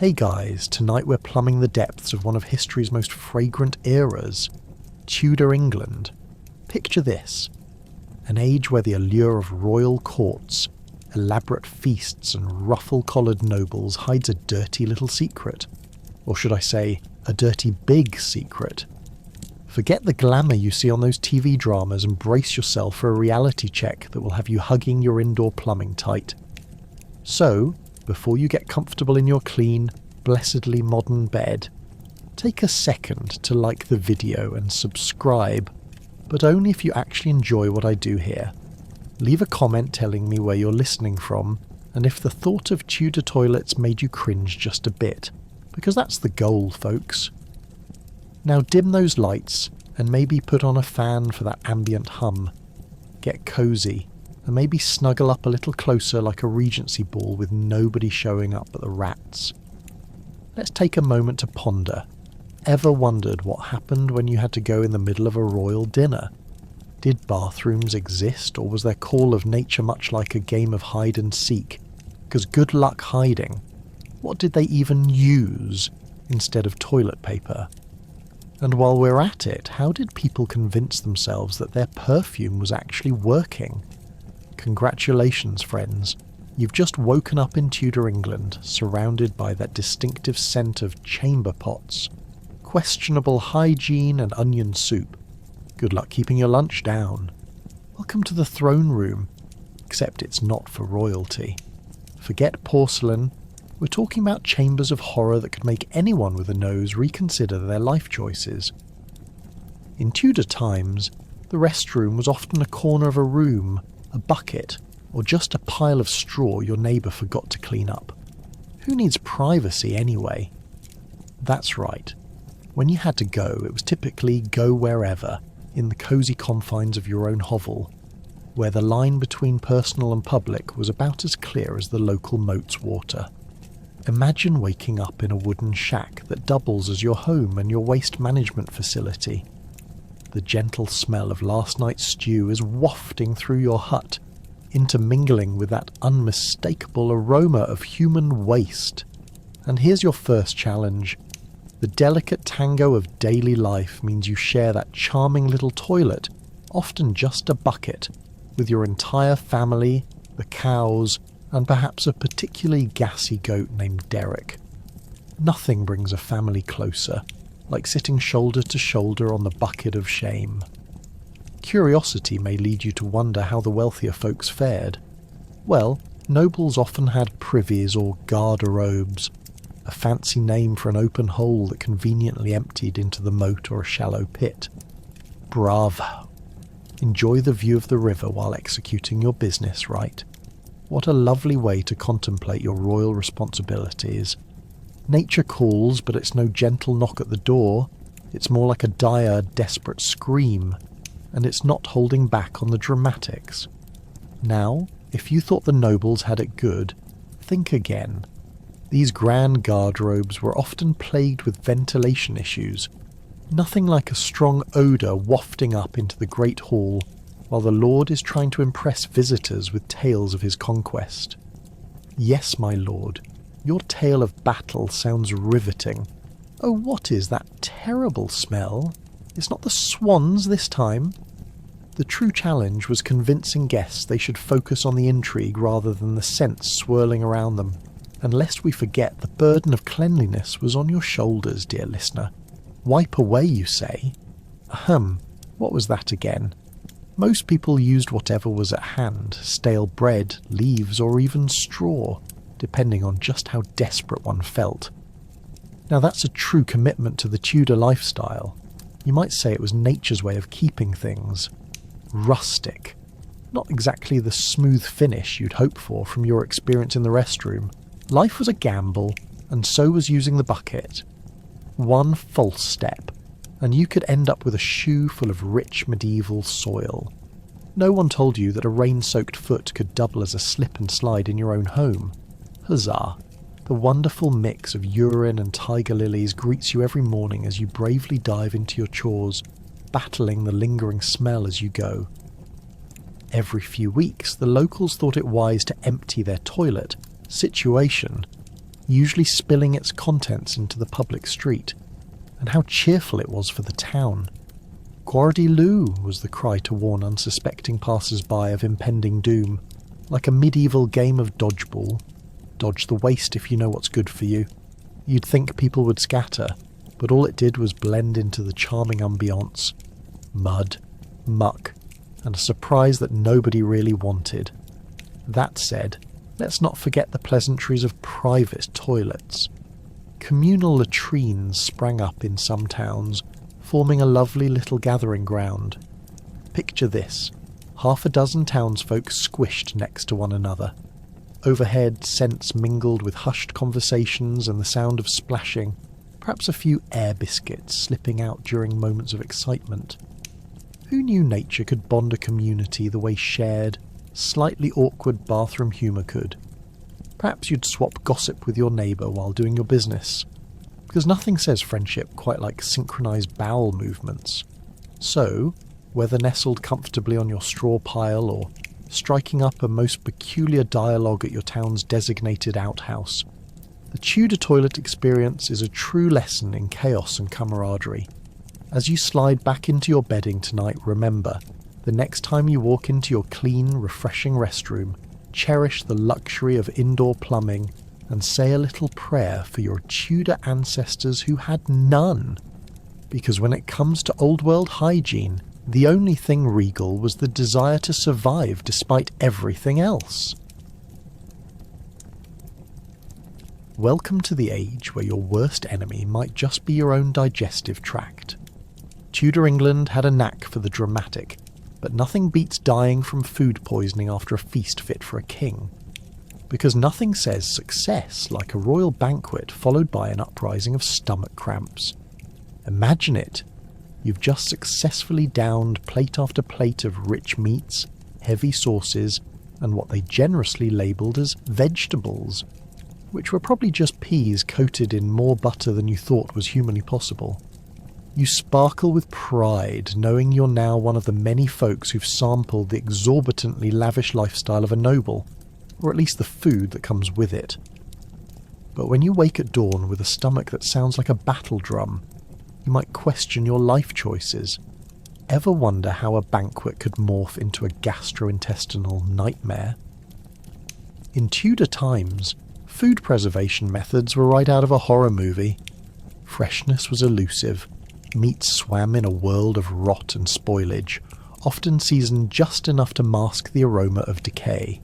Hey guys, tonight we're plumbing the depths of one of history's most fragrant eras, Tudor England. Picture this, an age where the allure of royal courts, elaborate feasts and ruffle-collared nobles hides a dirty little secret. Or should I say, a dirty big secret. Forget the glamour you see on those TV dramas and brace yourself for a reality check that will have you hugging your indoor plumbing tight. So, before you get comfortable in your clean, blessedly modern bed, take a second to like the video and subscribe, but only if you actually enjoy what I do here. Leave a comment telling me where you're listening from, and if the thought of Tudor toilets made you cringe just a bit, because that's the goal, folks. Now dim those lights, and maybe put on a fan for that ambient hum. Get cosy, and maybe snuggle up a little closer like a Regency ball with nobody showing up but the rats. Let's take a moment to ponder. Ever wondered what happened when you had to go in the middle of a royal dinner? Did bathrooms exist, or was their call of nature much like a game of hide and seek? Because good luck hiding. What did they even use instead of toilet paper? And while we're at it, how did people convince themselves that their perfume was actually working? Congratulations, friends. You've just woken up in Tudor England, surrounded by that distinctive scent of chamber pots, questionable hygiene and onion soup. Good luck keeping your lunch down. Welcome to the throne room, except it's not for royalty. Forget porcelain. We're talking about chambers of horror that could make anyone with a nose reconsider their life choices. In Tudor times, the restroom was often a corner of a room, a bucket, or just a pile of straw your neighbour forgot to clean up. Who needs privacy anyway? That's right. When you had to go, it was typically go wherever, in the cosy confines of your own hovel, where the line between personal and public was about as clear as the local moat's water. Imagine waking up in a wooden shack that doubles as your home and your waste management facility. The gentle smell of last night's stew is wafting through your hut, intermingling with that unmistakable aroma of human waste. And here's your first challenge. The delicate tango of daily life means you share that charming little toilet, often just a bucket, with your entire family, the cows, and perhaps a particularly gassy goat named Derek. Nothing brings a family closer, like sitting shoulder to shoulder on the bucket of shame. Curiosity may lead you to wonder how the wealthier folks fared. Well, nobles often had privies or garde-robes, a fancy name for an open hole that conveniently emptied into the moat or a shallow pit. Bravo! Enjoy the view of the river while executing your business, right? What a lovely way to contemplate your royal responsibilities. Nature calls, but it's no gentle knock at the door. It's more like a dire, desperate scream, and it's not holding back on the dramatics. Now, if you thought the nobles had it good, think again. These grand garde-robes were often plagued with ventilation issues. Nothing like a strong odour wafting up into the great hall while the lord is trying to impress visitors with tales of his conquest. Yes, my lord, your tale of battle sounds riveting. Oh, what is that terrible smell? It's not the swans this time. The true challenge was convincing guests they should focus on the intrigue rather than the scents swirling around them. And lest we forget, the burden of cleanliness was on your shoulders, dear listener. Wipe away, you say? What was that again? Most people used whatever was at hand, stale bread, leaves, or even straw, depending on just how desperate one felt. Now that's a true commitment to the Tudor lifestyle. You might say it was nature's way of keeping things rustic. Not exactly the smooth finish you'd hope for from your experience in the restroom. Life was a gamble, and so was using the bucket. One false step, and you could end up with a shoe full of rich medieval soil. No one told you that a rain-soaked foot could double as a slip and slide in your own home. Huzzah! The wonderful mix of urine and tiger lilies greets you every morning as you bravely dive into your chores, battling the lingering smell as you go. Every few weeks, the locals thought it wise to empty their toilet, situation, usually spilling its contents into the public street, and how cheerful it was for the town. "Guardy-loo" was the cry to warn unsuspecting passers-by of impending doom, like a medieval game of dodgeball. Dodge the waste if you know what's good for you. You'd think people would scatter, but all it did was blend into the charming ambience. Mud, muck, and a surprise that nobody really wanted. That said, let's not forget the pleasantries of private toilets. Communal latrines sprang up in some towns, forming a lovely little gathering ground. Picture this: half a dozen townsfolk squished next to one another. Overhead, scents mingled with hushed conversations and the sound of splashing, perhaps a few air biscuits slipping out during moments of excitement. Who knew nature could bond a community the way shared, slightly awkward bathroom humour could? Perhaps you'd swap gossip with your neighbour while doing your business, because nothing says friendship quite like synchronised bowel movements. So, whether nestled comfortably on your straw pile or striking up a most peculiar dialogue at your town's designated outhouse, the Tudor toilet experience is a true lesson in chaos and camaraderie. As you slide back into your bedding tonight, remember, the next time you walk into your clean, refreshing restroom, cherish the luxury of indoor plumbing and say a little prayer for your Tudor ancestors who had none. Because when it comes to old world hygiene, the only thing regal was the desire to survive despite everything else. Welcome to the age where your worst enemy might just be your own digestive tract. Tudor England had a knack for the dramatic, but nothing beats dying from food poisoning after a feast fit for a king. Because nothing says success like a royal banquet followed by an uprising of stomach cramps. Imagine it. You've just successfully downed plate after plate of rich meats, heavy sauces, and what they generously labelled as vegetables, which were probably just peas coated in more butter than you thought was humanly possible. You sparkle with pride, knowing you're now one of the many folks who've sampled the exorbitantly lavish lifestyle of a noble, or at least the food that comes with it. But when you wake at dawn with a stomach that sounds like a battle drum, you might question your life choices. Ever wonder how a banquet could morph into a gastrointestinal nightmare? In Tudor times, food preservation methods were right out of a horror movie. Freshness was elusive. Meat swam in a world of rot and spoilage, often seasoned just enough to mask the aroma of decay.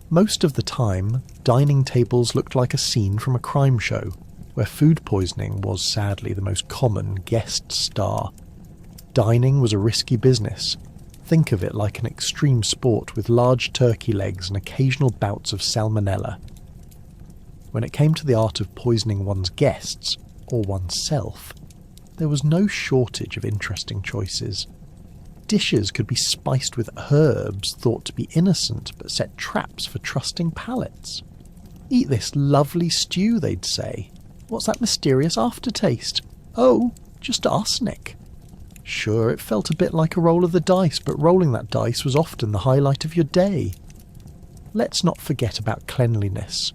Most of the time, dining tables looked like a scene from a crime show, where food poisoning was sadly the most common guest star. Dining was a risky business. Think of it like an extreme sport with large turkey legs and occasional bouts of salmonella. When it came to the art of poisoning one's guests, or oneself, there was no shortage of interesting choices. Dishes could be spiced with herbs thought to be innocent but set traps for trusting palates. "Eat this lovely stew," they'd say. "What's that mysterious aftertaste?" "Oh, just arsenic." Sure, it felt a bit like a roll of the dice, but rolling that dice was often the highlight of your day. Let's not forget about cleanliness,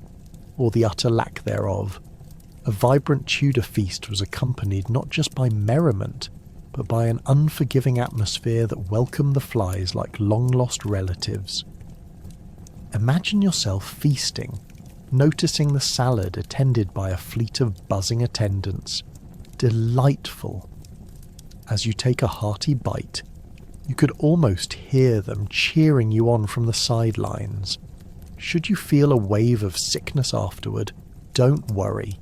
or the utter lack thereof. A vibrant Tudor feast was accompanied not just by merriment, but by an unforgiving atmosphere that welcomed the flies like long-lost relatives. Imagine yourself feasting, noticing the salad attended by a fleet of buzzing attendants. Delightful. As you take a hearty bite, you could almost hear them cheering you on from the sidelines. Should you feel a wave of sickness afterward, don't worry.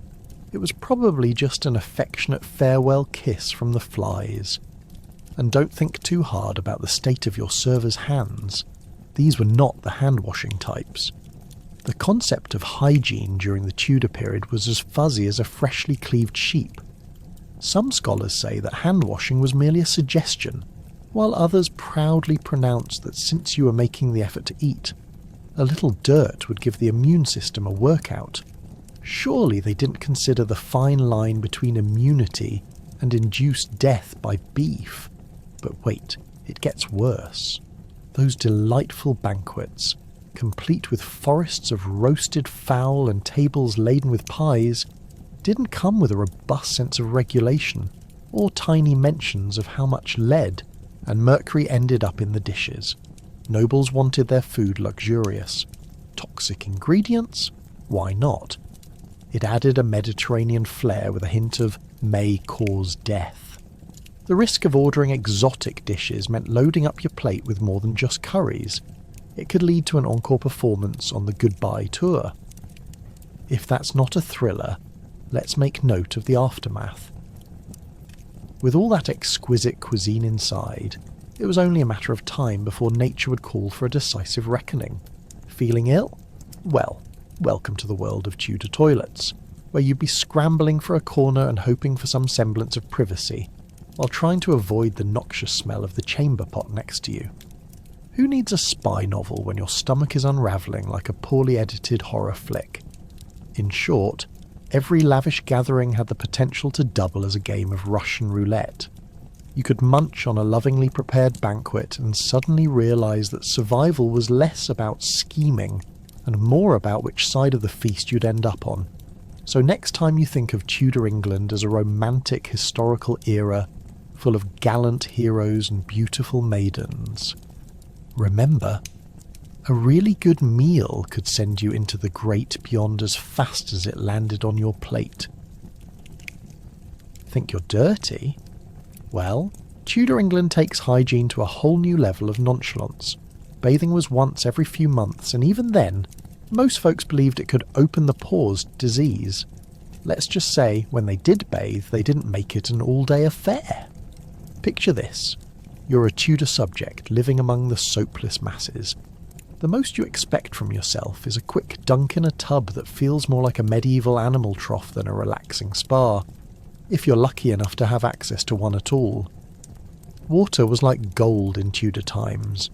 It was probably just an affectionate farewell kiss from the flies. And don't think too hard about the state of your server's hands. These were not the hand-washing types. The concept of hygiene during the Tudor period was as fuzzy as a freshly cleaved sheep. Some scholars say that hand-washing was merely a suggestion, while others proudly pronounce that since you were making the effort to eat, a little dirt would give the immune system a workout. Surely they didn't consider the fine line between immunity and induced death by beef. But wait, it gets worse. Those delightful banquets, complete with forests of roasted fowl and tables laden with pies, didn't come with a robust sense of regulation or tiny mentions of how much lead and mercury ended up in the dishes. Nobles wanted their food luxurious. Toxic ingredients? Why not? It added a Mediterranean flair with a hint of may cause death. The risk of ordering exotic dishes meant loading up your plate with more than just curries. It could lead to an encore performance on the goodbye tour. If that's not a thriller, let's make note of the aftermath. With all that exquisite cuisine inside, it was only a matter of time before nature would call for a decisive reckoning. Feeling ill? Well, welcome to the world of Tudor toilets, where you'd be scrambling for a corner and hoping for some semblance of privacy, while trying to avoid the noxious smell of the chamber pot next to you. Who needs a spy novel when your stomach is unravelling like a poorly edited horror flick? In short, every lavish gathering had the potential to double as a game of Russian roulette. You could munch on a lovingly prepared banquet and suddenly realise that survival was less about scheming and more about which side of the feast you'd end up on. So next time you think of Tudor England as a romantic historical era full of gallant heroes and beautiful maidens, remember, a really good meal could send you into the great beyond as fast as it landed on your plate. Think you're dirty? Well, Tudor England takes hygiene to a whole new level of nonchalance. Bathing was once every few months, and even then, most folks believed it could open the pores to disease. Let's just say, when they did bathe, they didn't make it an all-day affair. Picture this. You're a Tudor subject living among the soapless masses. The most you expect from yourself is a quick dunk in a tub that feels more like a medieval animal trough than a relaxing spa, if you're lucky enough to have access to one at all. Water was like gold in Tudor times,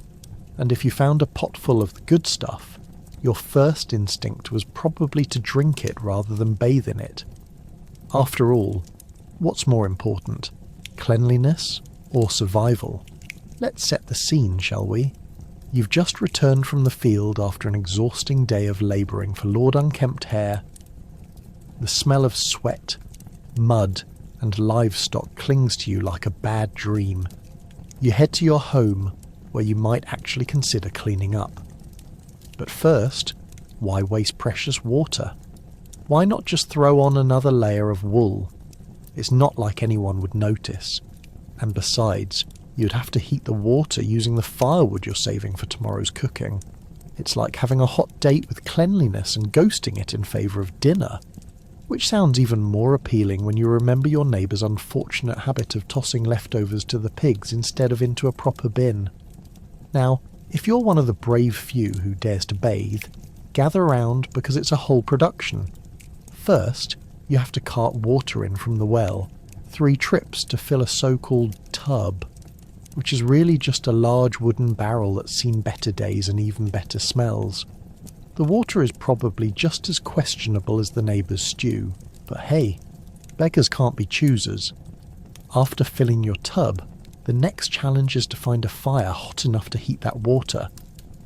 and if you found a pot full of the good stuff, your first instinct was probably to drink it rather than bathe in it. After all, what's more important, cleanliness or survival? Let's set the scene, shall we? You've just returned from the field after an exhausting day of labouring for Lord Unkempt Hair. The smell of sweat, mud, and livestock clings to you like a bad dream. You head to your home, where you might actually consider cleaning up. But first, why waste precious water? Why not just throw on another layer of wool? It's not like anyone would notice. And besides, you'd have to heat the water using the firewood you're saving for tomorrow's cooking. It's like having a hot date with cleanliness and ghosting it in favour of dinner. Which sounds even more appealing when you remember your neighbour's unfortunate habit of tossing leftovers to the pigs instead of into a proper bin. Now, if you're one of the brave few who dares to bathe, gather round because it's a whole production. First, you have to cart water in from the well, 3 trips to fill a so-called tub, which is really just a large wooden barrel that's seen better days and even better smells. The water is probably just as questionable as the neighbour's stew, but hey, beggars can't be choosers. After filling your tub, the next challenge is to find a fire hot enough to heat that water,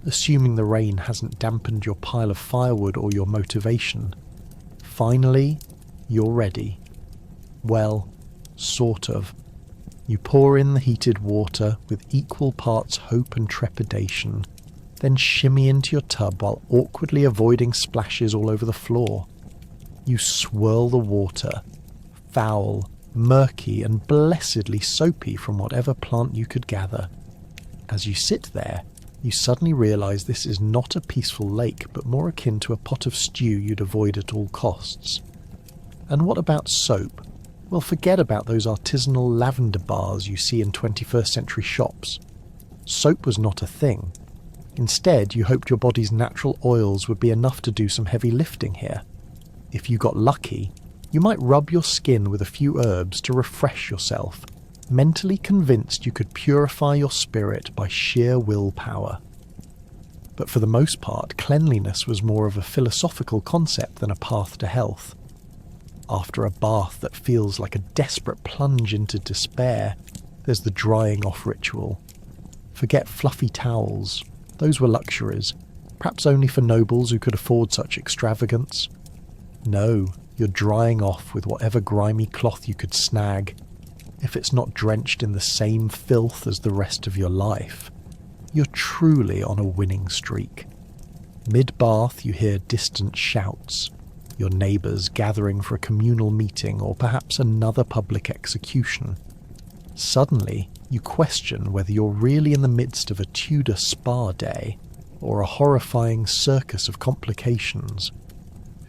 assuming the rain hasn't dampened your pile of firewood or your motivation. Finally, you're ready. Well, sort of. You pour in the heated water with equal parts hope and trepidation, then shimmy into your tub while awkwardly avoiding splashes all over the floor. You swirl the water, foul, murky, and blessedly soapy from whatever plant you could gather. As you sit there, you suddenly realise this is not a peaceful lake, but more akin to a pot of stew you'd avoid at all costs. And what about soap? Well, forget about those artisanal lavender bars you see in 21st century shops. Soap was not a thing. Instead, you hoped your body's natural oils would be enough to do some heavy lifting here. If you got lucky, you might rub your skin with a few herbs to refresh yourself, mentally convinced you could purify your spirit by sheer willpower. But for the most part, cleanliness was more of a philosophical concept than a path to health. After a bath that feels like a desperate plunge into despair, there's the drying off ritual. Forget fluffy towels. Those were luxuries. perhaps only for nobles who could afford such extravagance. No, you're drying off with whatever grimy cloth you could snag. If it's not drenched in the same filth as the rest of your life, you're truly on a winning streak. Mid-bath, you hear distant shouts, your neighbours gathering for a communal meeting or perhaps another public execution. Suddenly, you question whether you're really in the midst of a Tudor spa day or a horrifying circus of complications.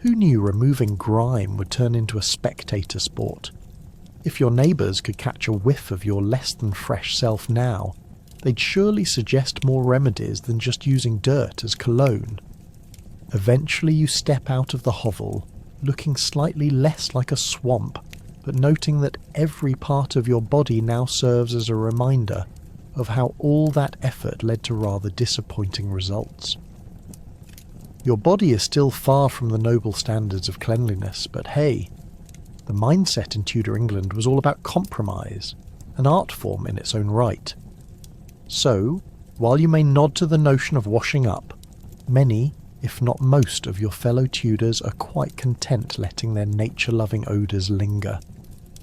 Who knew removing grime would turn into a spectator sport? If your neighbours could catch a whiff of your less than fresh self now, they'd surely suggest more remedies than just using dirt as cologne. Eventually you step out of the hovel, looking slightly less like a swamp, but noting that every part of your body now serves as a reminder of how all that effort led to rather disappointing results. Your body is still far from the noble standards of cleanliness, but hey, the mindset in Tudor England was all about compromise, an art form in its own right. So, while you may nod to the notion of washing up, many, if not most, of your fellow Tudors are quite content letting their nature-loving odours linger,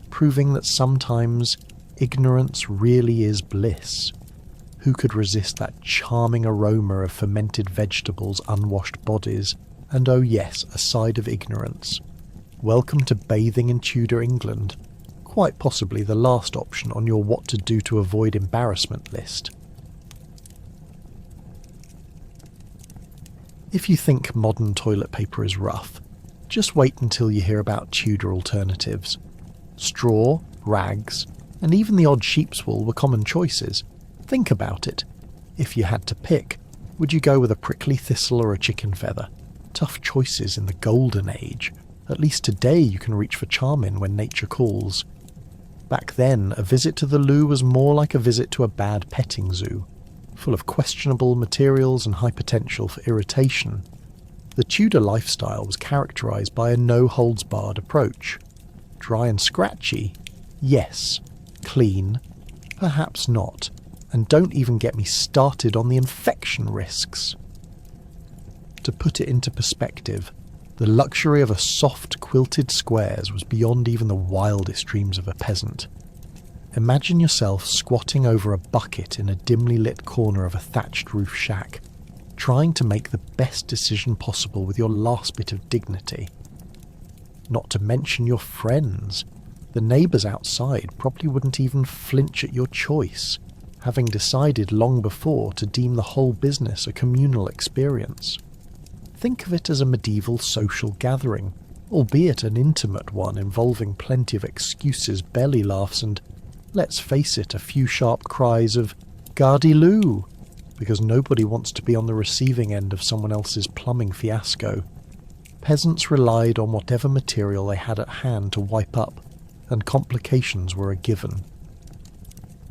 proving that sometimes ignorance really is bliss. Who could resist that charming aroma of fermented vegetables, unwashed bodies, and oh yes, a side of ignorance? Welcome to bathing in Tudor England, quite possibly the last option on your what to do to avoid embarrassment list. If you think modern toilet paper is rough, just wait until you hear about Tudor alternatives. Straw, rags, and even the odd sheep's wool were common choices. Think about it. If you had to pick, would you go with a prickly thistle or a chicken feather? Tough choices in the golden age. At least today you can reach for charmin when nature calls. Back then, a visit to the loo was more like a visit to a bad petting zoo, full of questionable materials and high potential for irritation. The Tudor lifestyle was characterised by a no-holds-barred approach. Dry and scratchy? Yes. Clean? Perhaps not. And don't even get me started on the infection risks. To put it into perspective, the luxury of a soft quilted squares was beyond even the wildest dreams of a peasant. Imagine yourself squatting over a bucket in a dimly lit corner of a thatched roof shack, trying to make the best decision possible with your last bit of dignity. Not to mention your friends. The neighbours outside probably wouldn't even flinch at your choice, having decided long before to deem the whole business a communal experience. Think of it as a medieval social gathering, albeit an intimate one involving plenty of excuses, belly laughs and, let's face it, a few sharp cries of "Gardy-loo," because nobody wants to be on the receiving end of someone else's plumbing fiasco. Peasants relied on whatever material they had at hand to wipe up, and complications were a given.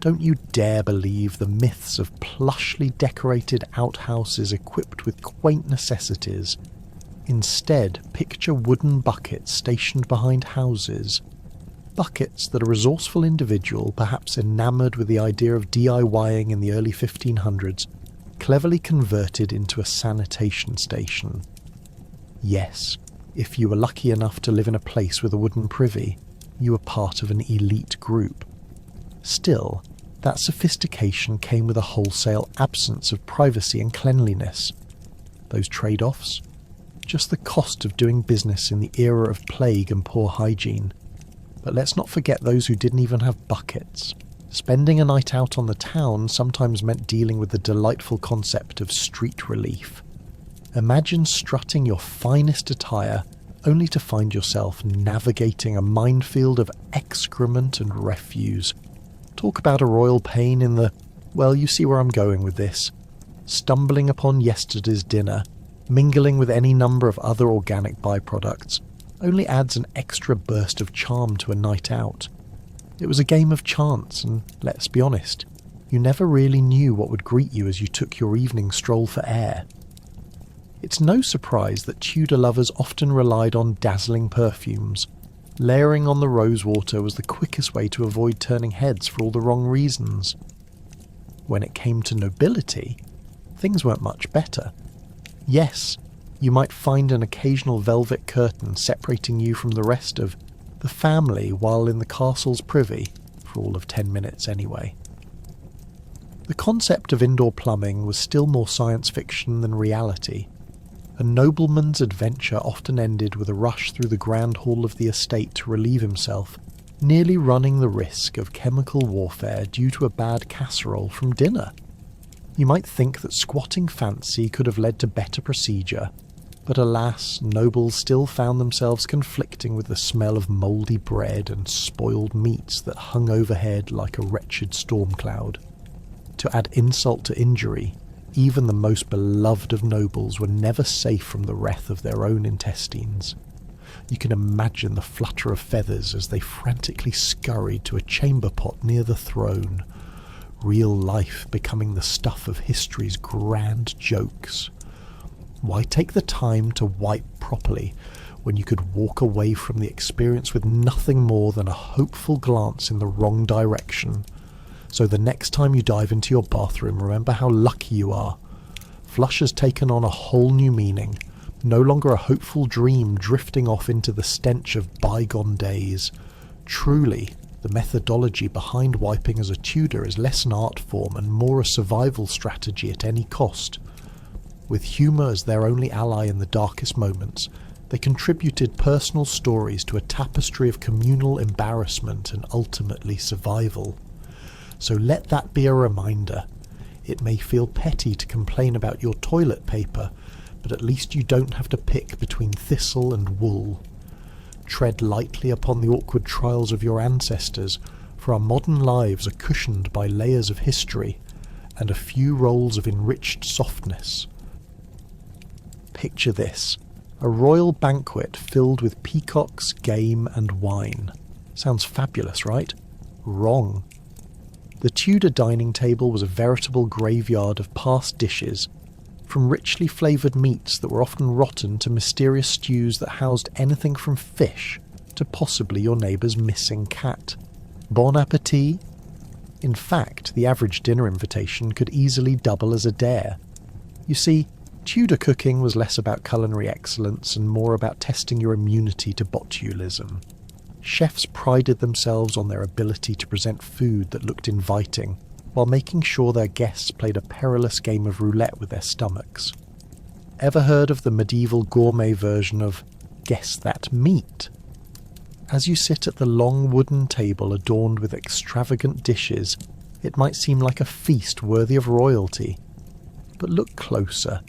Don't you dare believe the myths of plushly decorated outhouses equipped with quaint necessities. Instead, picture wooden buckets stationed behind houses. Buckets that a resourceful individual, perhaps enamoured with the idea of DIYing in the early 1500s, cleverly converted into a sanitation station. Yes, if you were lucky enough to live in a place with a wooden privy, you were part of an elite group. Still, that sophistication came with a wholesale absence of privacy and cleanliness. Those trade-offs? Just the cost of doing business in the era of plague and poor hygiene. But let's not forget those who didn't even have buckets. Spending a night out on the town sometimes meant dealing with the delightful concept of street relief. Imagine strutting your finest attire only to find yourself navigating a minefield of excrement and refuse. Talk about a royal pain in the, well, you see where I'm going with this. Stumbling upon yesterday's dinner, mingling with any number of other organic byproducts, only adds an extra burst of charm to a night out. It was a game of chance, and let's be honest, you never really knew what would greet you as you took your evening stroll for air. It's no surprise that Tudor lovers often relied on dazzling perfumes. Layering on the rosewater was the quickest way to avoid turning heads for all the wrong reasons. When it came to nobility, things weren't much better. Yes, you might find an occasional velvet curtain separating you from the rest of the family while in the castle's privy, for all of 10 minutes anyway. The concept of indoor plumbing was still more science fiction than reality. A nobleman's adventure often ended with a rush through the grand hall of the estate to relieve himself, nearly running the risk of chemical warfare due to a bad casserole from dinner. You might think that squatting fancy could have led to better procedure, but alas, nobles still found themselves conflicting with the smell of mouldy bread and spoiled meats that hung overhead like a wretched storm cloud. To add insult to injury, even the most beloved of nobles were never safe from the wrath of their own intestines. You can imagine the flutter of feathers as they frantically scurried to a chamber pot near the throne, real life becoming the stuff of history's grand jokes. Why take the time to wipe properly when you could walk away from the experience with nothing more than a hopeful glance in the wrong direction? So the next time you dive into your bathroom, remember how lucky you are. Flush has taken on a whole new meaning, no longer a hopeful dream drifting off into the stench of bygone days. Truly, the methodology behind wiping as a Tudor is less an art form and more a survival strategy at any cost. With humour as their only ally in the darkest moments, they contributed personal stories to a tapestry of communal embarrassment and ultimately survival. So let that be a reminder. It may feel petty to complain about your toilet paper, but at least you don't have to pick between thistle and wool. Tread lightly upon the awkward trials of your ancestors, for our modern lives are cushioned by layers of history and a few rolls of enriched softness. Picture this: a royal banquet filled with peacocks, game and wine. Sounds fabulous, right? Wrong. The Tudor dining table was a veritable graveyard of past dishes, from richly flavoured meats that were often rotten to mysterious stews that housed anything from fish to possibly your neighbour's missing cat. Bon appétit? In fact, the average dinner invitation could easily double as a dare. You see, Tudor cooking was less about culinary excellence and more about testing your immunity to botulism. Chefs prided themselves on their ability to present food that looked inviting, while making sure their guests played a perilous game of roulette with their stomachs. Ever heard of the medieval gourmet version of Guess That Meat? As you sit at the long wooden table adorned with extravagant dishes, it might seem like a feast worthy of royalty. But look closer,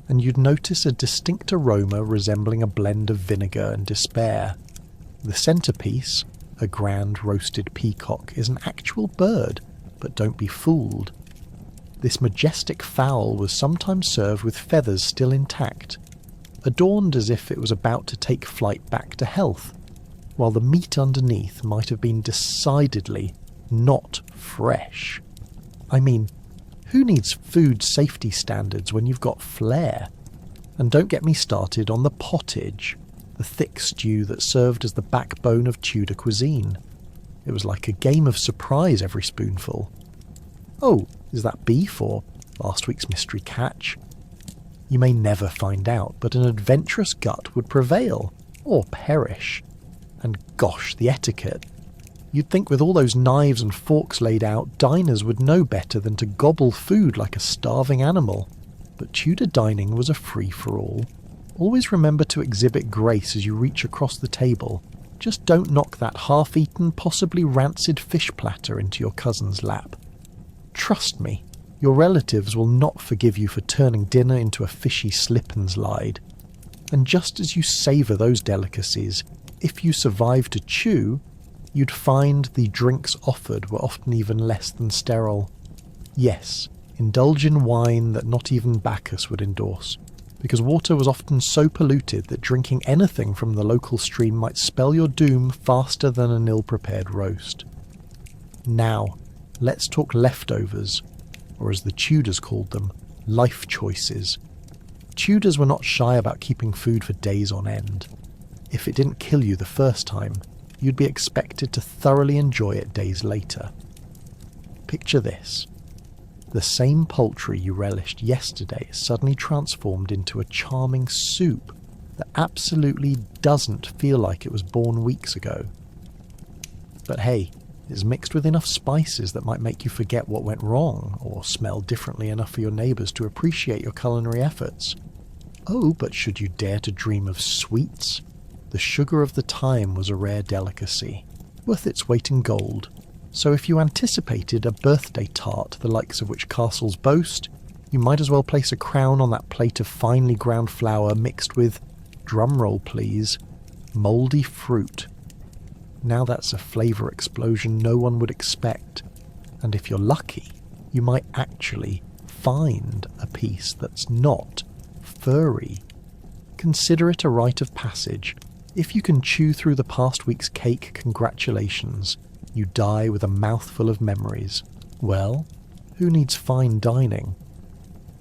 and you'd notice a distinct aroma resembling a blend of vinegar and despair. The centrepiece, a grand roasted peacock, is an actual bird, but don't be fooled. This majestic fowl was sometimes served with feathers still intact, adorned as if it was about to take flight back to health, while the meat underneath might have been decidedly not fresh. I mean, who needs food safety standards when you've got flair? And don't get me started on the pottage, the thick stew that served as the backbone of Tudor cuisine. It was like a game of surprise every spoonful. Oh, is that beef or last week's mystery catch? You may never find out, but an adventurous gut would prevail, or perish. And gosh, the etiquette. You'd think with all those knives and forks laid out, diners would know better than to gobble food like a starving animal. But Tudor dining was a free-for-all. Always remember to exhibit grace as you reach across the table. Just don't knock that half-eaten, possibly rancid fish platter into your cousin's lap. Trust me, your relatives will not forgive you for turning dinner into a fishy slip and slide. And just as you savour those delicacies, if you survive to chew, you'd find the drinks offered were often even less than sterile. Yes, indulge in wine that not even Bacchus would endorse, because water was often so polluted that drinking anything from the local stream might spell your doom faster than an ill-prepared roast. Now, let's talk leftovers, or as the Tudors called them, life choices. Tudors were not shy about keeping food for days on end. If it didn't kill you the first time, you'd be expected to thoroughly enjoy it days later. Picture this. The same poultry you relished yesterday is suddenly transformed into a charming soup that absolutely doesn't feel like it was born weeks ago. But hey, it's mixed with enough spices that might make you forget what went wrong, or smell differently enough for your neighbours to appreciate your culinary efforts. Oh, but should you dare to dream of sweets, the sugar of the time was a rare delicacy, worth its weight in gold. So if you anticipated a birthday tart the likes of which castles boast, you might as well place a crown on that plate of finely ground flour mixed with, drumroll please, mouldy fruit. Now that's a flavour explosion no one would expect, and if you're lucky, you might actually find a piece that's not furry. Consider it a rite of passage. If you can chew through the past week's cake, congratulations. You die with a mouthful of memories. Well, who needs fine dining?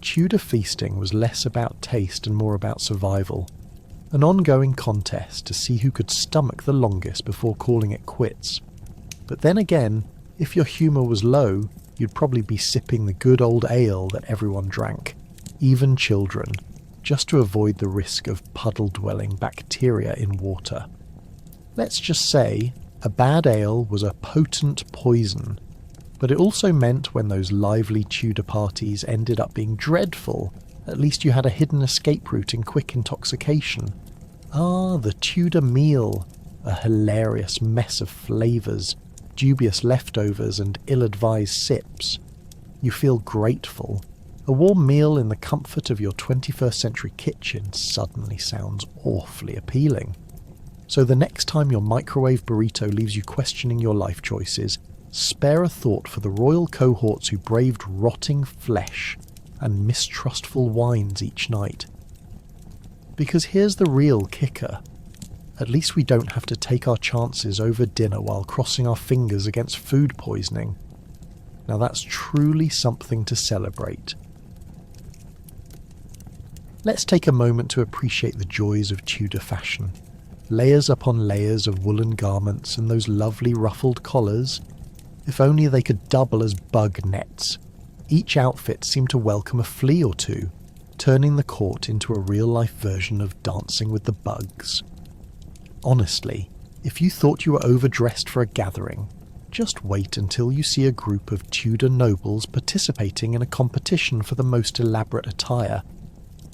Tudor feasting was less about taste and more about survival. An ongoing contest to see who could stomach the longest before calling it quits. But then again, if your humour was low, you'd probably be sipping the good old ale that everyone drank, even children, just to avoid the risk of puddle-dwelling bacteria in water. Let's just say, a bad ale was a potent poison, but it also meant when those lively Tudor parties ended up being dreadful, at least you had a hidden escape route in quick intoxication. Ah, the Tudor meal, a hilarious mess of flavours, dubious leftovers and ill-advised sips. You feel grateful. A warm meal in the comfort of your 21st century kitchen suddenly sounds awfully appealing. So the next time your microwave burrito leaves you questioning your life choices, spare a thought for the royal cohorts who braved rotting flesh and mistrustful wines each night. Because here's the real kicker. At least we don't have to take our chances over dinner while crossing our fingers against food poisoning. Now that's truly something to celebrate. Let's take a moment to appreciate the joys of Tudor fashion. Layers upon layers of woolen garments and those lovely ruffled collars. If only they could double as bug nets. Each outfit seemed to welcome a flea or two, turning the court into a real-life version of Dancing with the Bugs. Honestly, if you thought you were overdressed for a gathering, just wait until you see a group of Tudor nobles participating in a competition for the most elaborate attire,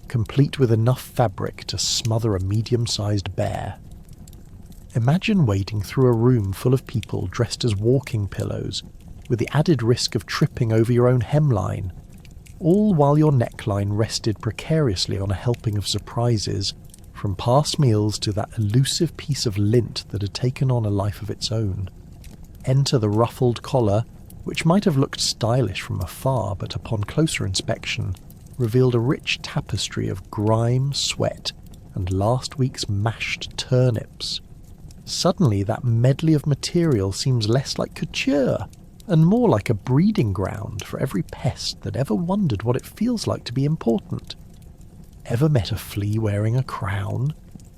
complete with enough fabric to smother a medium-sized bear. Imagine wading through a room full of people dressed as walking pillows, with the added risk of tripping over your own hemline, all while your neckline rested precariously on a helping of surprises, from past meals to that elusive piece of lint that had taken on a life of its own. Enter the ruffled collar, which might have looked stylish from afar, but upon closer inspection revealed a rich tapestry of grime, sweat, and last week's mashed turnips. Suddenly that medley of material seems less like couture, and more like a breeding ground for every pest that ever wondered what it feels like to be important. Ever met a flea wearing a crown?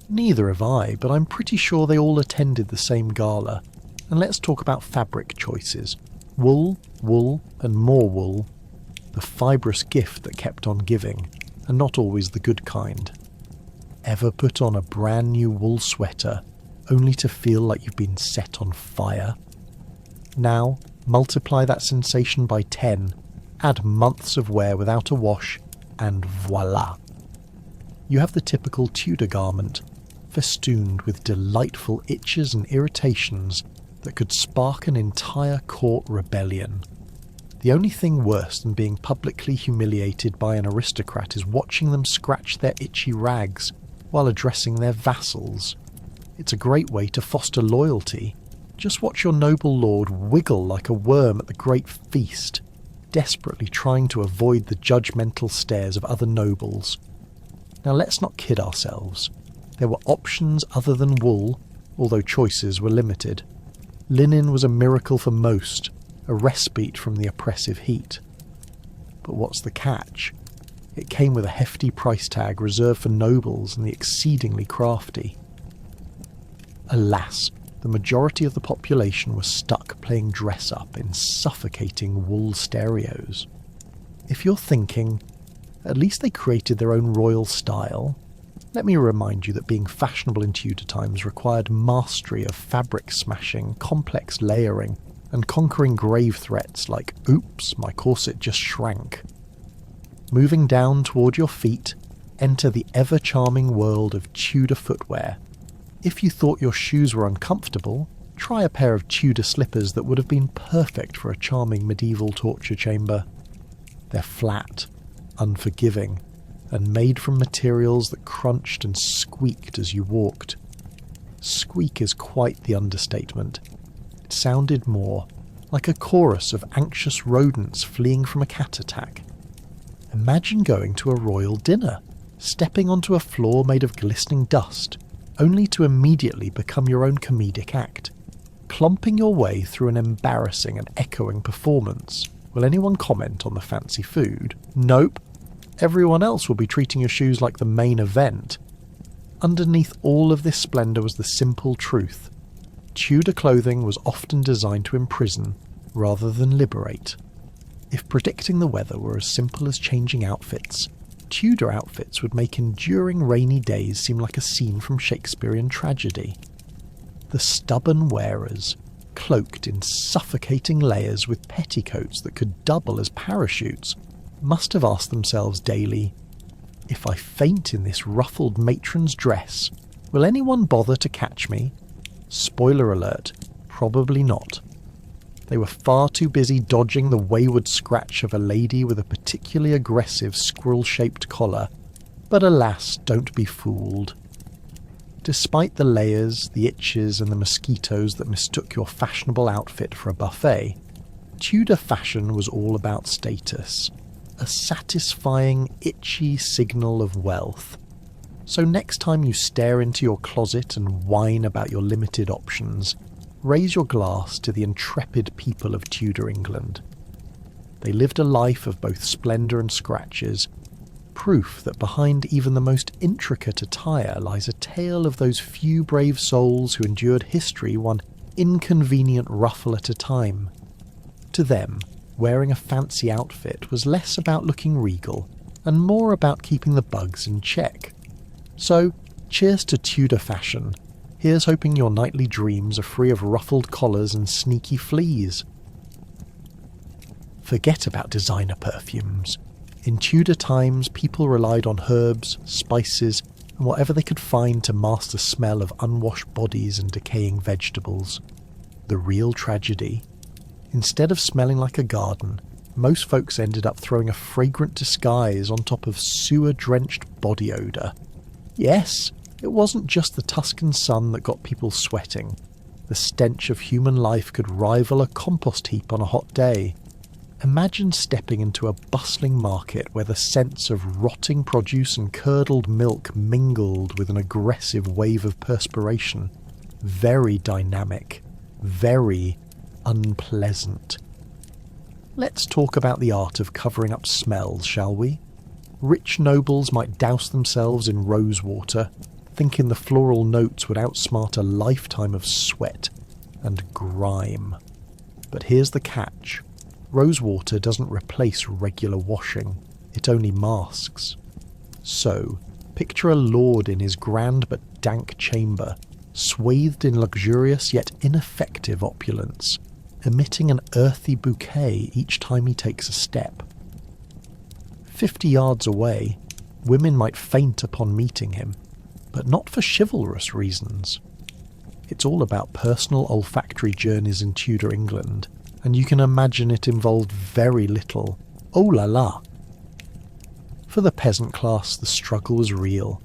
Neither have I, but I'm pretty sure they all attended the same gala. And let's talk about fabric choices. Wool, and more wool. The fibrous gift that kept on giving, and not always the good kind. Ever put on a brand new wool sweater, only to feel like you've been set on fire? Now, multiply that sensation by 10, add months of wear without a wash, and voila! You have the typical Tudor garment, festooned with delightful itches and irritations that could spark an entire court rebellion. The only thing worse than being publicly humiliated by an aristocrat is watching them scratch their itchy rags while addressing their vassals. It's a great way to foster loyalty. Just watch your noble lord wiggle like a worm at the great feast, desperately trying to avoid the judgmental stares of other nobles. Now let's not kid ourselves. There were options other than wool, although choices were limited. Linen was a miracle for most, a respite from the oppressive heat. But what's the catch? It came with a hefty price tag reserved for nobles and the exceedingly crafty. Alas, the majority of the population was stuck playing dress-up in suffocating wool stereos. If you're thinking, at least they created their own royal style, let me remind you that being fashionable in Tudor times required mastery of fabric smashing, complex layering, and conquering grave threats like, oops, my corset just shrank. Moving down toward your feet, enter the ever-charming world of Tudor footwear. If you thought your shoes were uncomfortable, try a pair of Tudor slippers that would have been perfect for a charming medieval torture chamber. They're flat, unforgiving, and made from materials that crunched and squeaked as you walked. Squeak is quite the understatement. It sounded more like a chorus of anxious rodents fleeing from a cat attack. Imagine going to a royal dinner, stepping onto a floor made of glistening dust, only to immediately become your own comedic act, clomping your way through an embarrassing and echoing performance. Will anyone comment on the fancy food? Nope. Everyone else will be treating your shoes like the main event. Underneath all of this splendour was the simple truth. Tudor clothing was often designed to imprison rather than liberate. If predicting the weather were as simple as changing outfits, Tudor outfits would make enduring rainy days seem like a scene from Shakespearean tragedy. The stubborn wearers, cloaked in suffocating layers with petticoats that could double as parachutes, must have asked themselves daily, if I faint in this ruffled matron's dress, will anyone bother to catch me? Spoiler alert, probably not. They were far too busy dodging the wayward scratch of a lady with a particularly aggressive squirrel-shaped collar, but alas, don't be fooled. Despite the layers, the itches and the mosquitoes that mistook your fashionable outfit for a buffet, Tudor fashion was all about status. A satisfying, itchy signal of wealth. So next time you stare into your closet and whine about your limited options, raise your glass to the intrepid people of Tudor England. They lived a life of both splendour and scratches, proof that behind even the most intricate attire lies a tale of those few brave souls who endured history one inconvenient ruffle at a time. To them, wearing a fancy outfit was less about looking regal and more about keeping the bugs in check. So, cheers to Tudor fashion. Here's hoping your nightly dreams are free of ruffled collars and sneaky fleas. Forget about designer perfumes. In Tudor times, people relied on herbs, spices, and whatever they could find to mask the smell of unwashed bodies and decaying vegetables. The real tragedy: instead of smelling like a garden, most folks ended up throwing a fragrant disguise on top of sewer-drenched body odour. Yes, it wasn't just the Tuscan sun that got people sweating. The stench of human life could rival a compost heap on a hot day. Imagine stepping into a bustling market where the scents of rotting produce and curdled milk mingled with an aggressive wave of perspiration. Very dynamic. Very unpleasant. Let's talk about the art of covering up smells, shall we? Rich nobles might douse themselves in rose water, thinking the floral notes would outsmart a lifetime of sweat and grime. But here's the catch. Rose water doesn't replace regular washing, it only masks. So, picture a lord in his grand but dank chamber, swathed in luxurious yet ineffective opulence, emitting an earthy bouquet each time he takes a step. 50 yards away, women might faint upon meeting him, but not for chivalrous reasons. It's all about personal olfactory journeys in Tudor England, and you can imagine it involved very little oh la la. For the peasant class, the struggle was real.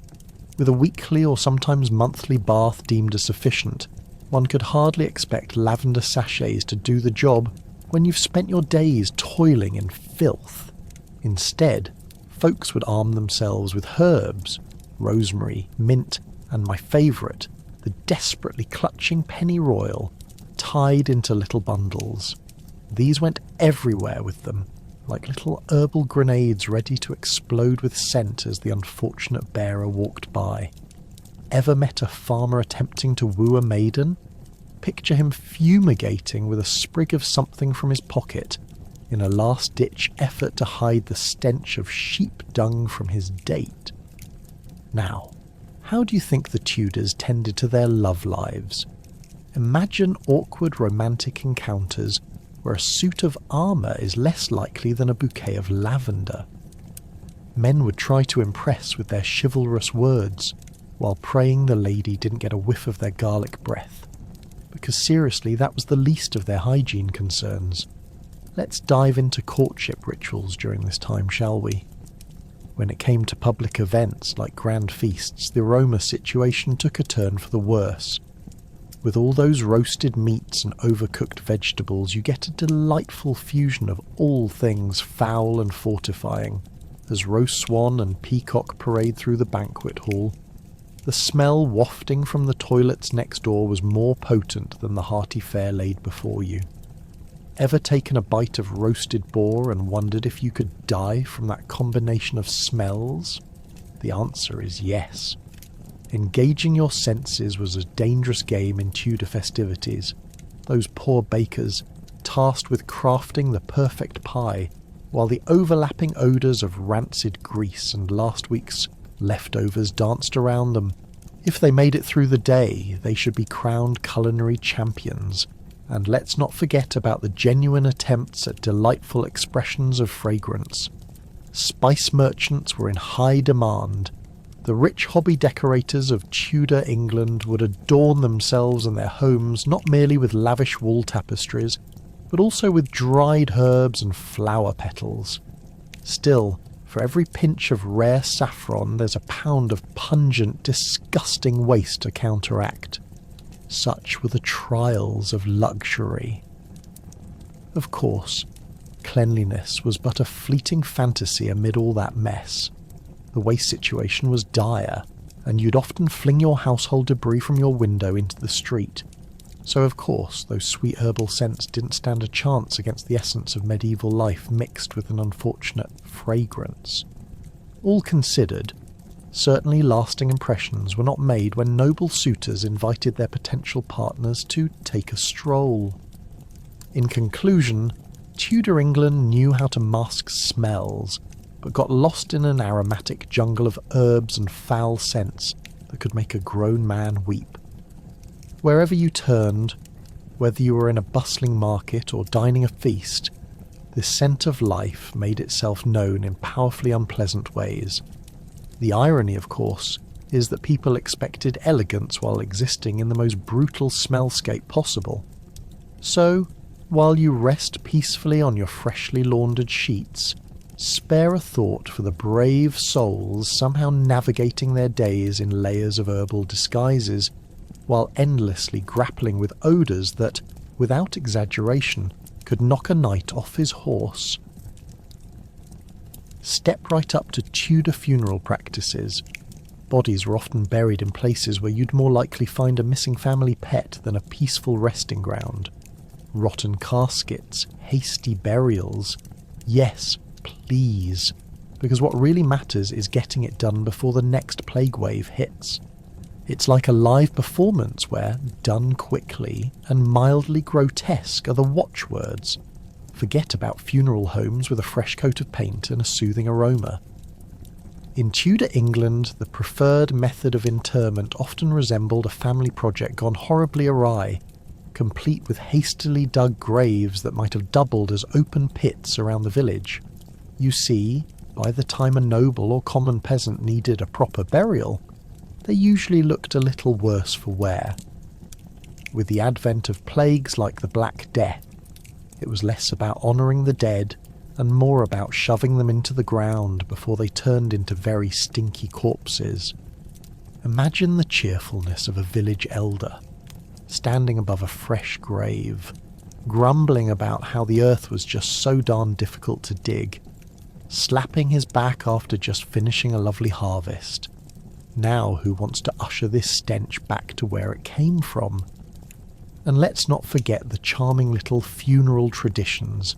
With a weekly or sometimes monthly bath deemed as sufficient, one could hardly expect lavender sachets to do the job when you've spent your days toiling in filth. Instead, folks would arm themselves with herbs, rosemary, mint, and my favourite, the desperately clutching pennyroyal, tied into little bundles. These went everywhere with them, like little herbal grenades ready to explode with scent as the unfortunate bearer walked by. Ever met a farmer attempting to woo a maiden? Picture him fumigating with a sprig of something from his pocket, in a last-ditch effort to hide the stench of sheep dung from his date. Now, how do you think the Tudors tended to their love lives? Imagine awkward romantic encounters where a suit of armour is less likely than a bouquet of lavender. Men would try to impress with their chivalrous words, while praying the lady didn't get a whiff of their garlic breath. Because seriously, that was the least of their hygiene concerns. Let's dive into courtship rituals during this time, shall we? When it came to public events like grand feasts, the aroma situation took a turn for the worse. With all those roasted meats and overcooked vegetables, you get a delightful fusion of all things foul and fortifying, as roast swan and peacock parade through the banquet hall. The smell wafting from the toilets next door was more potent than the hearty fare laid before you. Ever taken a bite of roasted boar and wondered if you could die from that combination of smells? The answer is yes. Engaging your senses was a dangerous game in Tudor festivities. Those poor bakers, tasked with crafting the perfect pie, while the overlapping odours of rancid grease and last week's leftovers danced around them. If they made it through the day, they should be crowned culinary champions. And let's not forget about the genuine attempts at delightful expressions of fragrance. Spice merchants were in high demand. The rich hobby decorators of Tudor England would adorn themselves and their homes not merely with lavish wall tapestries, but also with dried herbs and flower petals. Still, for every pinch of rare saffron, there's a pound of pungent, disgusting waste to counteract. Such were the trials of luxury. Of course, cleanliness was but a fleeting fantasy amid all that mess. The waste situation was dire, and you'd often fling your household debris from your window into the street. So of course, those sweet herbal scents didn't stand a chance against the essence of medieval life mixed with an unfortunate fragrance. All considered, certainly lasting impressions were not made when noble suitors invited their potential partners to take a stroll. In conclusion, Tudor England knew how to mask smells, but got lost in an aromatic jungle of herbs and foul scents that could make a grown man weep. Wherever you turned, whether you were in a bustling market or dining a feast, this scent of life made itself known in powerfully unpleasant ways. The irony, of course, is that people expected elegance while existing in the most brutal smellscape possible. So, while you rest peacefully on your freshly laundered sheets, spare a thought for the brave souls somehow navigating their days in layers of herbal disguises, while endlessly grappling with odours that, without exaggeration, could knock a knight off his horse. Step right up to Tudor funeral practices. Bodies were often buried in places where you'd more likely find a missing family pet than a peaceful resting ground. Rotten caskets, hasty burials. Yes, please, because what really matters is getting it done before the next plague wave hits. It's like a live performance where done quickly and mildly grotesque are the watchwords. Forget about funeral homes with a fresh coat of paint and a soothing aroma. In Tudor England, the preferred method of interment often resembled a family project gone horribly awry, complete with hastily dug graves that might have doubled as open pits around the village. You see, by the time a noble or common peasant needed a proper burial, they usually looked a little worse for wear. With the advent of plagues like the Black Death, it was less about honouring the dead and more about shoving them into the ground before they turned into very stinky corpses. Imagine the cheerfulness of a village elder, standing above a fresh grave, grumbling about how the earth was just so darn difficult to dig, slapping his back after just finishing a lovely harvest. Now who wants to usher this stench back to where it came from? And let's not forget the charming little funeral traditions.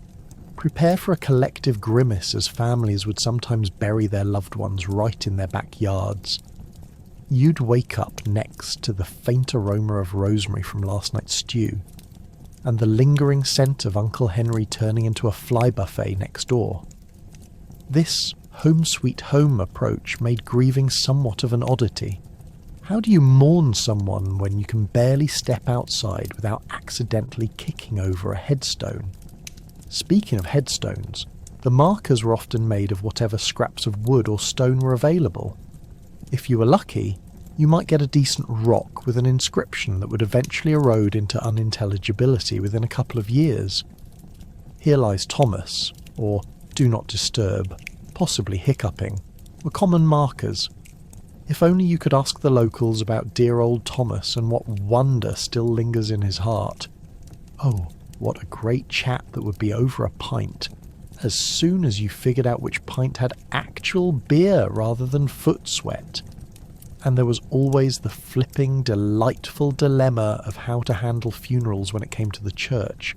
Prepare for a collective grimace as families would sometimes bury their loved ones right in their backyards. You'd wake up next to the faint aroma of rosemary from last night's stew. and the lingering scent of Uncle Henry turning into a fly buffet next door. This home sweet home approach made grieving somewhat of an oddity. How do you mourn someone when you can barely step outside without accidentally kicking over a headstone? Speaking of headstones, the markers were often made of whatever scraps of wood or stone were available. If you were lucky, you might get a decent rock with an inscription that would eventually erode into unintelligibility within a couple of years. Here lies Thomas, or Do Not Disturb, possibly hiccuping, were common markers. If only you could ask the locals about dear old Thomas and what wonder still lingers in his heart. Oh, what a great chat that would be over a pint, as soon as you figured out which pint had actual beer rather than foot sweat. And there was always the flipping, delightful dilemma of how to handle funerals when it came to the church.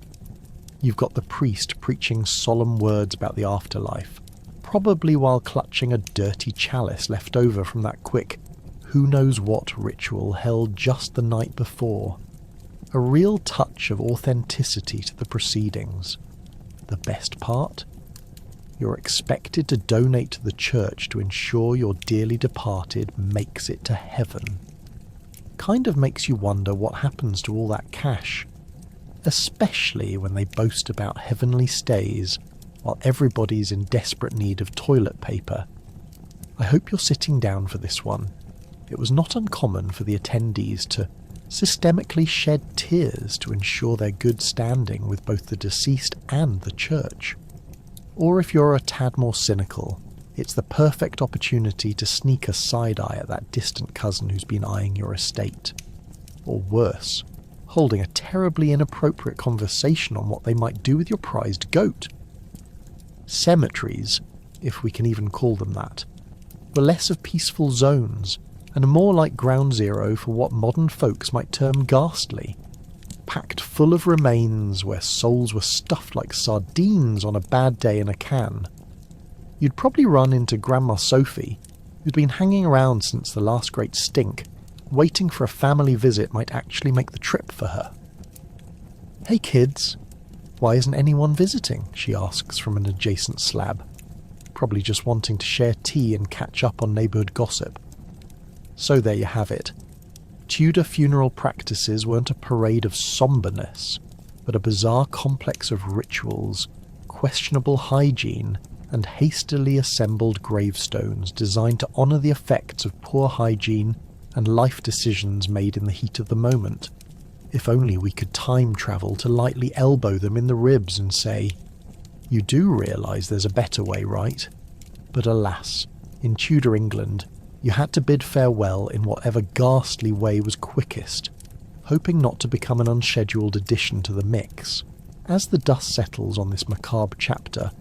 You've got the priest preaching solemn words about the afterlife, probably while clutching a dirty chalice left over from that quick, who-knows-what ritual held just the night before. A real touch of authenticity to the proceedings. The best part? You're expected to donate to the church to ensure your dearly departed makes it to heaven. Kind of makes you wonder what happens to all that cash, especially when they boast about heavenly stays while everybody's in desperate need of toilet paper. I hope you're sitting down for this one. It was not uncommon for the attendees to systemically shed tears to ensure their good standing with both the deceased and the church. Or if you're a tad more cynical, it's the perfect opportunity to sneak a side-eye at that distant cousin who's been eyeing your estate. Or worse, holding a terribly inappropriate conversation on what they might do with your prized goat. Cemeteries, if we can even call them that, were less of peaceful zones, and more like ground zero for what modern folks might term ghastly. Packed full of remains where souls were stuffed like sardines on a bad day in a can. You'd probably run into Grandma Sophie, who'd been hanging around since the last great stink, waiting for a family visit might actually make the trip for her. "Hey kids, why isn't anyone visiting?" she asks from an adjacent slab, probably just wanting to share tea and catch up on neighbourhood gossip. So there you have it. Tudor funeral practices weren't a parade of somberness, but a bizarre complex of rituals, questionable hygiene, and hastily assembled gravestones designed to honour the effects of poor hygiene and life decisions made in the heat of the moment. If only we could time travel to lightly elbow them in the ribs and say, "You do realise there's a better way, right?" But alas, in Tudor England, you had to bid farewell in whatever ghastly way was quickest, hoping not to become an unscheduled addition to the mix. As the dust settles on this macabre chapter,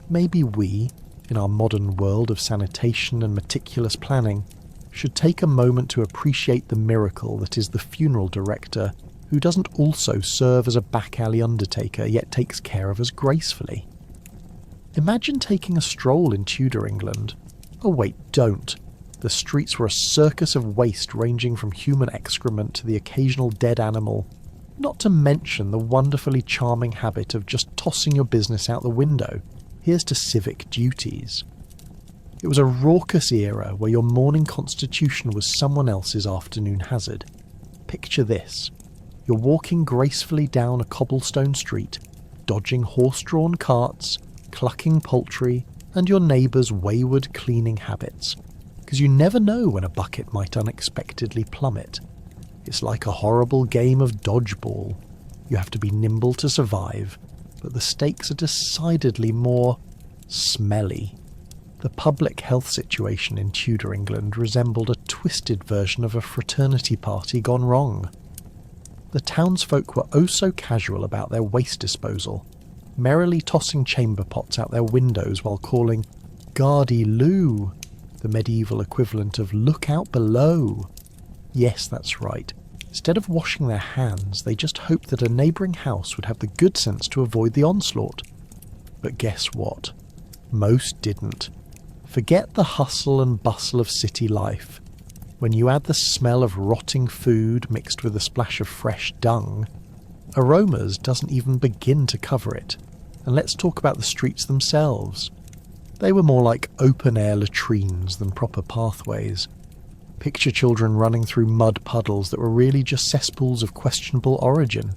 maybe we, in our modern world of sanitation and meticulous planning, should take a moment to appreciate the miracle that is the funeral director who doesn't also serve as a back-alley undertaker yet takes care of us gracefully. Imagine taking a stroll in Tudor England. Oh wait, don't. The streets were a circus of waste ranging from human excrement to the occasional dead animal, not to mention the wonderfully charming habit of just tossing your business out the window. Here's to civic duties. It was a raucous era where your morning constitution was someone else's afternoon hazard. Picture this. You're walking gracefully down a cobblestone street, dodging horse-drawn carts, clucking poultry, and your neighbour's wayward cleaning habits. Because you never know when a bucket might unexpectedly plummet. It's like a horrible game of dodgeball. You have to be nimble to survive, but the stakes are decidedly more smelly. The public health situation in Tudor England resembled a twisted version of a fraternity party gone wrong. The townsfolk were oh so casual about their waste disposal, merrily tossing chamber pots out their windows while calling "Gardy Loo," the medieval equivalent of "look out below." Yes, that's right. Instead of washing their hands, they just hoped that a neighbouring house would have the good sense to avoid the onslaught. But guess what? Most didn't. Forget the hustle and bustle of city life. When you add the smell of rotting food mixed with a splash of fresh dung, Aromas doesn't even begin to cover it, and let's talk about the streets themselves. They were more like open-air latrines than proper pathways. Picture children running through mud puddles that were really just cesspools of questionable origin.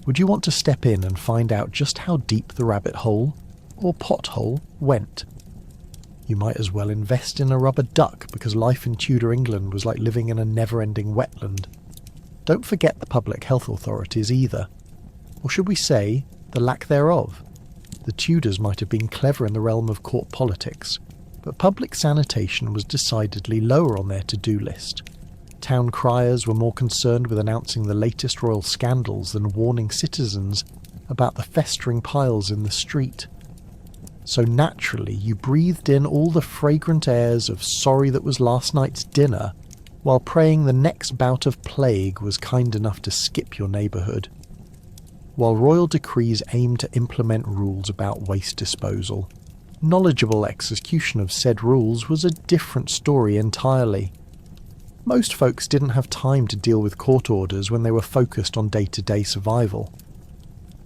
Would you want to step in and find out just how deep the rabbit hole, or pothole, went? You might as well invest in a rubber duck because life in Tudor England was like living in a never-ending wetland. Don't forget the public health authorities either. Or should we say, the lack thereof? The Tudors might have been clever in the realm of court politics, but public sanitation was decidedly lower on their to-do list. Town criers were more concerned with announcing the latest royal scandals than warning citizens about the festering piles in the street. So naturally you breathed in all the fragrant airs of sorry that was last night's dinner, while praying the next bout of plague was kind enough to skip your neighbourhood. While royal decrees aimed to implement rules about waste disposal, knowledgeable execution of said rules was a different story entirely. Most folks didn't have time to deal with court orders when they were focused on day-to-day survival.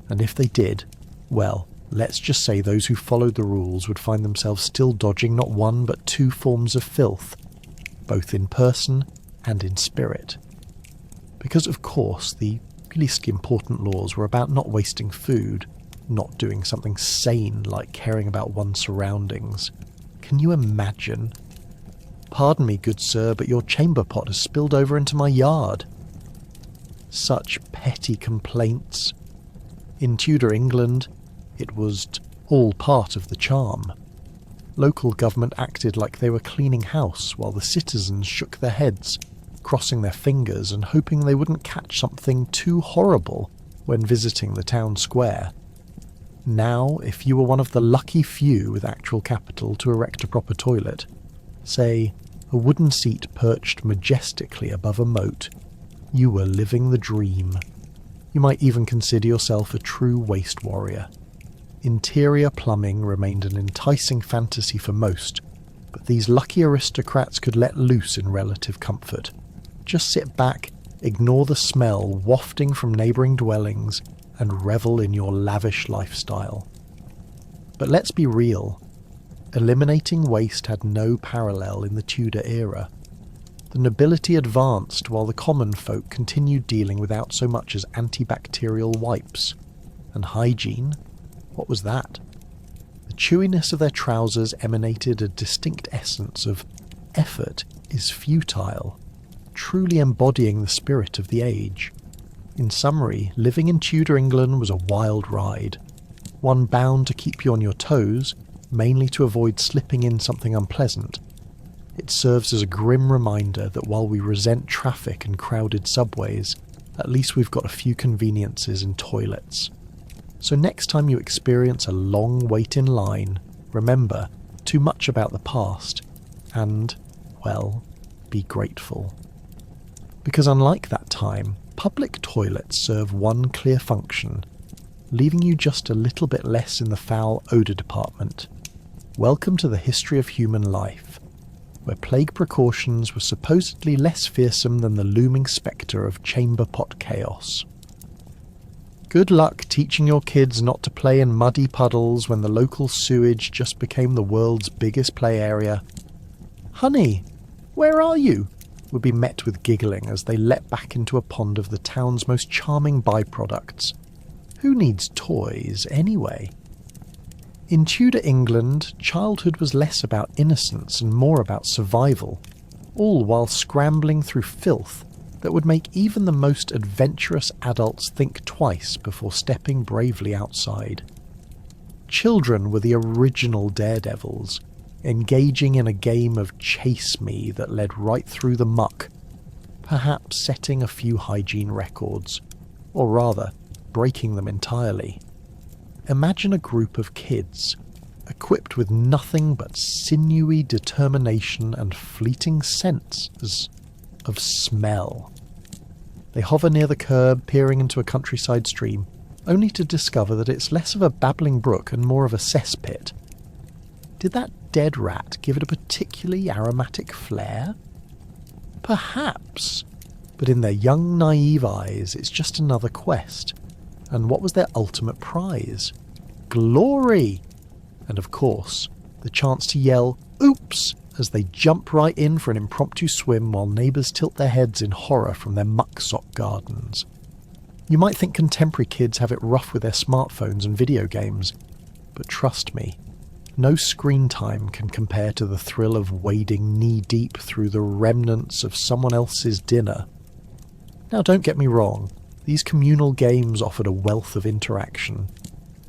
And if they did, well, let's just say those who followed the rules would find themselves still dodging not one but two forms of filth, both in person and in spirit. Because of course the least important laws were about not wasting food, not doing something sane like caring about one's surroundings. Can you imagine? Pardon me, good sir, but your chamber pot has spilled over into my yard. Such petty complaints. In Tudor England, it was all part of the charm. Local government acted like they were cleaning house while the citizens shook their heads, crossing their fingers and hoping they wouldn't catch something too horrible when visiting the town square. Now, if you were one of the lucky few with actual capital to erect a proper toilet, say, a wooden seat perched majestically above a moat, you were living the dream. You might even consider yourself a true waste warrior. Interior plumbing remained an enticing fantasy for most, but these lucky aristocrats could let loose in relative comfort. Just sit back, ignore the smell wafting from neighbouring dwellings, and revel in your lavish lifestyle. But let's be real. Eliminating waste had no parallel in the Tudor era. The nobility advanced while the common folk continued dealing without so much as antibacterial wipes. And hygiene? What was that? The chewiness of their trousers emanated a distinct essence of effort is futile, truly embodying the spirit of the age. In summary, living in Tudor England was a wild ride, one bound to keep you on your toes, mainly to avoid slipping in something unpleasant. It serves as a grim reminder that while we resent traffic and crowded subways, at least we've got a few conveniences in toilets. So next time you experience a long wait in line, remember, too much about the past, and, well, be grateful. Because unlike that time, public toilets serve one clear function, leaving you just a little bit less in the foul odour department. Welcome to the history of human life, where plague precautions were supposedly less fearsome than the looming spectre of chamber pot chaos. Good luck teaching your kids not to play in muddy puddles when the local sewage just became the world's biggest play area. "Honey, where are you?" would be met with giggling as they leapt back into a pond of the town's most charming byproducts. Who needs toys anyway? In Tudor England, childhood was less about innocence and more about survival, all while scrambling through filth that would make even the most adventurous adults think twice before stepping bravely outside. Children were the original daredevils, engaging in a game of chase me that led right through the muck, perhaps setting a few hygiene records, or rather, breaking them entirely. Imagine a group of kids, equipped with nothing but sinewy determination and fleeting senses of smell. They hover near the curb, peering into a countryside stream, only to discover that it's less of a babbling brook and more of a cesspit. Did that dead rat give it a particularly aromatic flair? Perhaps. But in their young, naive eyes, it's just another quest. And what was their ultimate prize? Glory! And of course, the chance to yell, "Oops!" as they jump right in for an impromptu swim while neighbours tilt their heads in horror from their muck-sock gardens. You might think contemporary kids have it rough with their smartphones and video games, but trust me, no screen time can compare to the thrill of wading knee-deep through the remnants of someone else's dinner. Now don't get me wrong, these communal games offered a wealth of interaction.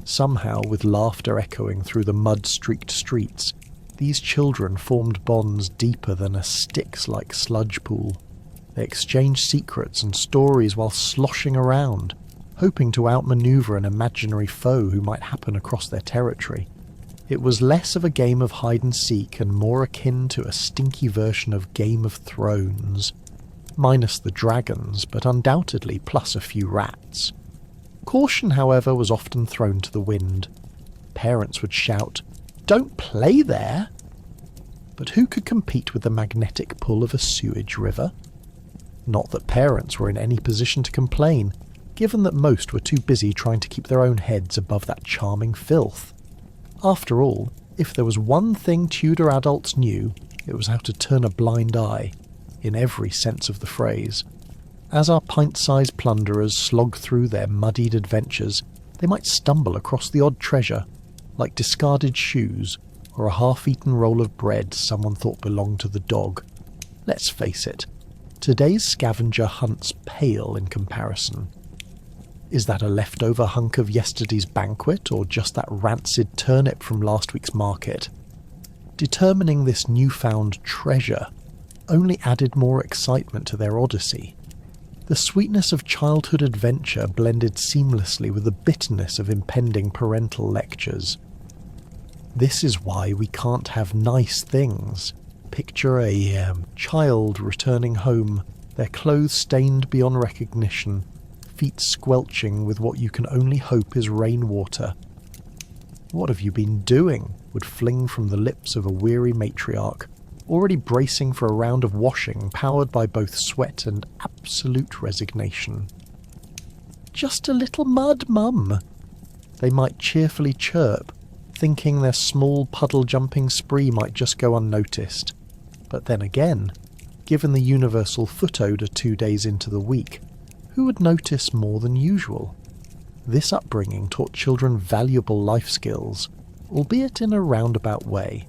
Somehow, with laughter echoing through the mud-streaked streets, these children formed bonds deeper than a Styx-like sludge pool. They exchanged secrets and stories while sloshing around, hoping to outmaneuver an imaginary foe who might happen across their territory. It was less of a game of hide-and-seek and more akin to a stinky version of Game of Thrones. Minus the dragons, but undoubtedly plus a few rats. Caution, however, was often thrown to the wind. Parents would shout, "Don't play there!" But who could compete with the magnetic pull of a sewage river? Not that parents were in any position to complain, given that most were too busy trying to keep their own heads above that charming filth. After all, if there was one thing Tudor adults knew, it was how to turn a blind eye, in every sense of the phrase. As our pint-sized plunderers slog through their muddied adventures, they might stumble across the odd treasure, like discarded shoes or a half-eaten roll of bread someone thought belonged to the dog. Let's face it, today's scavenger hunts pale in comparison. Is that a leftover hunk of yesterday's banquet, or just that rancid turnip from last week's market? Determining this newfound treasure only added more excitement to their odyssey. The sweetness of childhood adventure blended seamlessly with the bitterness of impending parental lectures. This is why we can't have nice things. Picture a child returning home, their clothes stained beyond recognition, feet squelching with what you can only hope is rainwater. "What have you been doing?" would fling from the lips of a weary matriarch, already bracing for a round of washing powered by both sweat and absolute resignation. "Just a little mud, Mum," they might cheerfully chirp, thinking their small puddle-jumping spree might just go unnoticed. But then again, given the universal foot odour 2 days into the week, who would notice more than usual? This upbringing taught children valuable life skills, albeit in a roundabout way.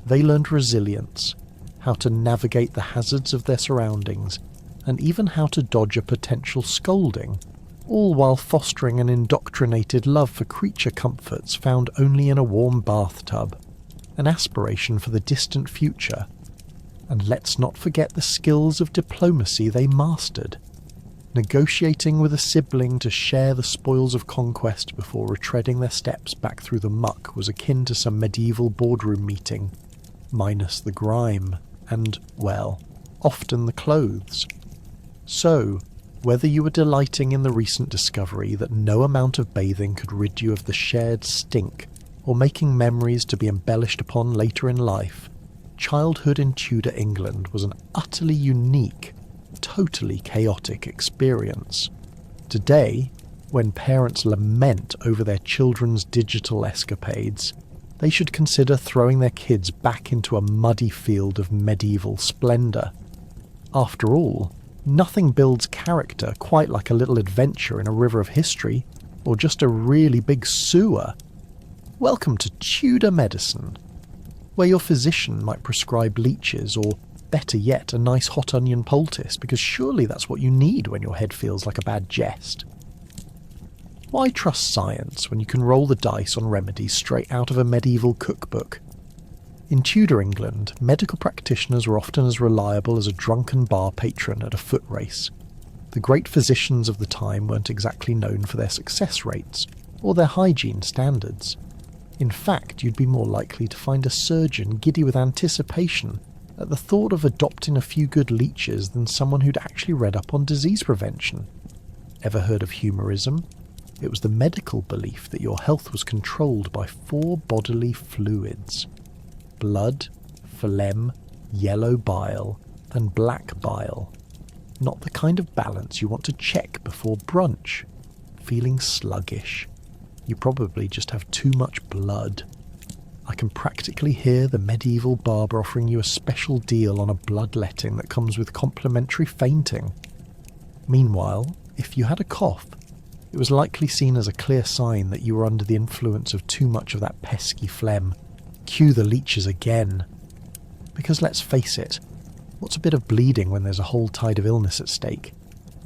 They learned resilience, how to navigate the hazards of their surroundings, and even how to dodge a potential scolding, all while fostering an indoctrinated love for creature comforts found only in a warm bathtub, an aspiration for the distant future, and let's not forget the skills of diplomacy they mastered. Negotiating with a sibling to share the spoils of conquest before retreading their steps back through the muck was akin to some medieval boardroom meeting, minus the grime, and, well, often the clothes. So, whether you were delighting in the recent discovery that no amount of bathing could rid you of the shared stink, or making memories to be embellished upon later in life, childhood in Tudor England was an utterly unique, totally chaotic experience. Today, when parents lament over their children's digital escapades, they should consider throwing their kids back into a muddy field of medieval splendour. After all, nothing builds character quite like a little adventure in a river of history, or just a really big sewer. Welcome to Tudor medicine, where your physician might prescribe leeches, or better yet, a nice hot onion poultice, because surely that's what you need when your head feels like a bad jest. Why trust science when you can roll the dice on remedies straight out of a medieval cookbook? In Tudor England, medical practitioners were often as reliable as a drunken bar patron at a foot race. The great physicians of the time weren't exactly known for their success rates, or their hygiene standards. In fact, you'd be more likely to find a surgeon giddy with anticipation at the thought of adopting a few good leeches than someone who'd actually read up on disease prevention. Ever heard of humorism? It was the medical belief that your health was controlled by 4 bodily fluids: blood, phlegm, yellow bile, and black bile. not the kind of balance you want to check before brunch. Feeling sluggish. You probably just have too much blood. I can practically hear the medieval barber offering you a special deal on a bloodletting that comes with complimentary fainting. Meanwhile, if you had a cough, it was likely seen as a clear sign that you were under the influence of too much of that pesky phlegm. Cue the leeches again. Because let's face it, what's a bit of bleeding when there's a whole tide of illness at stake?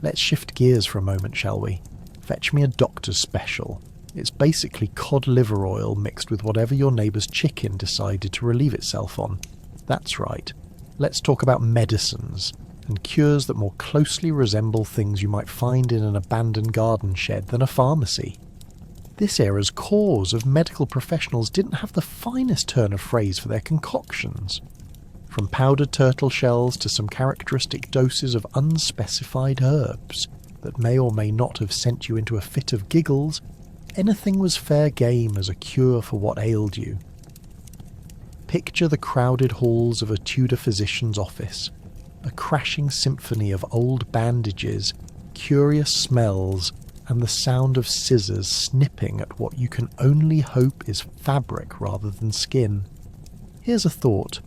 Let's shift gears for a moment, shall we? Fetch me a doctor's special. It's basically cod liver oil mixed with whatever your neighbour's chicken decided to relieve itself on. That's right. Let's talk about medicines and cures that more closely resemble things you might find in an abandoned garden shed than a pharmacy. This era's cores of medical professionals didn't have the finest turn of phrase for their concoctions. From powdered turtle shells to some characteristic doses of unspecified herbs that may or may not have sent you into a fit of giggles, anything was fair game as a cure for what ailed you. Picture the crowded halls of a Tudor physician's office, a crashing symphony of old bandages, curious smells, and the sound of scissors snipping at what you can only hope is fabric rather than skin. Here's a thought.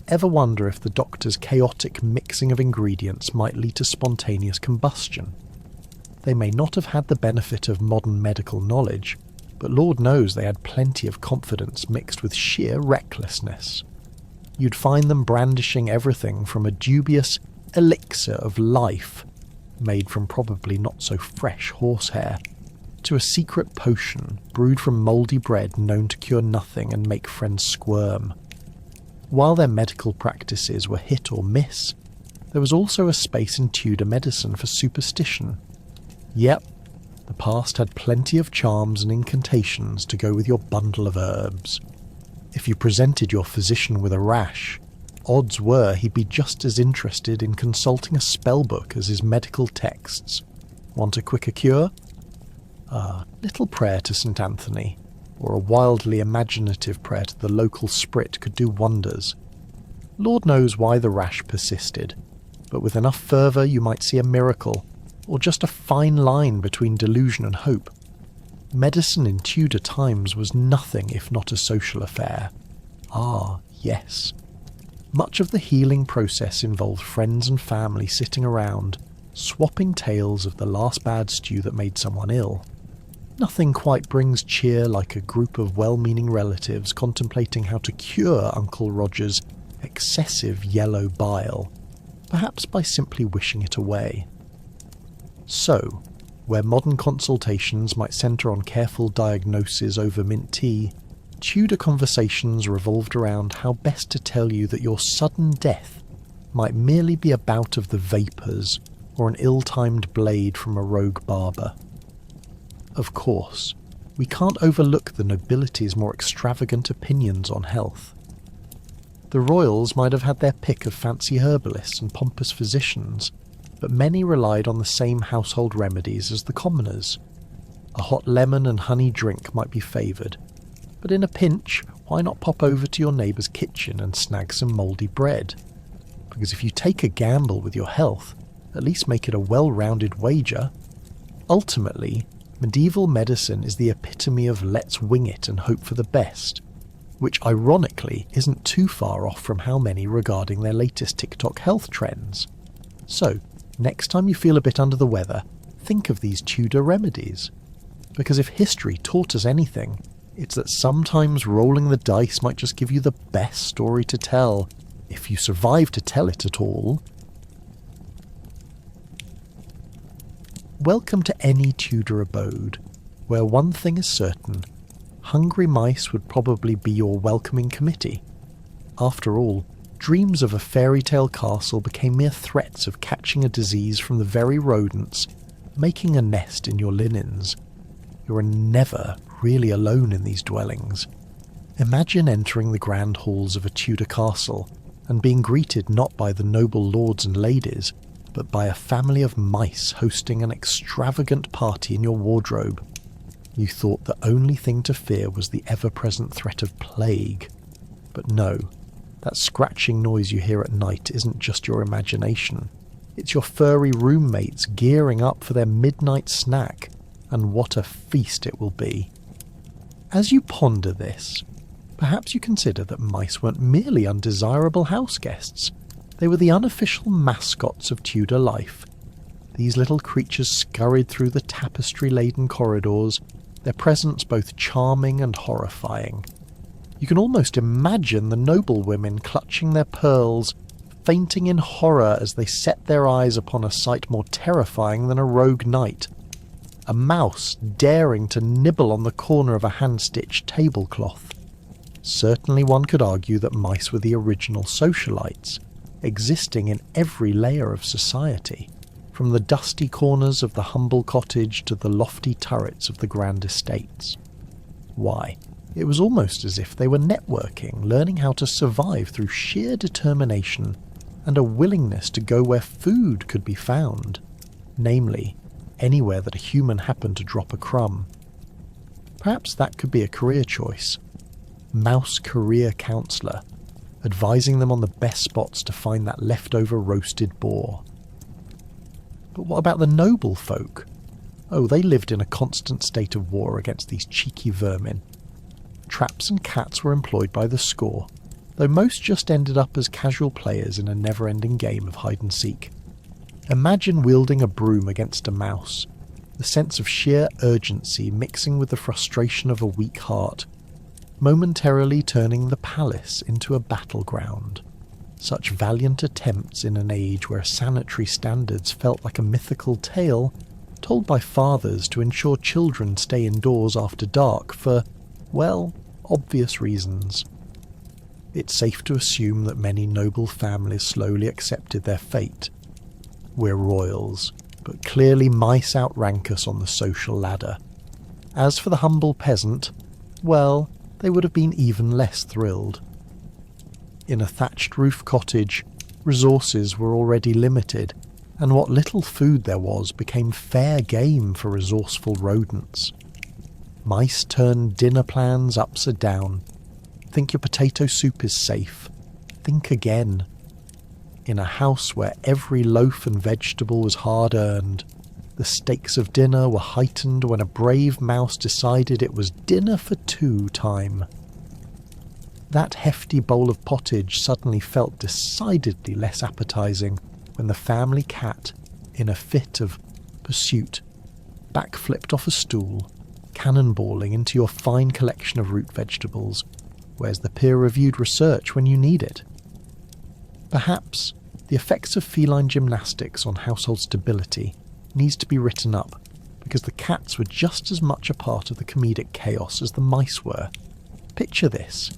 Ever wonder if the doctor's chaotic mixing of ingredients might lead to spontaneous combustion? They may not have had the benefit of modern medical knowledge, but Lord knows they had plenty of confidence mixed with sheer recklessness. You'd find them brandishing everything from a dubious elixir of life, made from probably not so fresh horsehair, to a secret potion brewed from mouldy bread known to cure nothing and make friends squirm. While their medical practices were hit or miss, there was also a space in Tudor medicine for superstition. Yep, the past had plenty of charms and incantations to go with your bundle of herbs. If you presented your physician with a rash, odds were he'd be just as interested in consulting a spellbook as his medical texts. Want a quicker cure? A little prayer to St. Anthony, or a wildly imaginative prayer to the local sprit could do wonders. Lord knows why the rash persisted, but with enough fervour you might see a miracle, or just a fine line between delusion and hope. Medicine in Tudor times was nothing if not a social affair. Ah, yes. Much of the healing process involved friends and family sitting around, swapping tales of the last bad stew that made someone ill. Nothing quite brings cheer like a group of well-meaning relatives contemplating how to cure Uncle Roger's excessive yellow bile, perhaps by simply wishing it away. So, where modern consultations might centre on careful diagnosis over mint tea, Tudor conversations revolved around how best to tell you that your sudden death might merely be a bout of the vapours or an ill-timed blade from a rogue barber. Of course, we can't overlook the nobility's more extravagant opinions on health. The royals might have had their pick of fancy herbalists and pompous physicians, but many relied on the same household remedies as the commoners. A hot lemon and honey drink might be favoured, but in a pinch, why not pop over to your neighbour's kitchen and snag some mouldy bread? Because if you take a gamble with your health, at least make it a well-rounded wager. Ultimately, medieval medicine is the epitome of let's wing it and hope for the best, which ironically isn't too far off from how many regarding their latest TikTok health trends. So, next time you feel a bit under the weather, think of these Tudor remedies. Because if history taught us anything, it's that sometimes rolling the dice might just give you the best story to tell, if you survive to tell it at all. Welcome to any Tudor abode, where one thing is certain, hungry mice would probably be your welcoming committee. After all, dreams of a fairy tale castle became mere threats of catching a disease from the very rodents, making a nest in your linens. You are never really alone in these dwellings. Imagine entering the grand halls of a Tudor castle and being greeted not by the noble lords and ladies, but by a family of mice hosting an extravagant party in your wardrobe. You thought the only thing to fear was the ever-present threat of plague. But no, that scratching noise you hear at night isn't just your imagination. It's your furry roommates gearing up for their midnight snack, and what a feast it will be. As you ponder this, perhaps you consider that mice weren't merely undesirable house guests. They were the unofficial mascots of Tudor life. These little creatures scurried through the tapestry-laden corridors, their presence both charming and horrifying. You can almost imagine the noblewomen clutching their pearls, fainting in horror as they set their eyes upon a sight more terrifying than a rogue knight. A mouse daring to nibble on the corner of a hand-stitched tablecloth. Certainly one could argue that mice were the original socialites, existing in every layer of society, from the dusty corners of the humble cottage to the lofty turrets of the grand estates. Why, it was almost as if they were networking, learning how to survive through sheer determination and a willingness to go where food could be found, namely, anywhere that a human happened to drop a crumb. Perhaps that could be a career choice. Mouse career counsellor, advising them on the best spots to find that leftover roasted boar. But what about the noble folk? Oh, they lived in a constant state of war against these cheeky vermin. Traps and cats were employed by the score, though most just ended up as casual players in a never-ending game of hide-and-seek. Imagine wielding a broom against a mouse, the sense of sheer urgency mixing with the frustration of a weak heart, momentarily turning the palace into a battleground. Such valiant attempts in an age where sanitary standards felt like a mythical tale told by fathers to ensure children stay indoors after dark for, well, obvious reasons. It's safe to assume that many noble families slowly accepted their fate. We're royals, but clearly mice outrank us on the social ladder. As for the humble peasant, well, they would have been even less thrilled. In a thatched roof cottage, resources were already limited, and what little food there was became fair game for resourceful rodents. Mice turned dinner plans upside down. Think your potato soup is safe. Think again. In a house where every loaf and vegetable was hard-earned, the stakes of dinner were heightened when a brave mouse decided it was dinner for two time. That hefty bowl of pottage suddenly felt decidedly less appetizing when the family cat, in a fit of pursuit, backflipped off a stool, cannonballing into your fine collection of root vegetables. Where's the peer-reviewed research when you need it? Perhaps the effects of feline gymnastics on household stability needs to be written up, because the cats were just as much a part of the comedic chaos as the mice were. Picture this.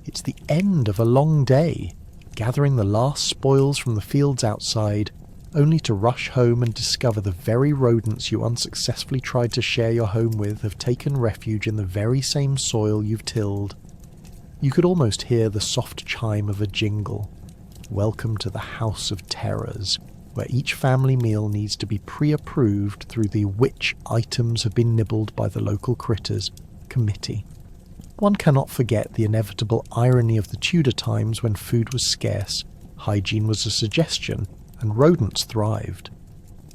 It's the end of a long day, gathering the last spoils from the fields outside, only to rush home and discover the very rodents you unsuccessfully tried to share your home with have taken refuge in the very same soil you've tilled. You could almost hear the soft chime of a jingle. Welcome to the House of Terrors, where each family meal needs to be pre-approved through the which items have been nibbled by the local critters committee. One cannot forget the inevitable irony of the Tudor times when food was scarce, hygiene was a suggestion, and rodents thrived.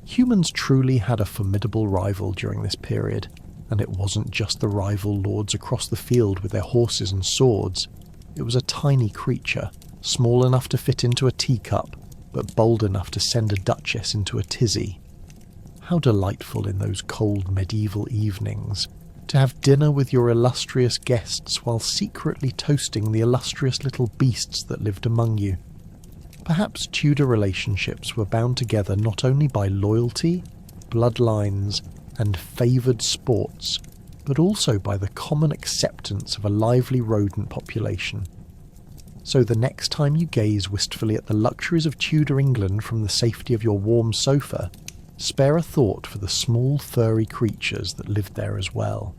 Humans truly had a formidable rival during this period, and it wasn't just the rival lords across the field with their horses and swords. It was a tiny creature, small enough to fit into a teacup, but bold enough to send a duchess into a tizzy. How delightful in those cold medieval evenings to have dinner with your illustrious guests while secretly toasting the illustrious little beasts that lived among you. Perhaps Tudor relationships were bound together not only by loyalty, bloodlines, and favoured sports, but also by the common acceptance of a lively rodent population. So the next time you gaze wistfully at the luxuries of Tudor England from the safety of your warm sofa, spare a thought for the small furry creatures that lived there as well.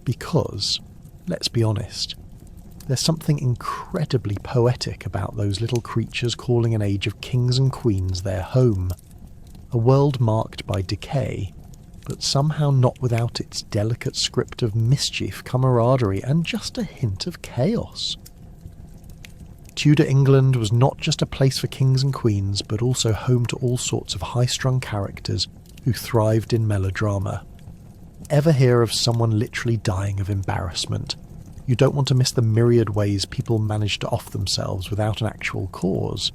Because, let's be honest, there's something incredibly poetic about those little creatures calling an age of kings and queens their home. A world marked by decay, but somehow not without its delicate script of mischief, camaraderie, and just a hint of chaos. Tudor England was not just a place for kings and queens, but also home to all sorts of high-strung characters who thrived in melodrama. Ever hear of someone literally dying of embarrassment? You don't want to miss the myriad ways people manage to off themselves without an actual cause.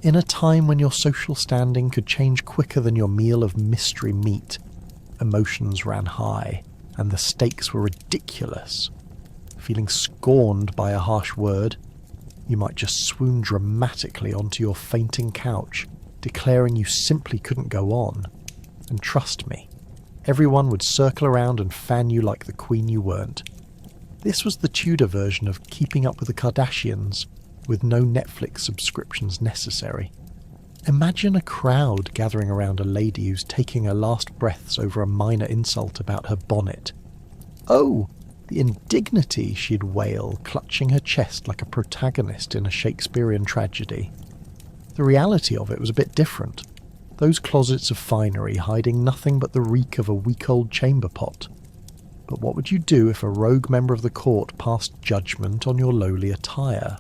In a time when your social standing could change quicker than your meal of mystery meat, emotions ran high, and the stakes were ridiculous. Feeling scorned by a harsh word, you might just swoon dramatically onto your fainting couch, declaring you simply couldn't go on. And trust me, everyone would circle around and fan you like the queen you weren't. This was the Tudor version of Keeping Up with the Kardashians, with no Netflix subscriptions necessary. Imagine a crowd gathering around a lady who's taking her last breaths over a minor insult about her bonnet. Oh, the indignity, she'd wail, clutching her chest like a protagonist in a Shakespearean tragedy. The reality of it was a bit different. Those closets of finery hiding nothing but the reek of a week-old chamber pot. But what would you do if a rogue member of the court passed judgment on your lowly attire?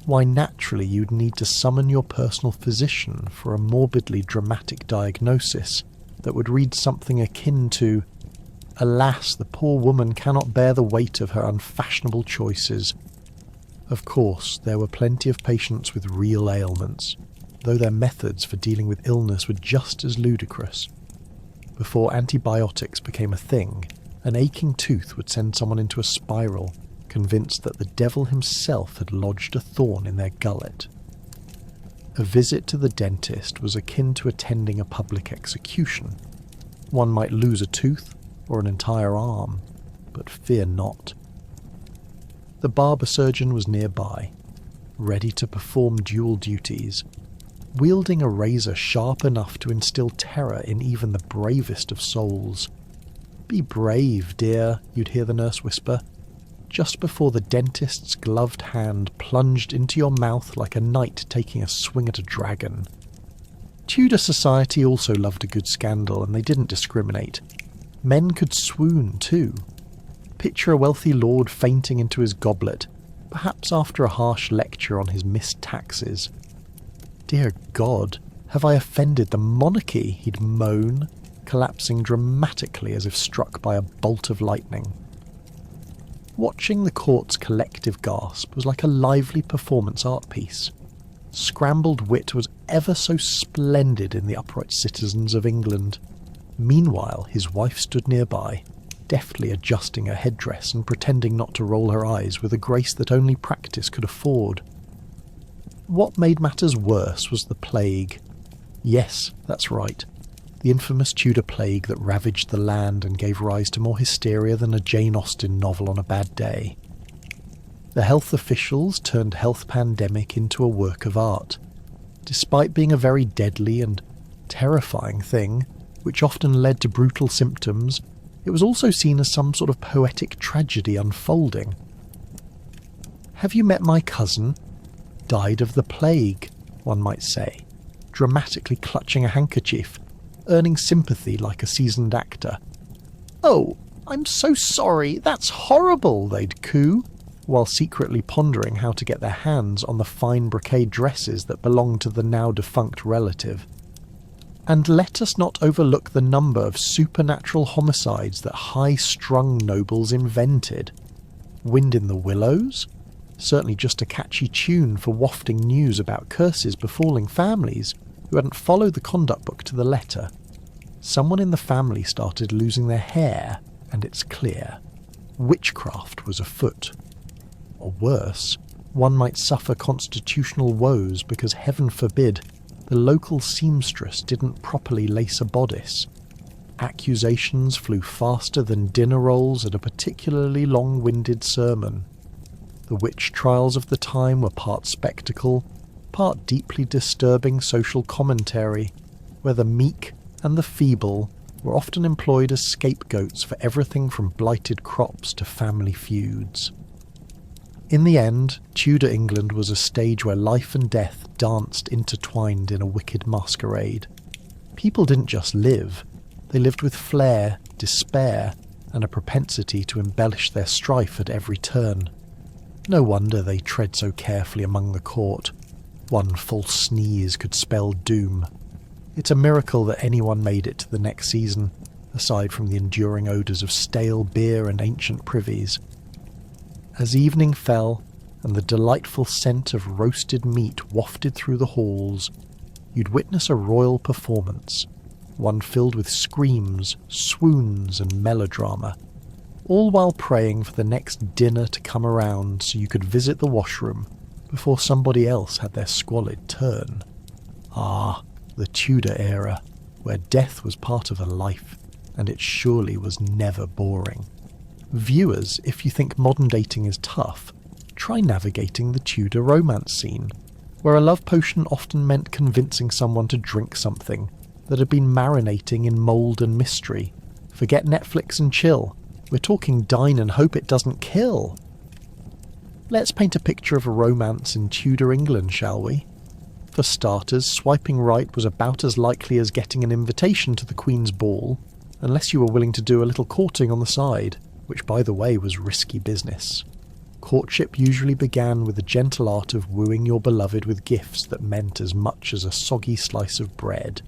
Why, naturally you'd need to summon your personal physician for a morbidly dramatic diagnosis that would read something akin to, "Alas, the poor woman cannot bear the weight of her unfashionable choices." Of course, there were plenty of patients with real ailments, though their methods for dealing with illness were just as ludicrous. Before antibiotics became a thing, an aching tooth would send someone into a spiral, convinced that the devil himself had lodged a thorn in their gullet. A visit to the dentist was akin to attending a public execution. One might lose a tooth or an entire arm, but fear not. The barber surgeon was nearby, ready to perform dual duties, wielding a razor sharp enough to instill terror in even the bravest of souls. "Be brave, dear," you'd hear the nurse whisper, just before the dentist's gloved hand plunged into your mouth like a knight taking a swing at a dragon. Tudor society also loved a good scandal, and they didn't discriminate. Men could swoon too. Picture a wealthy lord fainting into his goblet, perhaps after a harsh lecture on his missed taxes. "Dear God, have I offended the monarchy?" he'd moan, collapsing dramatically as if struck by a bolt of lightning. Watching the court's collective gasp was like a lively performance art piece. Scrambled wit was ever so splendid in the upright citizens of England. Meanwhile, his wife stood nearby, deftly adjusting her headdress and pretending not to roll her eyes with a grace that only practice could afford. What made matters worse was the plague. Yes, that's right. The infamous Tudor plague that ravaged the land and gave rise to more hysteria than a Jane Austen novel on a bad day. The health officials turned health pandemic into a work of art. Despite being a very deadly and terrifying thing, which often led to brutal symptoms, it was also seen as some sort of poetic tragedy unfolding. "Have you met my cousin? Died of the plague," one might say, dramatically clutching a handkerchief, earning sympathy like a seasoned actor. "Oh, I'm so sorry, that's horrible," they'd coo, while secretly pondering how to get their hands on the fine brocade dresses that belonged to the now-defunct relative. And let us not overlook the number of supernatural homicides that high-strung nobles invented. Wind in the Willows? Certainly just a catchy tune for wafting news about curses befalling families who hadn't followed the conduct book to the letter. Someone in the family started losing their hair, and it's clear. Witchcraft was afoot. Or worse, one might suffer constitutional woes because, heaven forbid, the local seamstress didn't properly lace a bodice. Accusations flew faster than dinner rolls at a particularly long-winded sermon. The witch trials of the time were part spectacle, part deeply disturbing social commentary, where the meek and the feeble were often employed as scapegoats for everything from blighted crops to family feuds. In the end, Tudor England was a stage where life and death danced intertwined in a wicked masquerade. People didn't just live, they lived with flair, despair, and a propensity to embellish their strife at every turn. No wonder they tread so carefully among the court. One false sneeze could spell doom. It's a miracle that anyone made it to the next season, aside from the enduring odours of stale beer and ancient privies. As evening fell, and the delightful scent of roasted meat wafted through the halls, you'd witness a royal performance, one filled with screams, swoons and melodrama, all while praying for the next dinner to come around so you could visit the washroom before somebody else had their squalid turn. Ah, the Tudor era, where death was part of a life, and it surely was never boring. Viewers, if you think modern dating is tough, try navigating the Tudor romance scene, where a love potion often meant convincing someone to drink something that had been marinating in mould and mystery. Forget Netflix and chill. We're talking dine and hope it doesn't kill. Let's paint a picture of a romance in Tudor England, shall we? For starters, swiping right was about as likely as getting an invitation to the Queen's ball, unless you were willing to do a little courting on the side, which by the way was risky business. Courtship usually began with the gentle art of wooing your beloved with gifts that meant as much as a soggy slice of bread.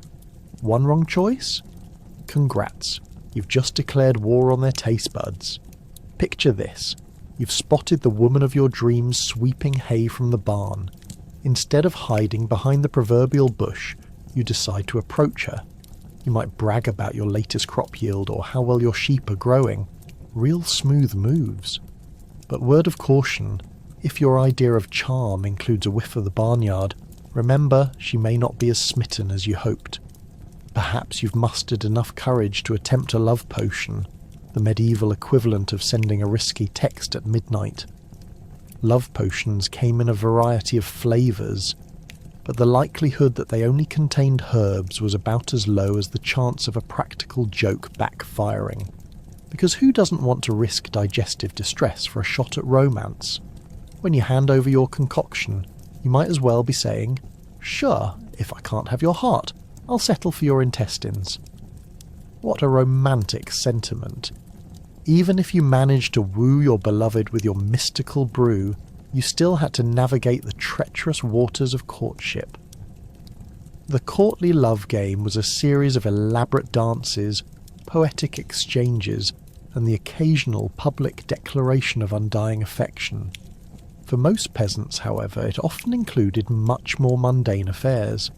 One wrong choice? Congrats, you've just declared war on their taste buds. Picture this. You've spotted the woman of your dreams sweeping hay from the barn. Instead of hiding behind the proverbial bush, you decide to approach her. You might brag about your latest crop yield or how well your sheep are growing. Real smooth moves. But word of caution, if your idea of charm includes a whiff of the barnyard, remember she may not be as smitten as you hoped. Perhaps you've mustered enough courage to attempt a love potion, the medieval equivalent of sending a risky text at midnight. Love potions came in a variety of flavours, but the likelihood that they only contained herbs was about as low as the chance of a practical joke backfiring. Because who doesn't want to risk digestive distress for a shot at romance? When you hand over your concoction, you might as well be saying, "Sure, if I can't have your heart, I'll settle for your intestines." What a romantic sentiment. Even if you managed to woo your beloved with your mystical brew, you still had to navigate the treacherous waters of courtship. The courtly love game was a series of elaborate dances, poetic exchanges, and the occasional public declaration of undying affection. For most peasants, however, it often included much more mundane affairs,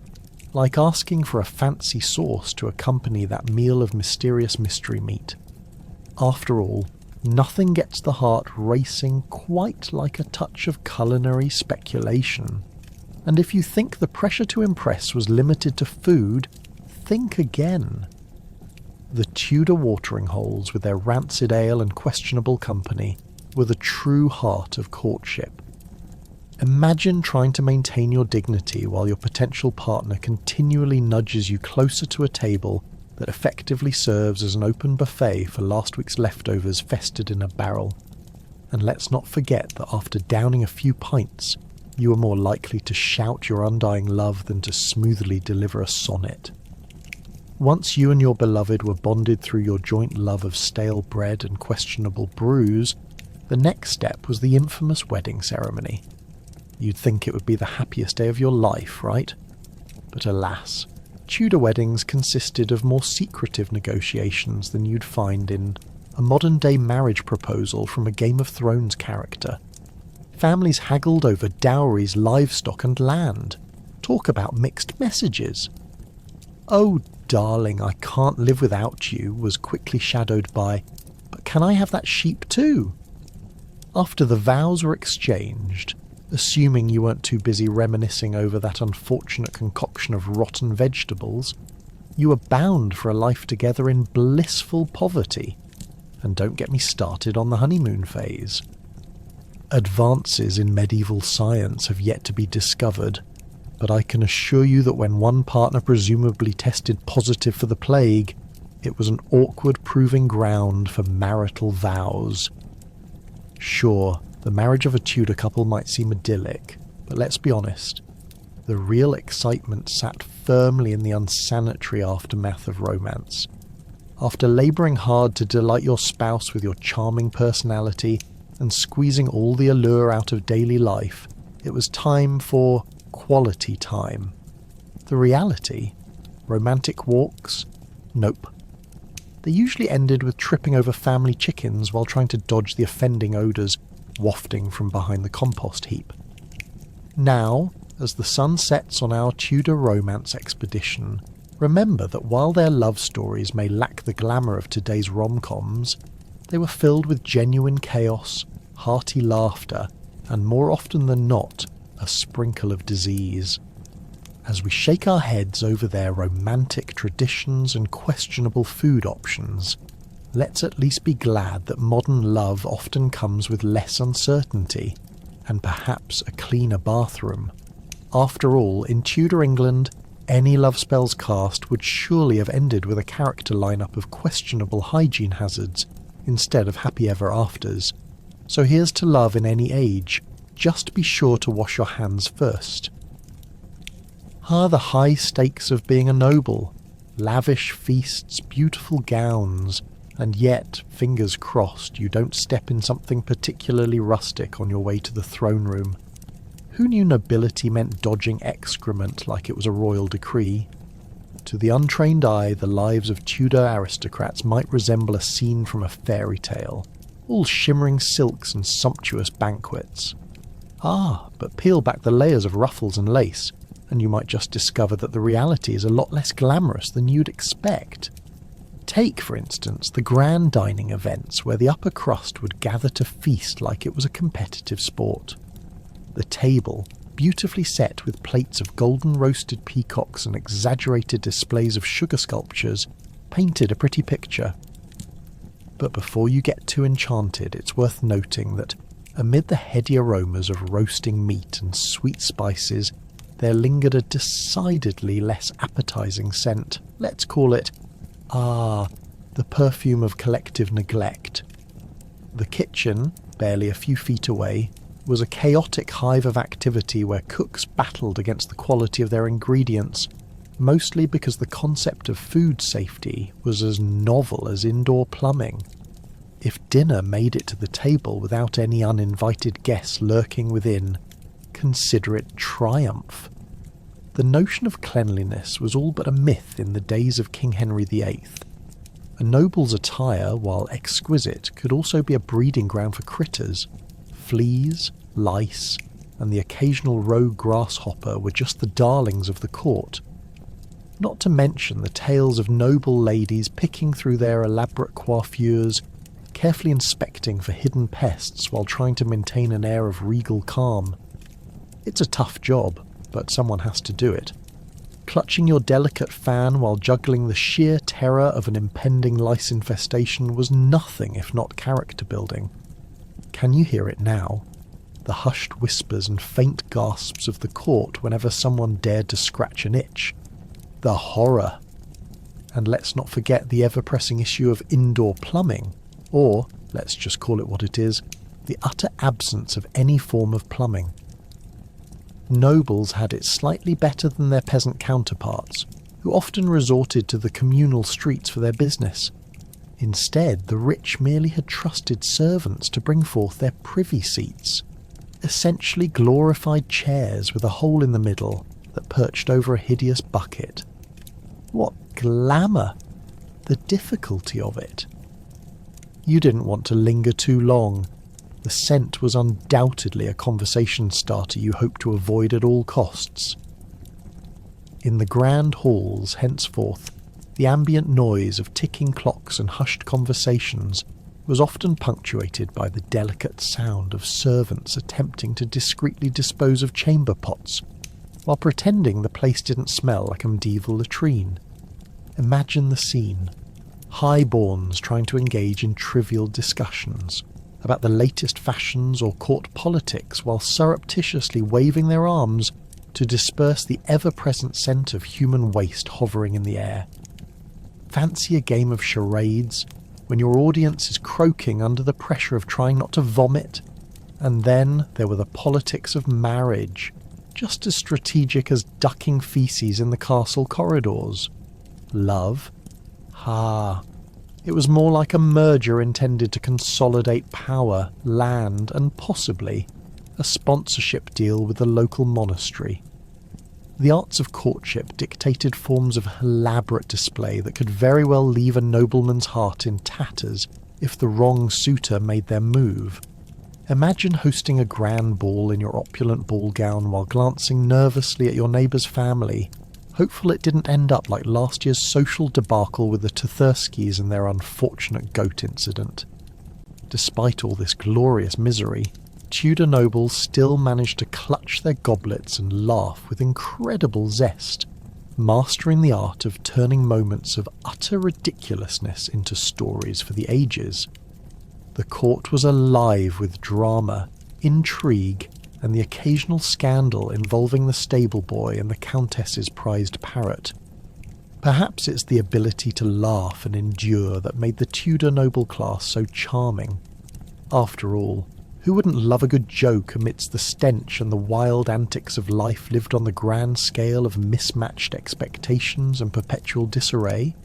like asking for a fancy sauce to accompany that meal of mysterious mystery meat. After all, nothing gets the heart racing quite like a touch of culinary speculation. And if you think the pressure to impress was limited to food, think again. The Tudor watering holes, with their rancid ale and questionable company, were the true heart of courtship. Imagine trying to maintain your dignity while your potential partner continually nudges you closer to a table that effectively serves as an open buffet for last week's leftovers festered in a barrel. And let's not forget that after downing a few pints, you are more likely to shout your undying love than to smoothly deliver a sonnet. Once you and your beloved were bonded through your joint love of stale bread and questionable brews, the next step was the infamous wedding ceremony. You'd think it would be the happiest day of your life, right? But alas, Tudor weddings consisted of more secretive negotiations than you'd find in a modern-day marriage proposal from a Game of Thrones character. Families haggled over dowries, livestock and land. Talk about mixed messages. "Oh, darling, I can't live without you," was quickly shadowed by, "But can I have that sheep too?" After the vows were exchanged, assuming you weren't too busy reminiscing over that unfortunate concoction of rotten vegetables, you were bound for a life together in blissful poverty. And don't get me started on the honeymoon phase. Advances in medieval science have yet to be discovered, but I can assure you that when one partner presumably tested positive for the plague, it was an awkward proving ground for marital vows. Sure, the marriage of a Tudor couple might seem idyllic, but let's be honest, the real excitement sat firmly in the unsanitary aftermath of romance. After labouring hard to delight your spouse with your charming personality and squeezing all the allure out of daily life, it was time for quality time. The reality? Romantic walks? Nope. They usually ended with tripping over family chickens while trying to dodge the offending odours wafting from behind the compost heap. Now, as the sun sets on our Tudor romance expedition, remember that while their love stories may lack the glamour of today's rom-coms, they were filled with genuine chaos, hearty laughter, and more often than not, a sprinkle of disease. As we shake our heads over their romantic traditions and questionable food options, let's at least be glad that modern love often comes with less uncertainty, and perhaps a cleaner bathroom. After all, in Tudor England, any love spells cast would surely have ended with a character lineup of questionable hygiene hazards instead of happy ever afters. So here's to love in any age. Just be sure to wash your hands first. The high stakes of being a noble. Lavish feasts, beautiful gowns, and yet, fingers crossed, you don't step in something particularly rustic on your way to the throne room. Who knew nobility meant dodging excrement like it was a royal decree? To the untrained eye, the lives of Tudor aristocrats might resemble a scene from a fairy tale, all shimmering silks and sumptuous banquets. But peel back the layers of ruffles and lace, and you might just discover that the reality is a lot less glamorous than you'd expect. Take, for instance, the grand dining events where the upper crust would gather to feast like it was a competitive sport. The table, beautifully set with plates of golden roasted peacocks and exaggerated displays of sugar sculptures, painted a pretty picture. But before you get too enchanted, it's worth noting that amid the heady aromas of roasting meat and sweet spices, there lingered a decidedly less appetizing scent. Let's call it, the perfume of collective neglect. The kitchen, barely a few feet away, was a chaotic hive of activity where cooks battled against the quality of their ingredients, mostly because the concept of food safety was as novel as indoor plumbing. If dinner made it to the table without any uninvited guests lurking within, consider it triumph. The notion of cleanliness was all but a myth in the days of King Henry VIII. A noble's attire, while exquisite, could also be a breeding ground for critters. Fleas, lice, and the occasional rogue grasshopper were just the darlings of the court. Not to mention the tales of noble ladies picking through their elaborate coiffures, carefully inspecting for hidden pests while trying to maintain an air of regal calm. It's a tough job, but someone has to do it. Clutching your delicate fan while juggling the sheer terror of an impending lice infestation was nothing if not character building. Can you hear it now? The hushed whispers and faint gasps of the court whenever someone dared to scratch an itch. The horror! And let's not forget the ever-pressing issue of indoor plumbing, or, let's just call it what it is, the utter absence of any form of plumbing. Nobles had it slightly better than their peasant counterparts, who often resorted to the communal streets for their business. Instead, the rich merely had trusted servants to bring forth their privy seats, essentially glorified chairs with a hole in the middle that perched over a hideous bucket. What glamour! The difficulty of it. You didn't want to linger too long. The scent was undoubtedly a conversation starter you hoped to avoid at all costs. In the grand halls, henceforth, the ambient noise of ticking clocks and hushed conversations was often punctuated by the delicate sound of servants attempting to discreetly dispose of chamber pots, while pretending the place didn't smell like a medieval latrine. Imagine the scene. Highborns trying to engage in trivial discussions about the latest fashions or court politics while surreptitiously waving their arms to disperse the ever-present scent of human waste hovering in the air. Fancy a game of charades when your audience is croaking under the pressure of trying not to vomit. And then there were the politics of marriage, just as strategic as ducking feces in the castle corridors. Love? It was more like a merger intended to consolidate power, land, and possibly a sponsorship deal with the local monastery. The arts of courtship dictated forms of elaborate display that could very well leave a nobleman's heart in tatters if the wrong suitor made their move. Imagine hosting a grand ball in your opulent ball gown while glancing nervously at your neighbour's family, hopeful it didn't end up like last year's social debacle with the Tutherskis and their unfortunate goat incident. Despite all this glorious misery, Tudor nobles still managed to clutch their goblets and laugh with incredible zest, mastering the art of turning moments of utter ridiculousness into stories for the ages. The court was alive with drama, intrigue, and the occasional scandal involving the stable boy and the countess's prized parrot. Perhaps it's the ability to laugh and endure that made the Tudor noble class so charming. After all, who wouldn't love a good joke amidst the stench and the wild antics of life lived on the grand scale of mismatched expectations and perpetual disarray?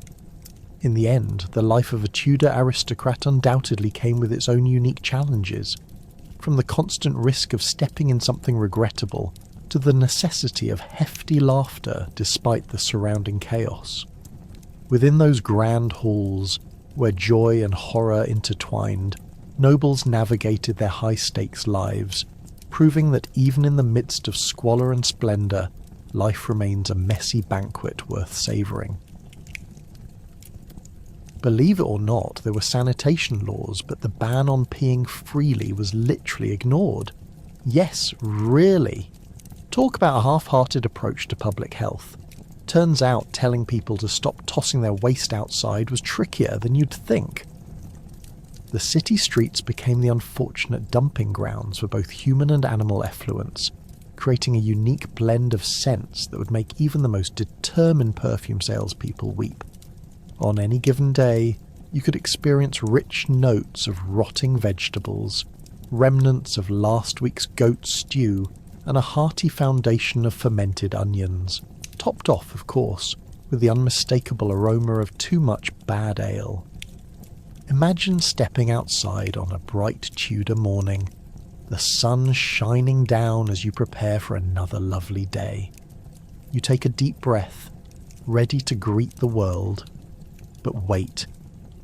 In the end, the life of a Tudor aristocrat undoubtedly came with its own unique challenges, from the constant risk of stepping in something regrettable to the necessity of hefty laughter despite the surrounding chaos. Within those grand halls, where joy and horror intertwined, nobles navigated their high-stakes lives, proving that even in the midst of squalor and splendour, life remains a messy banquet worth savouring. Believe it or not, there were sanitation laws, but the ban on peeing freely was literally ignored. Yes, really. Talk about a half-hearted approach to public health. Turns out telling people to stop tossing their waste outside was trickier than you'd think. The city streets became the unfortunate dumping grounds for both human and animal effluents, creating a unique blend of scents that would make even the most determined perfume salespeople weep. On any given day, you could experience rich notes of rotting vegetables, remnants of last week's goat stew, and a hearty foundation of fermented onions, topped off, of course, with the unmistakable aroma of too much bad ale. Imagine stepping outside on a bright Tudor morning, the sun shining down as you prepare for another lovely day. You take a deep breath, ready to greet the world. But wait,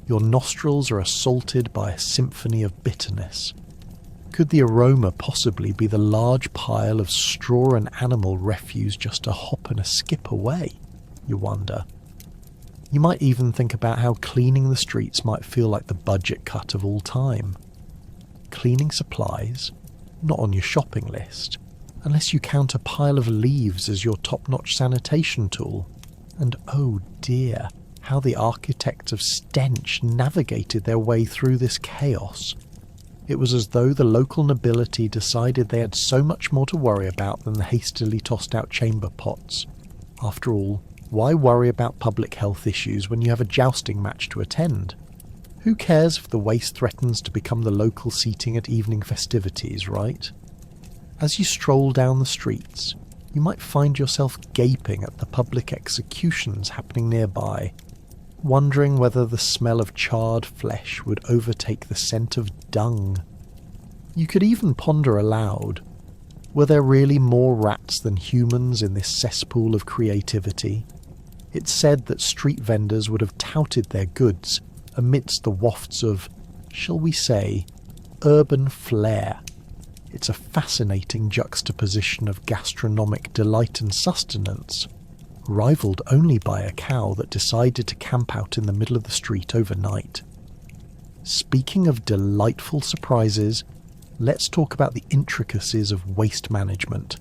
your nostrils are assaulted by a symphony of bitterness. Could the aroma possibly be the large pile of straw and animal refuse just a hop and a skip away, you wonder? You might even think about how cleaning the streets might feel like the budget cut of all time. Cleaning supplies, not on your shopping list, unless you count a pile of leaves as your top-notch sanitation tool. And oh dear, how the architects of stench navigated their way through this chaos. It was as though the local nobility decided they had so much more to worry about than the hastily tossed-out chamber pots. After all, why worry about public health issues when you have a jousting match to attend? Who cares if the waste threatens to become the local seating at evening festivities, right? As you stroll down the streets, you might find yourself gaping at the public executions happening nearby, wondering whether the smell of charred flesh would overtake the scent of dung. You could even ponder aloud, were there really more rats than humans in this cesspool of creativity? It's said that street vendors would have touted their goods amidst the wafts of, shall we say, urban flair. It's a fascinating juxtaposition of gastronomic delight and sustenance, rivaled only by a cow that decided to camp out in the middle of the street overnight. Speaking of delightful surprises, let's talk about the intricacies of waste management.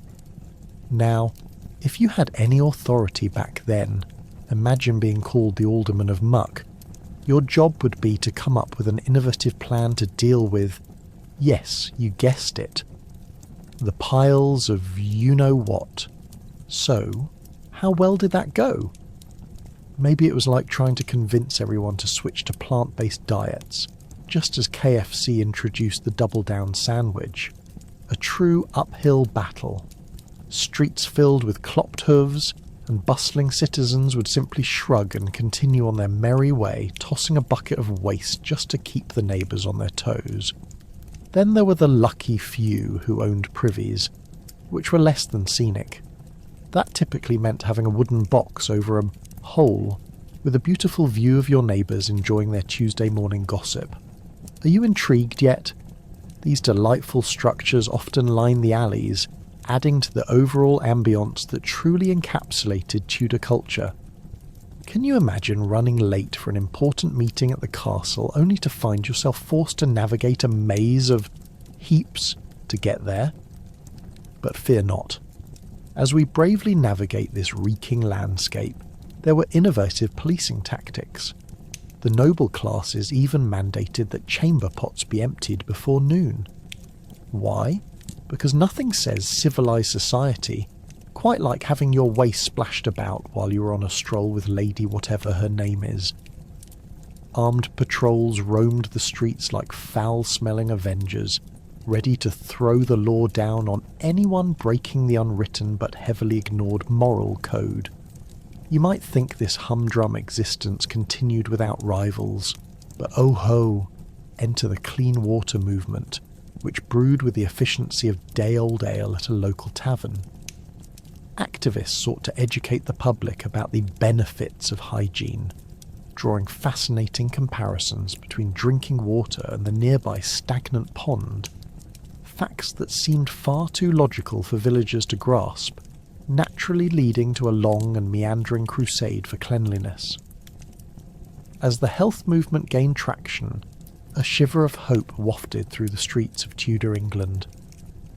Now, if you had any authority back then, imagine being called the Alderman of Muck. Your job would be to come up with an innovative plan to deal with, yes, you guessed it, the piles of you-know-what. So, how well did that go? Maybe it was like trying to convince everyone to switch to plant-based diets, just as KFC introduced the double-down sandwich. A true uphill battle. Streets filled with clopped hooves, and bustling citizens would simply shrug and continue on their merry way, tossing a bucket of waste just to keep the neighbours on their toes. Then there were the lucky few who owned privies, which were less than scenic. That typically meant having a wooden box over a hole with a beautiful view of your neighbours enjoying their Tuesday morning gossip. Are you intrigued yet? These delightful structures often line the alleys, adding to the overall ambience that truly encapsulated Tudor culture. Can you imagine running late for an important meeting at the castle only to find yourself forced to navigate a maze of heaps to get there? But fear not. As we bravely navigate this reeking landscape, there were innovative policing tactics. The noble classes even mandated that chamber pots be emptied before noon. Why? Because nothing says civilised society quite like having your waste splashed about while you were on a stroll with Lady whatever her name is. Armed patrols roamed the streets like foul-smelling Avengers, ready to throw the law down on anyone breaking the unwritten but heavily ignored moral code. You might think this humdrum existence continued without rivals, but oh ho, enter the clean water movement, which brewed with the efficiency of day-old ale at a local tavern. Activists sought to educate the public about the benefits of hygiene, drawing fascinating comparisons between drinking water and the nearby stagnant pond, facts that seemed far too logical for villagers to grasp, naturally leading to a long and meandering crusade for cleanliness. As the health movement gained traction, a shiver of hope wafted through the streets of Tudor England.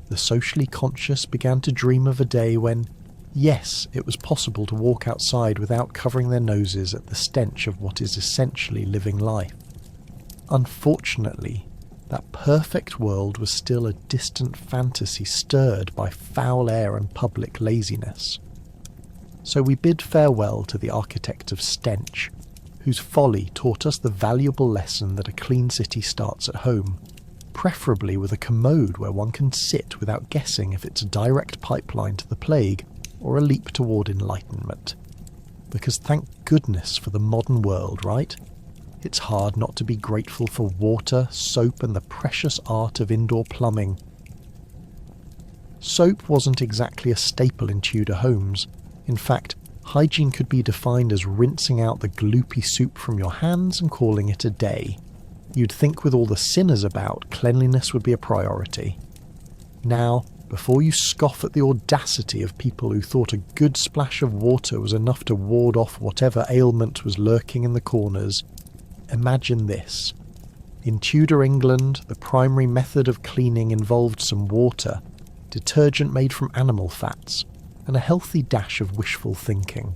The socially conscious began to dream of a day when, yes, it was possible to walk outside without covering their noses at the stench of what is essentially living life. Unfortunately, that perfect world was still a distant fantasy stirred by foul air and public laziness. So we bid farewell to the architect of stench, whose folly taught us the valuable lesson that a clean city starts at home, preferably with a commode where one can sit without guessing if it's a direct pipeline to the plague or a leap toward enlightenment. Because thank goodness for the modern world, right? It's hard not to be grateful for water, soap, and the precious art of indoor plumbing. Soap wasn't exactly a staple in Tudor homes. In fact, hygiene could be defined as rinsing out the gloopy soup from your hands and calling it a day. You'd think with all the sinners about, cleanliness would be a priority. Now, before you scoff at the audacity of people who thought a good splash of water was enough to ward off whatever ailment was lurking in the corners, imagine this. In Tudor England, the primary method of cleaning involved some water, detergent made from animal fats, and a healthy dash of wishful thinking.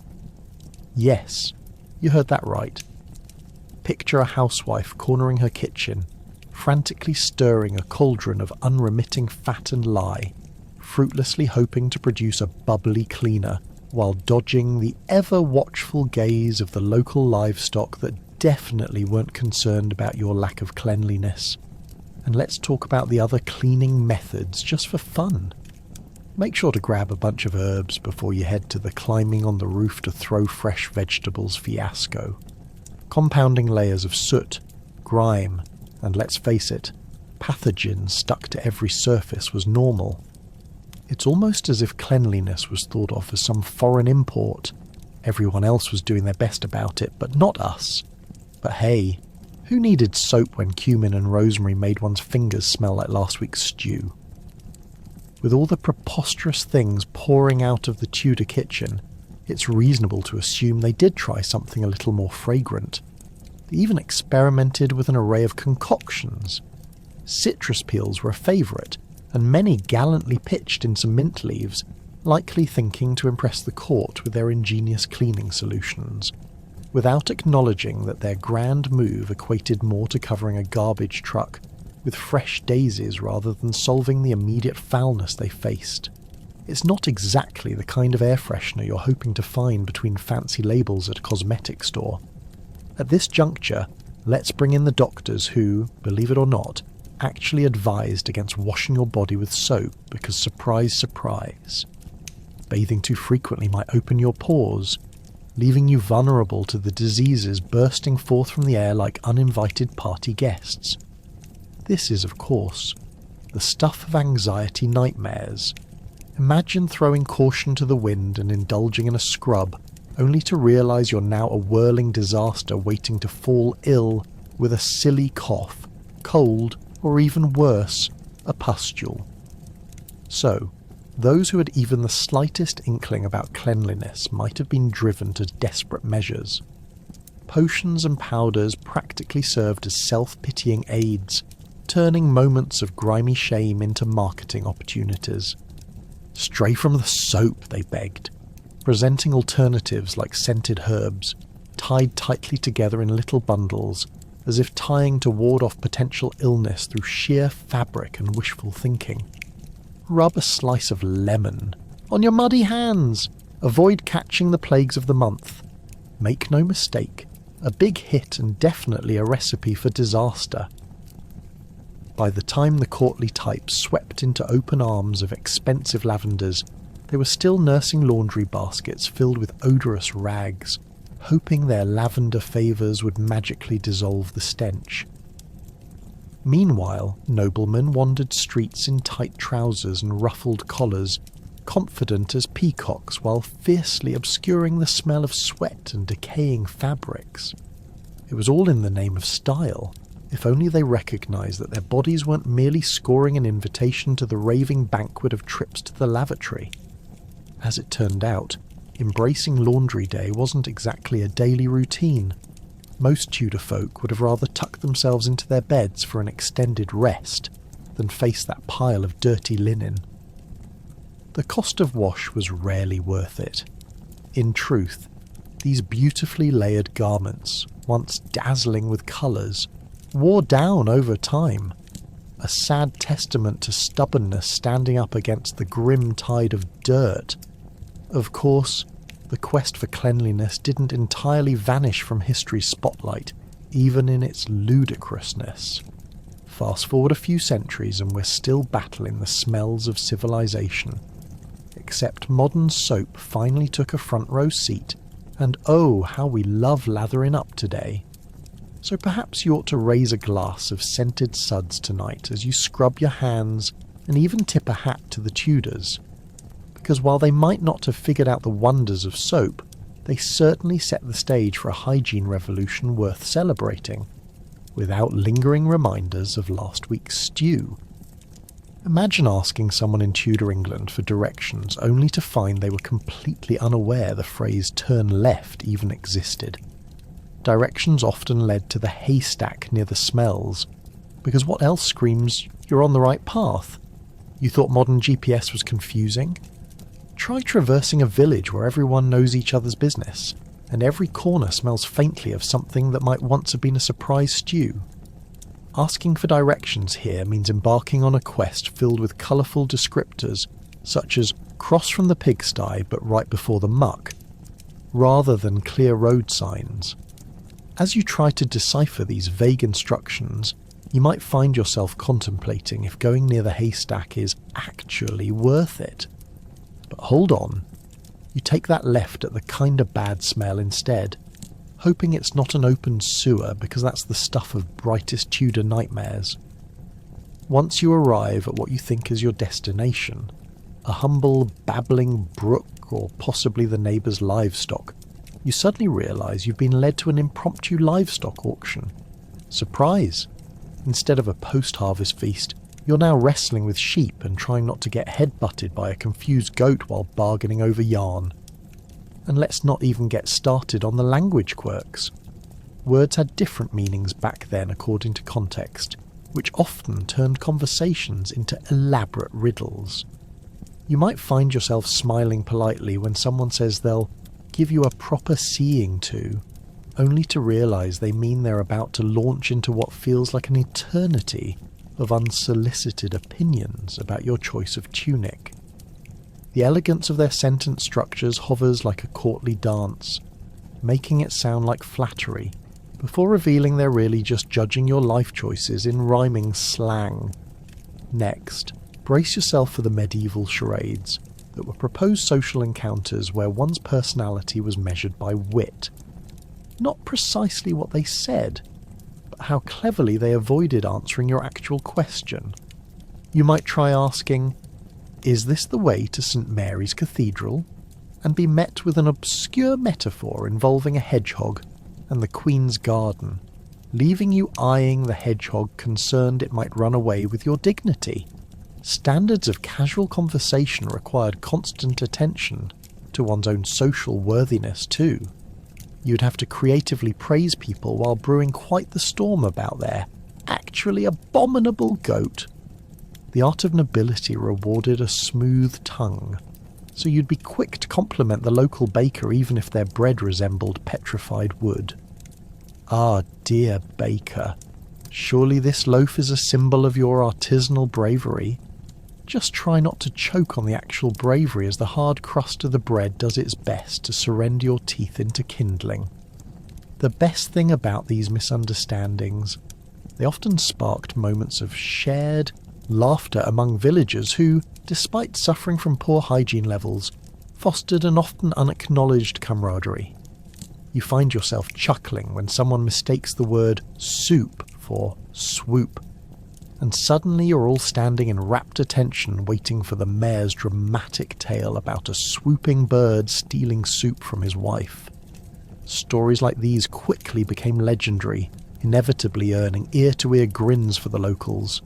Yes, you heard that right. Picture a housewife cornering her kitchen, frantically stirring a cauldron of unremitting fat and lye, fruitlessly hoping to produce a bubbly cleaner, while dodging the ever-watchful gaze of the local livestock that definitely weren't concerned about your lack of cleanliness. And let's talk about the other cleaning methods just for fun. Make sure to grab a bunch of herbs before you head to the climbing on the roof to throw fresh vegetables fiasco. Compounding layers of soot, grime, and let's face it, pathogens stuck to every surface was normal. It's almost as if cleanliness was thought of as some foreign import. Everyone else was doing their best about it, but not us. But hey, who needed soap when cumin and rosemary made one's fingers smell like last week's stew? With all the preposterous things pouring out of the Tudor kitchen, it's reasonable to assume they did try something a little more fragrant. They even experimented with an array of concoctions. Citrus peels were a favourite, and many gallantly pitched in some mint leaves, likely thinking to impress the court with their ingenious cleaning solutions, without acknowledging that their grand move equated more to covering a garbage truck with fresh daisies rather than solving the immediate foulness they faced. It's not exactly the kind of air freshener you're hoping to find between fancy labels at a cosmetic store. At this juncture, let's bring in the doctors who, believe it or not, actually advised against washing your body with soap because, surprise, surprise, Bathing too frequently might open your pores, leaving you vulnerable to the diseases bursting forth from the air like uninvited party guests. This is, of course, the stuff of anxiety nightmares. Imagine throwing caution to the wind and indulging in a scrub, only to realise you're now a whirling disaster waiting to fall ill with a silly cough, cold, or even worse, a pustule. So, those who had even the slightest inkling about cleanliness might have been driven to desperate measures. Potions and powders practically served as self-pitying aids, turning moments of grimy shame into marketing opportunities. Stray from the soap, they begged, presenting alternatives like scented herbs, tied tightly together in little bundles, as if tying to ward off potential illness through sheer fabric and wishful thinking. Rub a slice of lemon on your muddy hands. Avoid catching the plagues of the month. Make no mistake, a big hit and definitely a recipe for disaster. By the time the courtly types swept into open arms of expensive lavenders, they were still nursing laundry baskets filled with odorous rags, hoping their lavender favours would magically dissolve the stench. Meanwhile, noblemen wandered streets in tight trousers and ruffled collars, confident as peacocks while fiercely obscuring the smell of sweat and decaying fabrics. It was all in the name of style, if only they recognised that their bodies weren't merely scoring an invitation to the raving banquet of trips to the lavatory. As it turned out, embracing laundry day wasn't exactly a daily routine. Most Tudor folk would have rather tucked themselves into their beds for an extended rest than face that pile of dirty linen. The cost of wash was rarely worth it. In truth, these beautifully layered garments, once dazzling with colours, wore down over time, a sad testament to stubbornness standing up against the grim tide of dirt. Of course, the quest for cleanliness didn't entirely vanish from history's spotlight, even in its ludicrousness. Fast forward a few centuries and we're still battling the smells of civilization. Except modern soap finally took a front row seat, and oh, how we love lathering up today. So perhaps you ought to raise a glass of scented suds tonight as you scrub your hands and even tip a hat to the Tudors. Because while they might not have figured out the wonders of soap, they certainly set the stage for a hygiene revolution worth celebrating, without lingering reminders of last week's stew. Imagine asking someone in Tudor England for directions only to find they were completely unaware the phrase "turn left" even existed. Directions often led to the haystack near the smells, because what else screams you're on the right path? You thought modern GPS was confusing? Try traversing a village where everyone knows each other's business, and every corner smells faintly of something that might once have been a surprise stew. Asking for directions here means embarking on a quest filled with colourful descriptors, such as cross from the pigsty but right before the muck, rather than clear road signs. As you try to decipher these vague instructions, you might find yourself contemplating if going near the haystack is actually worth it. But hold on, you take that left at the kinda bad smell instead, hoping it's not an open sewer because that's the stuff of brightest Tudor nightmares. Once you arrive at what you think is your destination, a humble, babbling brook or possibly the neighbour's livestock, you suddenly realise you've been led to an impromptu livestock auction. Surprise! Instead of a post-harvest feast, you're now wrestling with sheep and trying not to get head-butted by a confused goat while bargaining over yarn. And let's not even get started on the language quirks. Words had different meanings back then according to context, which often turned conversations into elaborate riddles. You might find yourself smiling politely when someone says they'll give you a proper seeing to, only to realise they mean they're about to launch into what feels like an eternity of unsolicited opinions about your choice of tunic. The elegance of their sentence structures hovers like a courtly dance, making it sound like flattery, before revealing they're really just judging your life choices in rhyming slang. Next, brace yourself for the medieval charades, that were proposed social encounters where one's personality was measured by wit. Not precisely what they said, but how cleverly they avoided answering your actual question. You might try asking, "Is this the way to St. Mary's Cathedral?" and be met with an obscure metaphor involving a hedgehog and the Queen's garden, leaving you eyeing the hedgehog concerned it might run away with your dignity. Standards of casual conversation required constant attention to one's own social worthiness too. You'd have to creatively praise people while brewing quite the storm about their actually abominable goat. The art of nobility rewarded a smooth tongue, so you'd be quick to compliment the local baker even if their bread resembled petrified wood. Ah, dear baker, surely this loaf is a symbol of your artisanal bravery. Just try not to choke on the actual bravery as the hard crust of the bread does its best to surrender your teeth into kindling. The best thing about these misunderstandings, they often sparked moments of shared laughter among villagers who, despite suffering from poor hygiene levels, fostered an often unacknowledged camaraderie. You find yourself chuckling when someone mistakes the word soup for swoop, and suddenly you're all standing in rapt attention waiting for the mayor's dramatic tale about a swooping bird stealing soup from his wife. Stories like these quickly became legendary, inevitably earning ear-to-ear grins for the locals.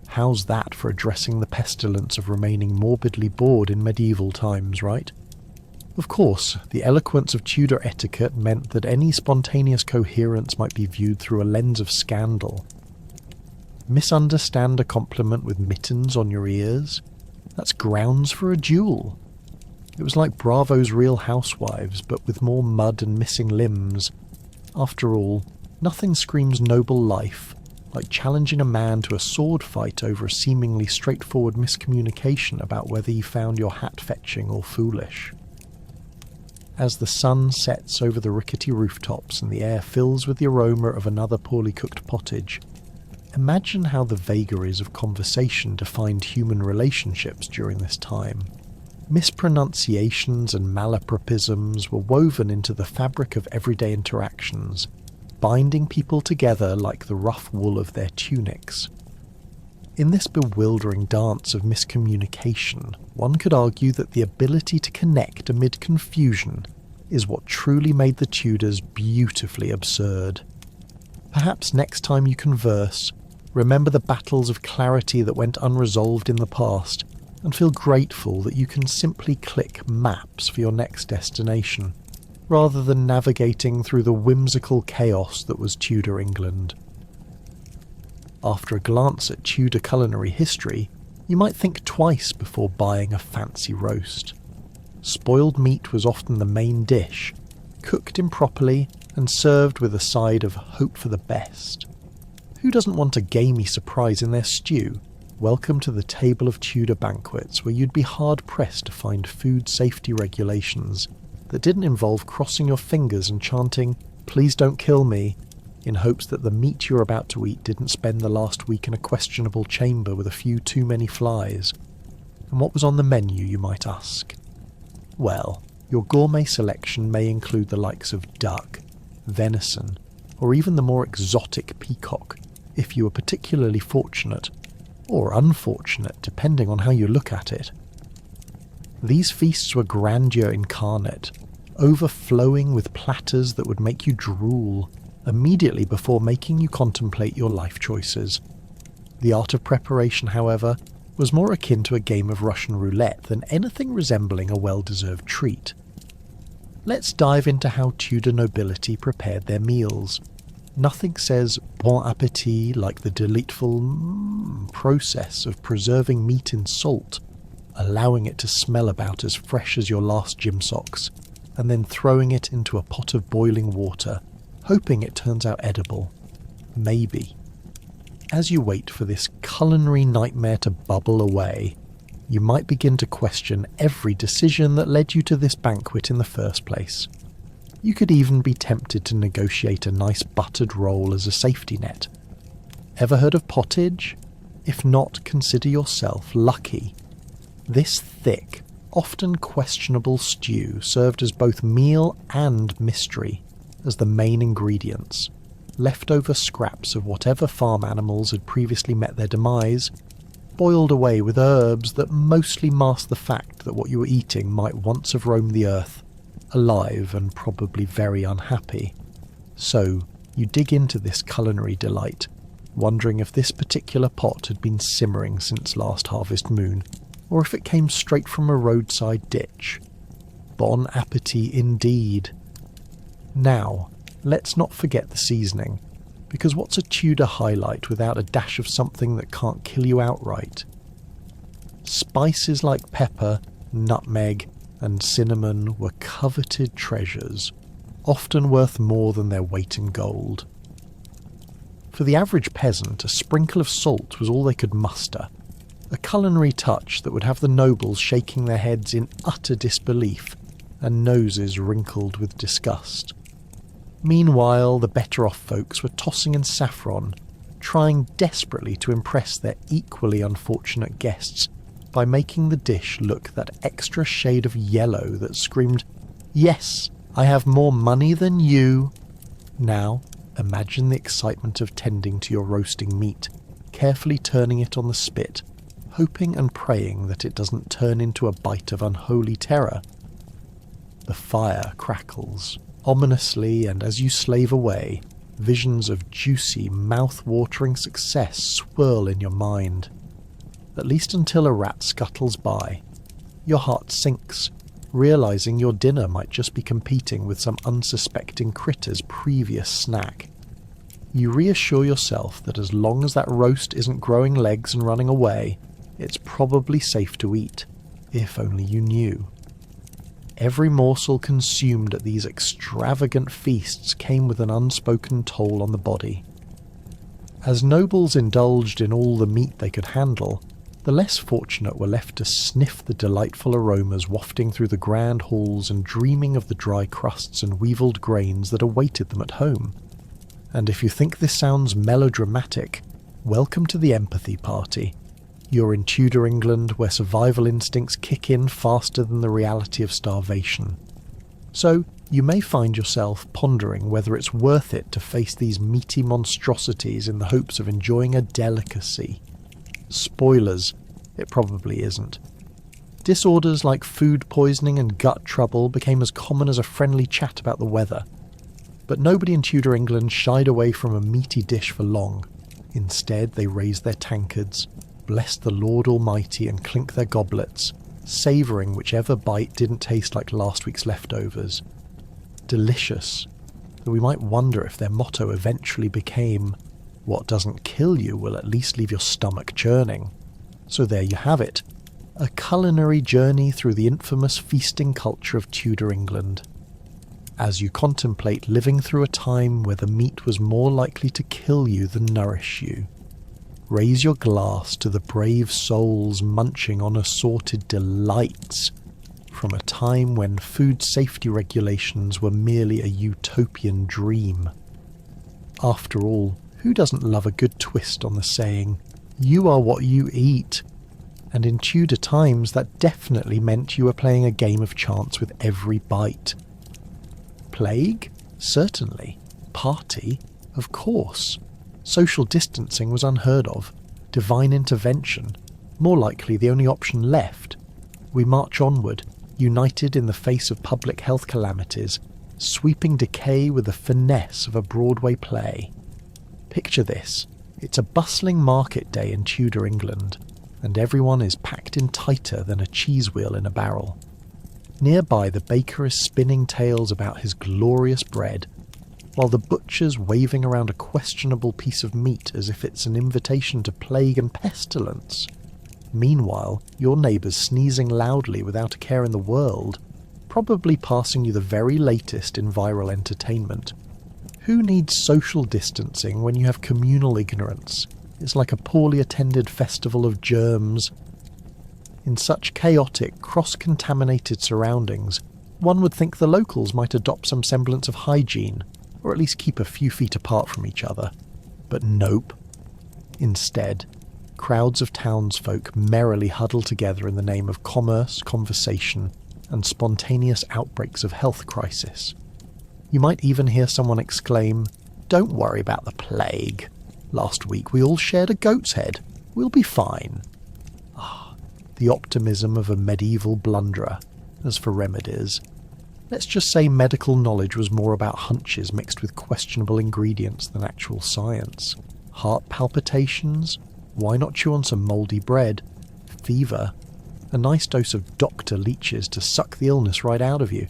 How's that for addressing the pestilence of remaining morbidly bored in medieval times, right? Of course, the eloquence of Tudor etiquette meant that any spontaneous coherence might be viewed through a lens of scandal. Misunderstand a compliment with mittens on your ears? That's grounds for a duel. It was like Bravo's Real Housewives, but with more mud and missing limbs. After all, nothing screams noble life like challenging a man to a sword fight over a seemingly straightforward miscommunication about whether he found your hat fetching or foolish. As the sun sets over the rickety rooftops and the air fills with the aroma of another poorly cooked pottage, imagine how the vagaries of conversation defined human relationships during this time. Mispronunciations and malapropisms were woven into the fabric of everyday interactions, binding people together like the rough wool of their tunics. In this bewildering dance of miscommunication, one could argue that the ability to connect amid confusion is what truly made the Tudors beautifully absurd. Perhaps next time you converse, remember the battles of clarity that went unresolved in the past, and feel grateful that you can simply click maps for your next destination, rather than navigating through the whimsical chaos that was Tudor England. After a glance at Tudor culinary history, you might think twice before buying a fancy roast. Spoiled meat was often the main dish, cooked improperly and served with a side of hope for the best. Who doesn't want a gamey surprise in their stew? Welcome to the table of Tudor banquets, where you'd be hard-pressed to find food safety regulations that didn't involve crossing your fingers and chanting, "Please don't kill me," in hopes that the meat you're about to eat didn't spend the last week in a questionable chamber with a few too many flies. And what was on the menu, you might ask? Well, your gourmet selection may include the likes of duck, venison, or even the more exotic peacock, if you were particularly fortunate, or unfortunate depending on how you look at it. These feasts were grandeur incarnate, overflowing with platters that would make you drool, immediately before making you contemplate your life choices. The art of preparation, however, was more akin to a game of Russian roulette than anything resembling a well-deserved treat. Let's dive into how Tudor nobility prepared their meals. Nothing says bon appétit like the delightful process of preserving meat in salt, allowing it to smell about as fresh as your last gym socks, and then throwing it into a pot of boiling water, hoping it turns out edible. Maybe. As you wait for this culinary nightmare to bubble away, you might begin to question every decision that led you to this banquet in the first place. You could even be tempted to negotiate a nice buttered roll as a safety net. Ever heard of pottage? If not, consider yourself lucky. This thick, often questionable stew served as both meal and mystery as the main ingredients, leftover scraps of whatever farm animals had previously met their demise, boiled away with herbs that mostly masked the fact that what you were eating might once have roamed the earth, alive and probably very unhappy. So, you dig into this culinary delight, wondering if this particular pot had been simmering since last harvest moon, or if it came straight from a roadside ditch. Bon appetit indeed. Now, let's not forget the seasoning, because what's a Tudor highlight without a dash of something that can't kill you outright? Spices like pepper, nutmeg, and cinnamon were coveted treasures, often worth more than their weight in gold. For the average peasant, a sprinkle of salt was all they could muster, a culinary touch that would have the nobles shaking their heads in utter disbelief and noses wrinkled with disgust. Meanwhile, the better-off folks were tossing in saffron, trying desperately to impress their equally unfortunate guests by making the dish look that extra shade of yellow that screamed, "Yes, I have more money than you." Now, imagine the excitement of tending to your roasting meat, carefully turning it on the spit, hoping and praying that it doesn't turn into a bite of unholy terror. The fire crackles ominously, and as you slave away, visions of juicy, mouth-watering success swirl in your mind. At least until a rat scuttles by. Your heart sinks, realizing your dinner might just be competing with some unsuspecting critter's previous snack. You reassure yourself that as long as that roast isn't growing legs and running away, it's probably safe to eat, if only you knew. Every morsel consumed at these extravagant feasts came with an unspoken toll on the body. As nobles indulged in all the meat they could handle, the less fortunate were left to sniff the delightful aromas wafting through the grand halls and dreaming of the dry crusts and weevilled grains that awaited them at home. And if you think this sounds melodramatic, welcome to the empathy party. You're in Tudor England, where survival instincts kick in faster than the reality of starvation. So, you may find yourself pondering whether it's worth it to face these meaty monstrosities in the hopes of enjoying a delicacy. Spoilers, it probably isn't. Disorders like food poisoning and gut trouble became as common as a friendly chat about the weather. But nobody in Tudor England shied away from a meaty dish for long. Instead, they raised their tankards, blessed the Lord Almighty, and clinked their goblets, savouring whichever bite didn't taste like last week's leftovers. Delicious, though we might wonder if their motto eventually became, "What doesn't kill you will at least leave your stomach churning." So there you have it, a culinary journey through the infamous feasting culture of Tudor England. As you contemplate living through a time where the meat was more likely to kill you than nourish you, raise your glass to the brave souls munching on assorted delights from a time when food safety regulations were merely a utopian dream. After all, who doesn't love a good twist on the saying, "You are what you eat"? And in Tudor times, that definitely meant you were playing a game of chance with every bite. Plague? Certainly. Party? Of course. Social distancing was unheard of. Divine intervention? More likely the only option left. We march onward, united in the face of public health calamities, sweeping decay with the finesse of a Broadway play. Picture this. It's a bustling market day in Tudor England, and everyone is packed in tighter than a cheese wheel in a barrel. Nearby, the baker is spinning tales about his glorious bread, while the butcher's waving around a questionable piece of meat as if it's an invitation to plague and pestilence. Meanwhile, your neighbour's sneezing loudly without a care in the world, probably passing you the very latest in viral entertainment. Who needs social distancing when you have communal ignorance? It's like a poorly attended festival of germs. In such chaotic, cross-contaminated surroundings, one would think the locals might adopt some semblance of hygiene, or at least keep a few feet apart from each other. But nope. Instead, crowds of townsfolk merrily huddle together in the name of commerce, conversation, and spontaneous outbreaks of health crisis. You might even hear someone exclaim, "Don't worry about the plague. Last week we all shared a goat's head. We'll be fine." The optimism of a medieval blunderer. As for remedies, let's just say medical knowledge was more about hunches mixed with questionable ingredients than actual science. Heart palpitations? Why not chew on some mouldy bread? Fever? A nice dose of doctor leeches to suck the illness right out of you.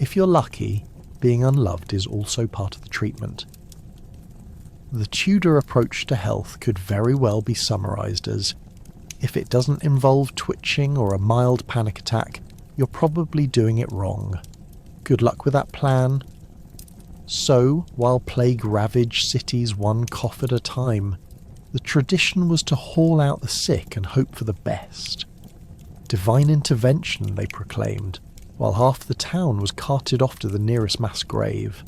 If you're lucky, being unloved is also part of the treatment. The Tudor approach to health could very well be summarised as, if it doesn't involve twitching or a mild panic attack, you're probably doing it wrong. Good luck with that plan. So, while plague ravaged cities one cough at a time, the tradition was to haul out the sick and hope for the best. Divine intervention, they proclaimed, while half the town was carted off to the nearest mass grave.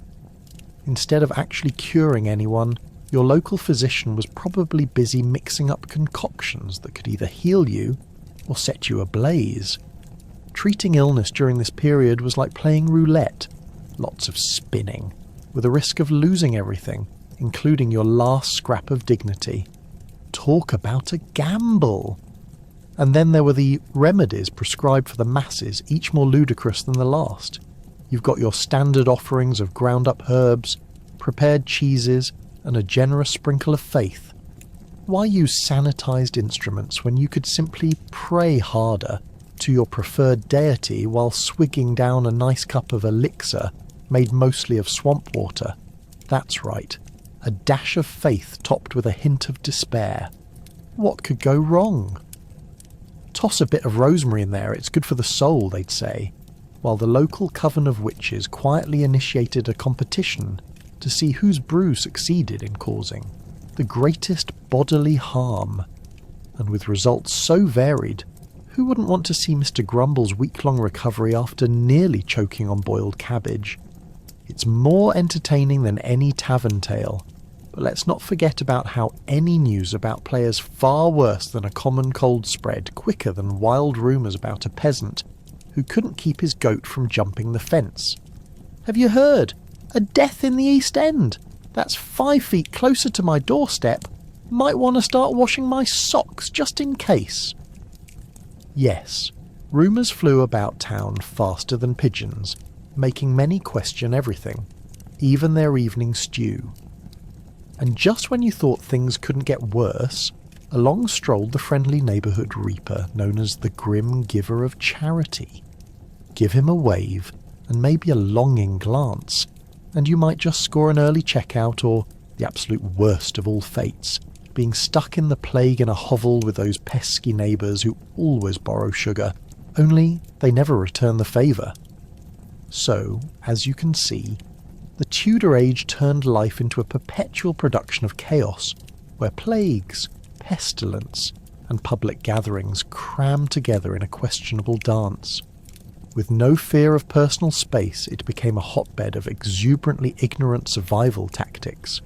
Instead of actually curing anyone, your local physician was probably busy mixing up concoctions that could either heal you or set you ablaze. Treating illness during this period was like playing roulette, lots of spinning, with a risk of losing everything, including your last scrap of dignity. Talk about a gamble! And then there were the remedies prescribed for the masses, each more ludicrous than the last. You've got your standard offerings of ground-up herbs, prepared cheeses, and a generous sprinkle of faith. Why use sanitized instruments when you could simply pray harder to your preferred deity while swigging down a nice cup of elixir made mostly of swamp water? That's right, a dash of faith topped with a hint of despair. What could go wrong? Toss a bit of rosemary in there, it's good for the soul, they'd say, while the local coven of witches quietly initiated a competition to see whose brew succeeded in causing the greatest bodily harm. And with results so varied, who wouldn't want to see Mr. Grumble's week-long recovery after nearly choking on boiled cabbage? It's more entertaining than any tavern tale, but let's not forget about how any news about players far worse than a common cold spread quicker than wild rumours about a peasant who couldn't keep his goat from jumping the fence. Have you heard? A death in the East End! That's 5 feet closer to my doorstep. Might want to start washing my socks just in case. Yes, rumours flew about town faster than pigeons, making many question everything, even their evening stew. And just when you thought things couldn't get worse, along strolled the friendly neighbourhood reaper known as the Grim Giver of Charity. Give him a wave, and maybe a longing glance, and you might just score an early checkout or, the absolute worst of all fates, being stuck in the plague in a hovel with those pesky neighbours who always borrow sugar, only they never return the favour. So, as you can see, the Tudor age turned life into a perpetual production of chaos, where plagues, pestilence, and public gatherings crammed together in a questionable dance. With no fear of personal space, it became a hotbed of exuberantly ignorant survival tactics.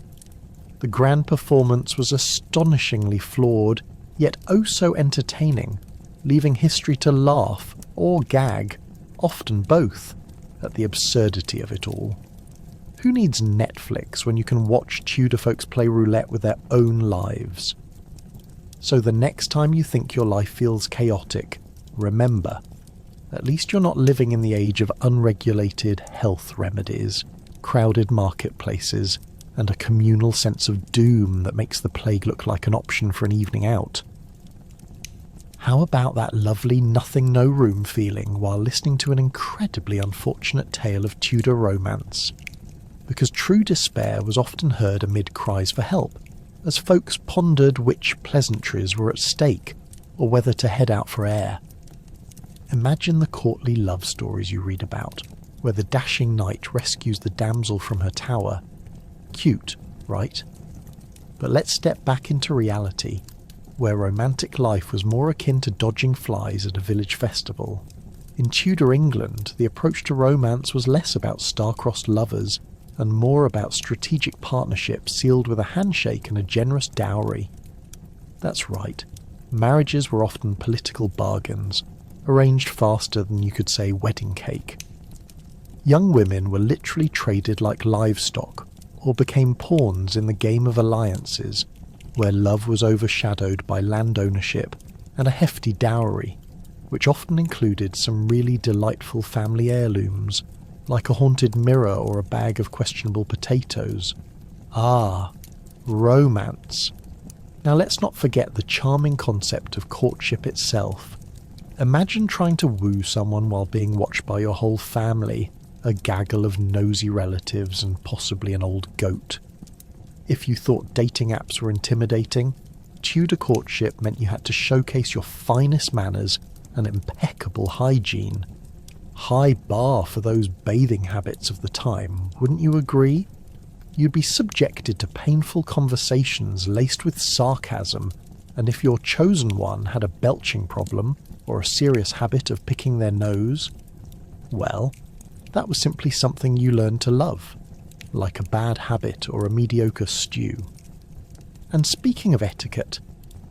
The grand performance was astonishingly flawed, yet oh so entertaining, leaving history to laugh, or gag, often both, at the absurdity of it all. Who needs Netflix when you can watch Tudor folks play roulette with their own lives? So the next time you think your life feels chaotic, remember, at least you're not living in the age of unregulated health remedies, crowded marketplaces, and a communal sense of doom that makes the plague look like an option for an evening out. How about that lovely nothing no room feeling while listening to an incredibly unfortunate tale of Tudor romance? Because true despair was often heard amid cries for help, as folks pondered which pleasantries were at stake, or whether to head out for air. Imagine the courtly love stories you read about, where the dashing knight rescues the damsel from her tower. Cute, right? But let's step back into reality, where romantic life was more akin to dodging flies at a village festival. In Tudor England, the approach to romance was less about star-crossed lovers and more about strategic partnerships sealed with a handshake and a generous dowry. That's right, marriages were often political bargains, arranged faster than you could say wedding cake. Young women were literally traded like livestock, or became pawns in the game of alliances, where love was overshadowed by land ownership and a hefty dowry, which often included some really delightful family heirlooms, like a haunted mirror or a bag of questionable potatoes. Ah, romance. Now let's not forget the charming concept of courtship itself. Imagine trying to woo someone while being watched by your whole family, a gaggle of nosy relatives and possibly an old goat. If you thought dating apps were intimidating, Tudor courtship meant you had to showcase your finest manners and impeccable hygiene. High bar for those bathing habits of the time, wouldn't you agree? You'd be subjected to painful conversations laced with sarcasm, and if your chosen one had a belching problem or a serious habit of picking their nose, well, that was simply something you learned to love, like a bad habit or a mediocre stew. And speaking of etiquette,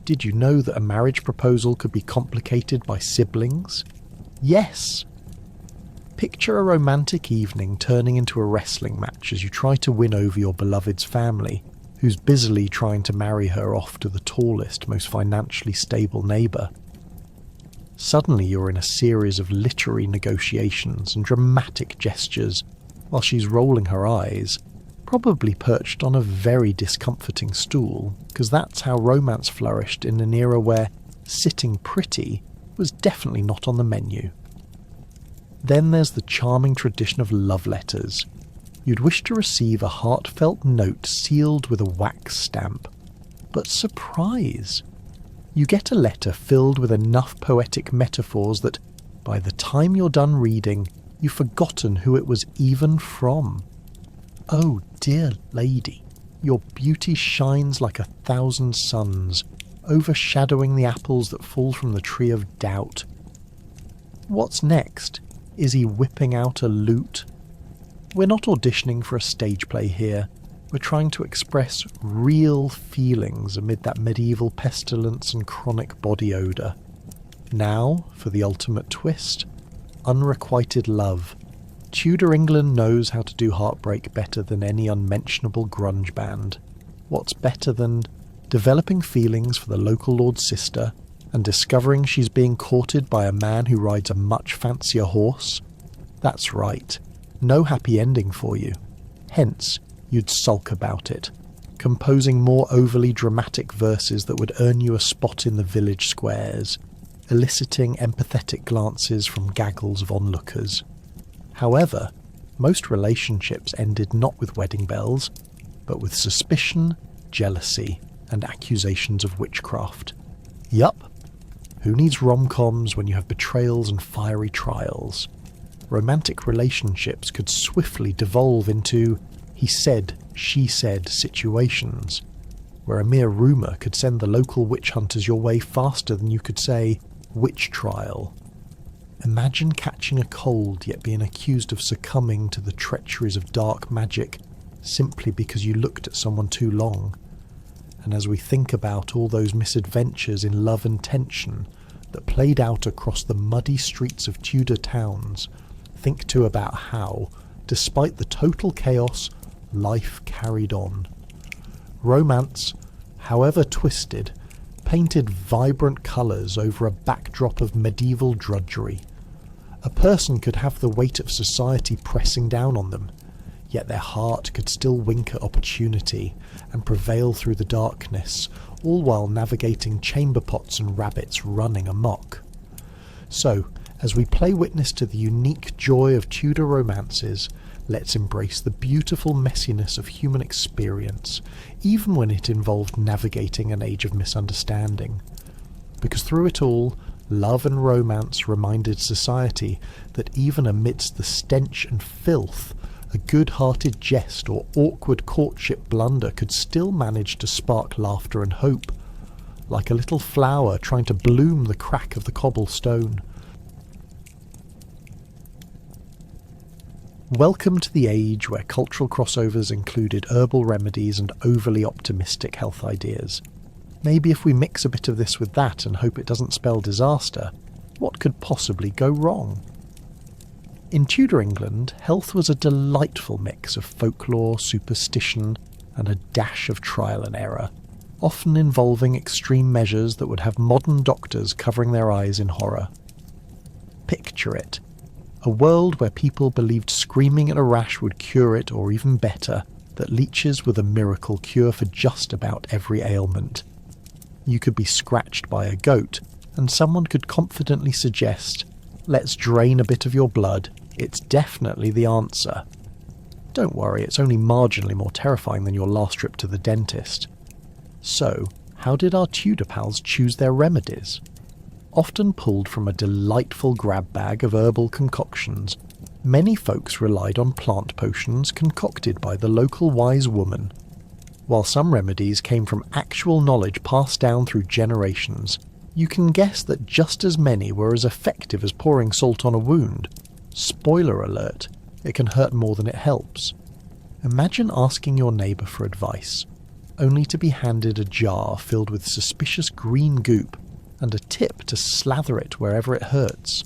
did you know that a marriage proposal could be complicated by siblings? Yes! Picture a romantic evening turning into a wrestling match as you try to win over your beloved's family, who's busily trying to marry her off to the tallest, most financially stable neighbour. Suddenly you're in a series of literary negotiations and dramatic gestures, while she's rolling her eyes, probably perched on a very discomforting stool, because that's how romance flourished in an era where sitting pretty was definitely not on the menu. Then there's the charming tradition of love letters. You'd wish to receive a heartfelt note sealed with a wax stamp. But surprise! You get a letter filled with enough poetic metaphors that, by the time you're done reading, you've forgotten who it was even from. Oh dear lady, your beauty shines like 1,000 suns, overshadowing the apples that fall from the tree of doubt. What's next? Is he whipping out a lute? We're not auditioning for a stage play here. We're trying to express real feelings amid that medieval pestilence and chronic body odour. Now, for the ultimate twist, unrequited love. Tudor England knows how to do heartbreak better than any unmentionable grunge band. What's better than developing feelings for the local lord's sister and discovering she's being courted by a man who rides a much fancier horse? That's right, no happy ending for you. Hence, you'd sulk about it, composing more overly dramatic verses that would earn you a spot in the village squares, eliciting empathetic glances from gaggles of onlookers. However, most relationships ended not with wedding bells, but with suspicion, jealousy, and accusations of witchcraft. Yup, who needs rom-coms when you have betrayals and fiery trials? Romantic relationships could swiftly devolve into he said, she said situations, where a mere rumour could send the local witch hunters your way faster than you could say, witch trial. Imagine catching a cold yet being accused of succumbing to the treacheries of dark magic simply because you looked at someone too long. And as we think about all those misadventures in love and tension that played out across the muddy streets of Tudor towns, think too about how, despite the total chaos, life carried on. Romance, however twisted, painted vibrant colours over a backdrop of medieval drudgery. A person could have the weight of society pressing down on them, yet their heart could still wink at opportunity and prevail through the darkness, all while navigating chamber pots and rabbits running amok. So, as we play witness to the unique joy of Tudor romances, let's embrace the beautiful messiness of human experience, even when it involved navigating an age of misunderstanding. Because through it all, love and romance reminded society that even amidst the stench and filth, a good-hearted jest or awkward courtship blunder could still manage to spark laughter and hope, like a little flower trying to bloom the crack of the cobblestone. Welcome to the age where cultural crossovers included herbal remedies and overly optimistic health ideas. Maybe if we mix a bit of this with that and hope it doesn't spell disaster, what could possibly go wrong? In Tudor England, health was a delightful mix of folklore, superstition, and a dash of trial and error, often involving extreme measures that would have modern doctors covering their eyes in horror. Picture it. A world where people believed screaming at a rash would cure it, or even better, that leeches were the miracle cure for just about every ailment. You could be scratched by a goat, and someone could confidently suggest, "Let's drain a bit of your blood, it's definitely the answer." Don't worry, it's only marginally more terrifying than your last trip to the dentist. So, how did our Tudor pals choose their remedies? Often pulled from a delightful grab bag of herbal concoctions, many folks relied on plant potions concocted by the local wise woman. While some remedies came from actual knowledge passed down through generations, you can guess that just as many were as effective as pouring salt on a wound. Spoiler alert, it can hurt more than it helps. Imagine asking your neighbour for advice, only to be handed a jar filled with suspicious green goop and a tip to slather it wherever it hurts.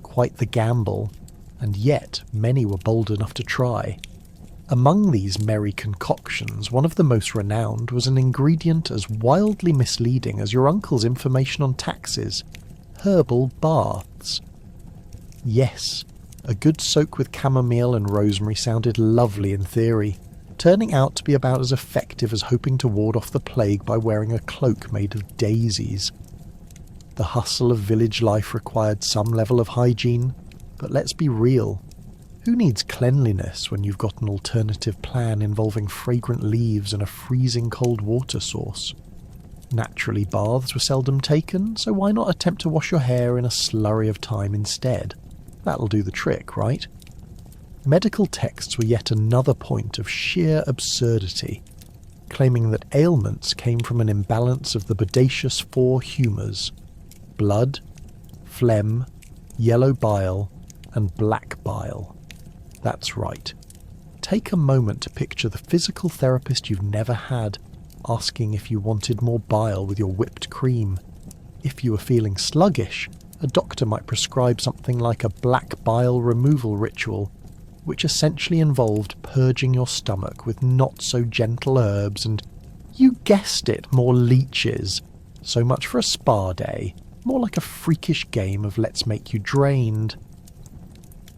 Quite the gamble, and yet many were bold enough to try. Among these merry concoctions, one of the most renowned was an ingredient as wildly misleading as your uncle's information on taxes: herbal baths. Yes, a good soak with chamomile and rosemary sounded lovely in theory, turning out to be about as effective as hoping to ward off the plague by wearing a cloak made of daisies. The hustle of village life required some level of hygiene, but let's be real. Who needs cleanliness when you've got an alternative plan involving fragrant leaves and a freezing cold water source? Naturally, baths were seldom taken, so why not attempt to wash your hair in a slurry of thyme instead? That'll do the trick, right? Medical texts were yet another point of sheer absurdity, claiming that ailments came from an imbalance of the bodacious four humours: blood, phlegm, yellow bile, and black bile. That's right. Take a moment to picture the physical therapist you've never had, asking if you wanted more bile with your whipped cream. If you were feeling sluggish, a doctor might prescribe something like a black bile removal ritual, which essentially involved purging your stomach with not-so-gentle herbs and, you guessed it, more leeches. So much for a spa day. More like a freakish game of let's make you drained.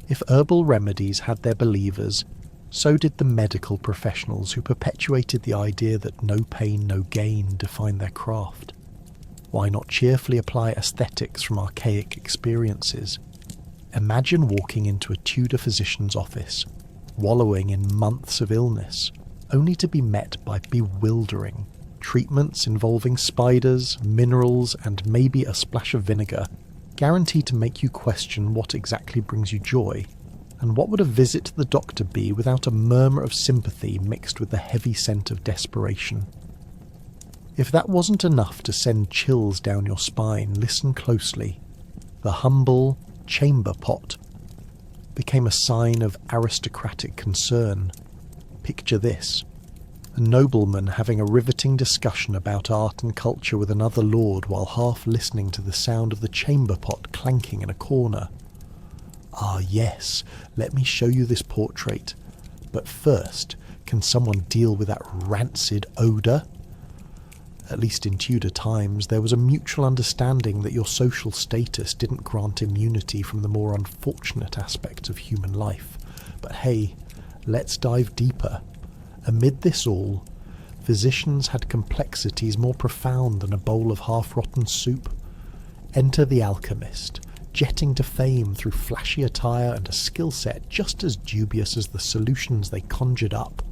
If herbal remedies had their believers, so did the medical professionals who perpetuated the idea that no pain, no gain defined their craft. Why not cheerfully apply aesthetics from archaic experiences? Imagine walking into a Tudor physician's office, wallowing in months of illness, only to be met by bewildering treatments involving spiders, minerals, and maybe a splash of vinegar, guaranteed to make you question what exactly brings you joy, and what would a visit to the doctor be without a murmur of sympathy mixed with the heavy scent of desperation. If that wasn't enough to send chills down your spine, listen closely. The humble chamber pot became a sign of aristocratic concern. Picture this: a nobleman having a riveting discussion about art and culture with another lord while half listening to the sound of the chamber pot clanking in a corner. "Ah yes, let me show you this portrait. But first, can someone deal with that rancid odour?" At least in Tudor times, there was a mutual understanding that your social status didn't grant immunity from the more unfortunate aspects of human life. But hey, let's dive deeper. Amid this all, physicians had complexities more profound than a bowl of half-rotten soup. Enter the alchemist, jetting to fame through flashy attire and a skill set just as dubious as the solutions they conjured up.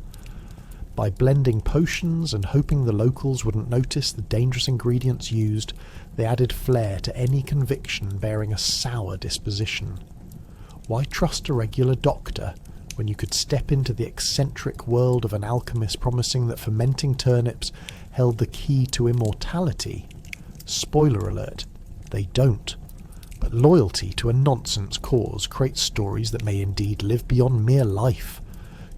By blending potions and hoping the locals wouldn't notice the dangerous ingredients used, they added flair to any conviction bearing a sour disposition. Why trust a regular doctor when you could step into the eccentric world of an alchemist promising that fermenting turnips held the key to immortality? Spoiler alert, they don't. But loyalty to a nonsense cause creates stories that may indeed live beyond mere life.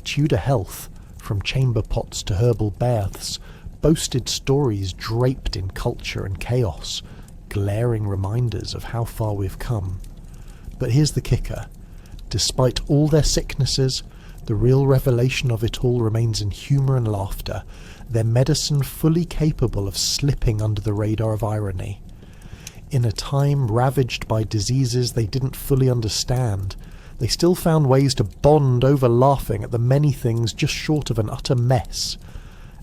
Tudor health, from chamber pots to herbal baths, boasted stories draped in culture and chaos, glaring reminders of how far we've come. But here's the kicker. Despite all their sicknesses, the real revelation of it all remains in humour and laughter, their medicine fully capable of slipping under the radar of irony. In a time ravaged by diseases they didn't fully understand, they still found ways to bond over laughing at the many things just short of an utter mess.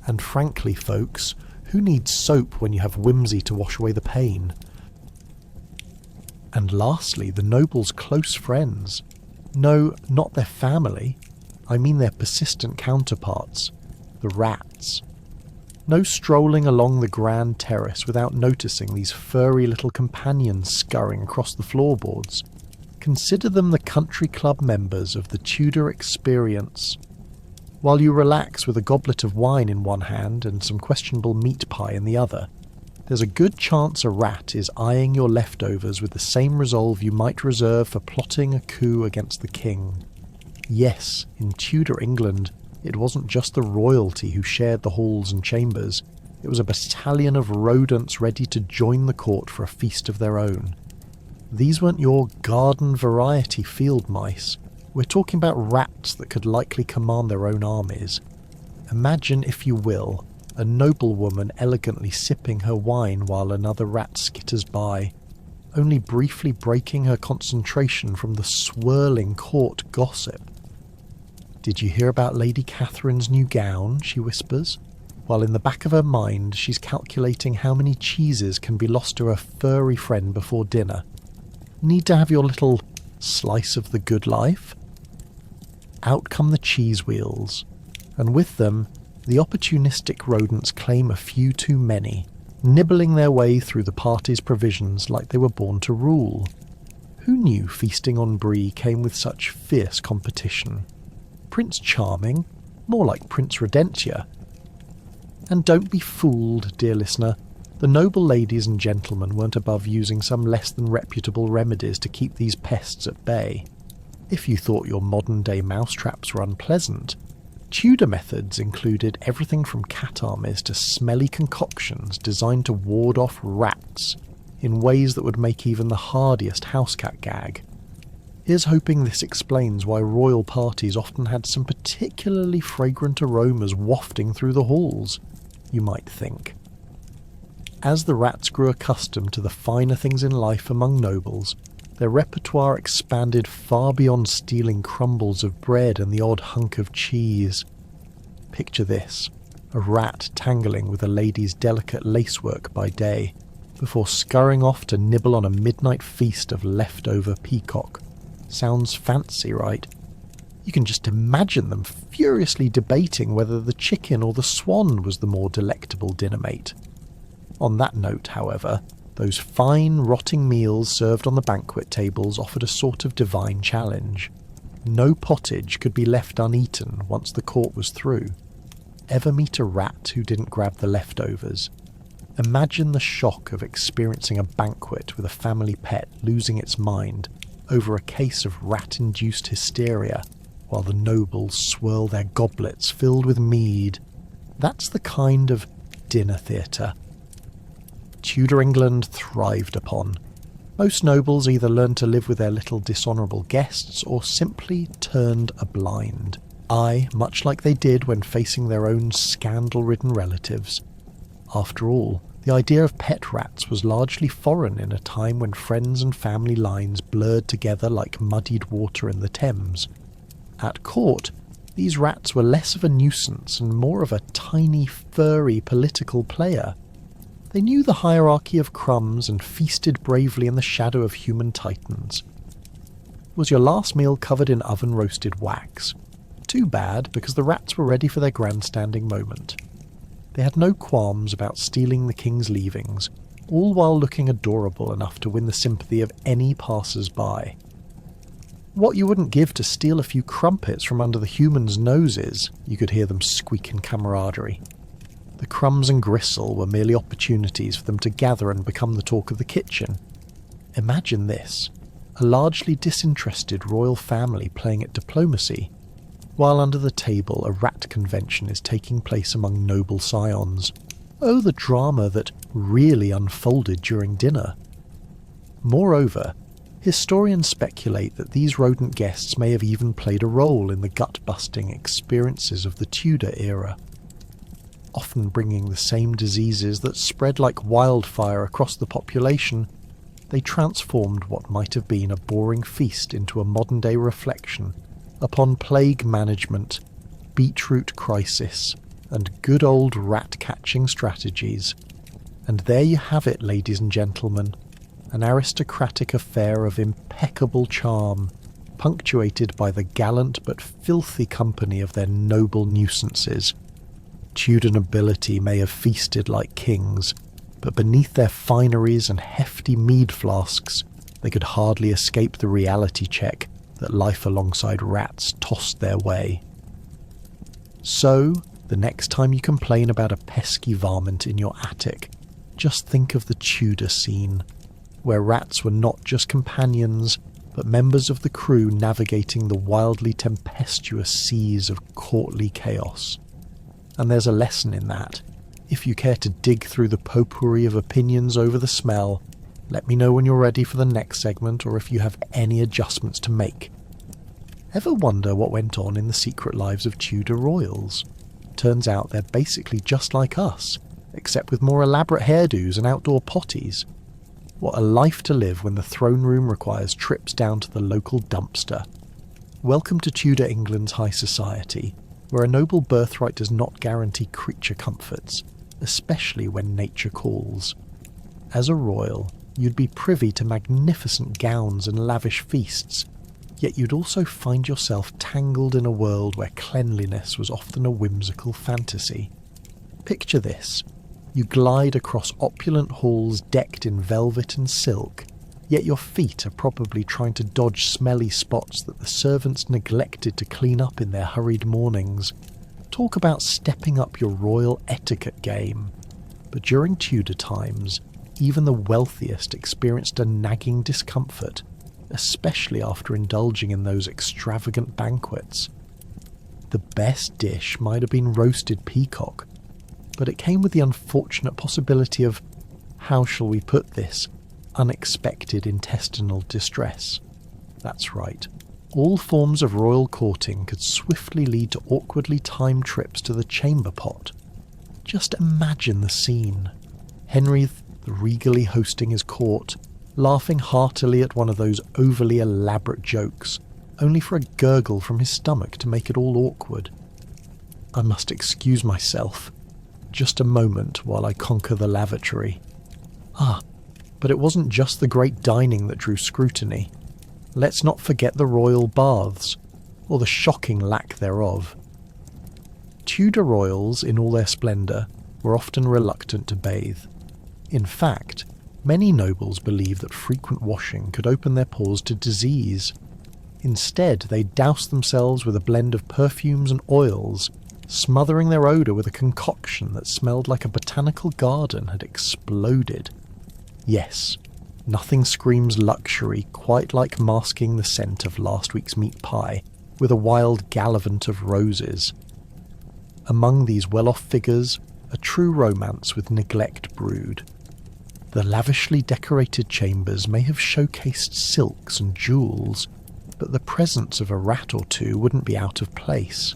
And frankly, folks, who needs soap when you have whimsy to wash away the pain? And lastly, the nobles' close friends. No, not their family. I mean their persistent counterparts, the rats. No strolling along the grand terrace without noticing these furry little companions scurrying across the floorboards. Consider them the country club members of the Tudor experience. While you relax with a goblet of wine in one hand and some questionable meat pie in the other, there's a good chance a rat is eyeing your leftovers with the same resolve you might reserve for plotting a coup against the king. Yes, in Tudor England, it wasn't just the royalty who shared the halls and chambers. It was a battalion of rodents ready to join the court for a feast of their own. These weren't your garden variety field mice. We're talking about rats that could likely command their own armies. Imagine, if you will, a noblewoman elegantly sipping her wine while another rat skitters by, only briefly breaking her concentration from the swirling court gossip. "Did you hear about Lady Catherine's new gown?" she whispers, while in the back of her mind she's calculating how many cheeses can be lost to her furry friend before dinner. Need to have your little slice of the good life? Out come the cheese wheels, and with them, the opportunistic rodents claim a few too many, nibbling their way through the party's provisions like they were born to rule. Who knew feasting on brie came with such fierce competition? Prince Charming? More like Prince Rodentia. And don't be fooled, dear listener. The noble ladies and gentlemen weren't above using some less than reputable remedies to keep these pests at bay. If you thought your modern-day mousetraps were unpleasant, Tudor methods included everything from cat armies to smelly concoctions designed to ward off rats in ways that would make even the hardiest housecat gag. Here's hoping this explains why royal parties often had some particularly fragrant aromas wafting through the halls, you might think. As the rats grew accustomed to the finer things in life among nobles, their repertoire expanded far beyond stealing crumbles of bread and the odd hunk of cheese. Picture this, a rat tangling with a lady's delicate lacework by day, before scurrying off to nibble on a midnight feast of leftover peacock. Sounds fancy, right? You can just imagine them furiously debating whether the chicken or the swan was the more delectable dinner mate. On that note, however, those fine, rotting meals served on the banquet tables offered a sort of divine challenge. No pottage could be left uneaten once the court was through. Ever meet a rat who didn't grab the leftovers? Imagine the shock of experiencing a banquet with a family pet losing its mind over a case of rat-induced hysteria, while the nobles swirl their goblets filled with mead. That's the kind of dinner theatre Tudor England thrived upon. Most nobles either learned to live with their little dishonourable guests or simply turned a blind. Much like they did when facing their own scandal-ridden relatives. After all, the idea of pet rats was largely foreign in a time when friends and family lines blurred together like muddied water in the Thames. At court, these rats were less of a nuisance and more of a tiny, furry political player. They knew the hierarchy of crumbs and feasted bravely in the shadow of human titans. Was your last meal covered in oven-roasted wax? Too bad, because the rats were ready for their grandstanding moment. They had no qualms about stealing the king's leavings, all while looking adorable enough to win the sympathy of any passers-by. What you wouldn't give to steal a few crumpets from under the humans' noses, you could hear them squeak in camaraderie. The crumbs and gristle were merely opportunities for them to gather and become the talk of the kitchen. Imagine this, a largely disinterested royal family playing at diplomacy, while under the table a rat convention is taking place among noble scions. Oh, the drama that really unfolded during dinner. Moreover, historians speculate that these rodent guests may have even played a role in the gut-busting experiences of the Tudor era, often bringing the same diseases that spread like wildfire across the population. They transformed what might have been a boring feast into a modern-day reflection upon plague management, beetroot crisis, and good old rat-catching strategies. And there you have it, ladies and gentlemen, an aristocratic affair of impeccable charm, punctuated by the gallant but filthy company of their noble nuisances. Tudor nobility may have feasted like kings, but beneath their fineries and hefty mead flasks, they could hardly escape the reality check that life alongside rats tossed their way. So, the next time you complain about a pesky varmint in your attic, just think of the Tudor scene, where rats were not just companions, but members of the crew navigating the wildly tempestuous seas of courtly chaos. And there's a lesson in that. If you care to dig through the potpourri of opinions over the smell, let me know when you're ready for the next segment, or if you have any adjustments to make. Ever wonder what went on in the secret lives of Tudor royals? Turns out they're basically just like us, except with more elaborate hairdos and outdoor potties. What a life to live when the throne room requires trips down to the local dumpster. Welcome to Tudor England's high society, where a noble birthright does not guarantee creature comforts, especially when nature calls. As a royal, you'd be privy to magnificent gowns and lavish feasts, yet you'd also find yourself tangled in a world where cleanliness was often a whimsical fantasy. Picture this. You glide across opulent halls decked in velvet and silk, yet your feet are probably trying to dodge smelly spots that the servants neglected to clean up in their hurried mornings. Talk about stepping up your royal etiquette game. But during Tudor times, even the wealthiest experienced a nagging discomfort, especially after indulging in those extravagant banquets. The best dish might have been roasted peacock, but it came with the unfortunate possibility of, how shall we put this, unexpected intestinal distress. That's right. All forms of royal courting could swiftly lead to awkwardly timed trips to the chamber pot. Just imagine the scene. Henry, regally hosting his court, laughing heartily at one of those overly elaborate jokes, only for a gurgle from his stomach to make it all awkward. I must excuse myself. Just a moment while I conquer the lavatory. But it wasn't just the great dining that drew scrutiny. Let's not forget the royal baths, or the shocking lack thereof. Tudor royals, in all their splendour, were often reluctant to bathe. In fact, many nobles believed that frequent washing could open their pores to disease. Instead, they doused themselves with a blend of perfumes and oils, smothering their odour with a concoction that smelled like a botanical garden had exploded. Yes, nothing screams luxury quite like masking the scent of last week's meat pie with a wild gallivant of roses. Among these well-off figures, a true romance with neglect brewed. The lavishly decorated chambers may have showcased silks and jewels, but the presence of a rat or two wouldn't be out of place.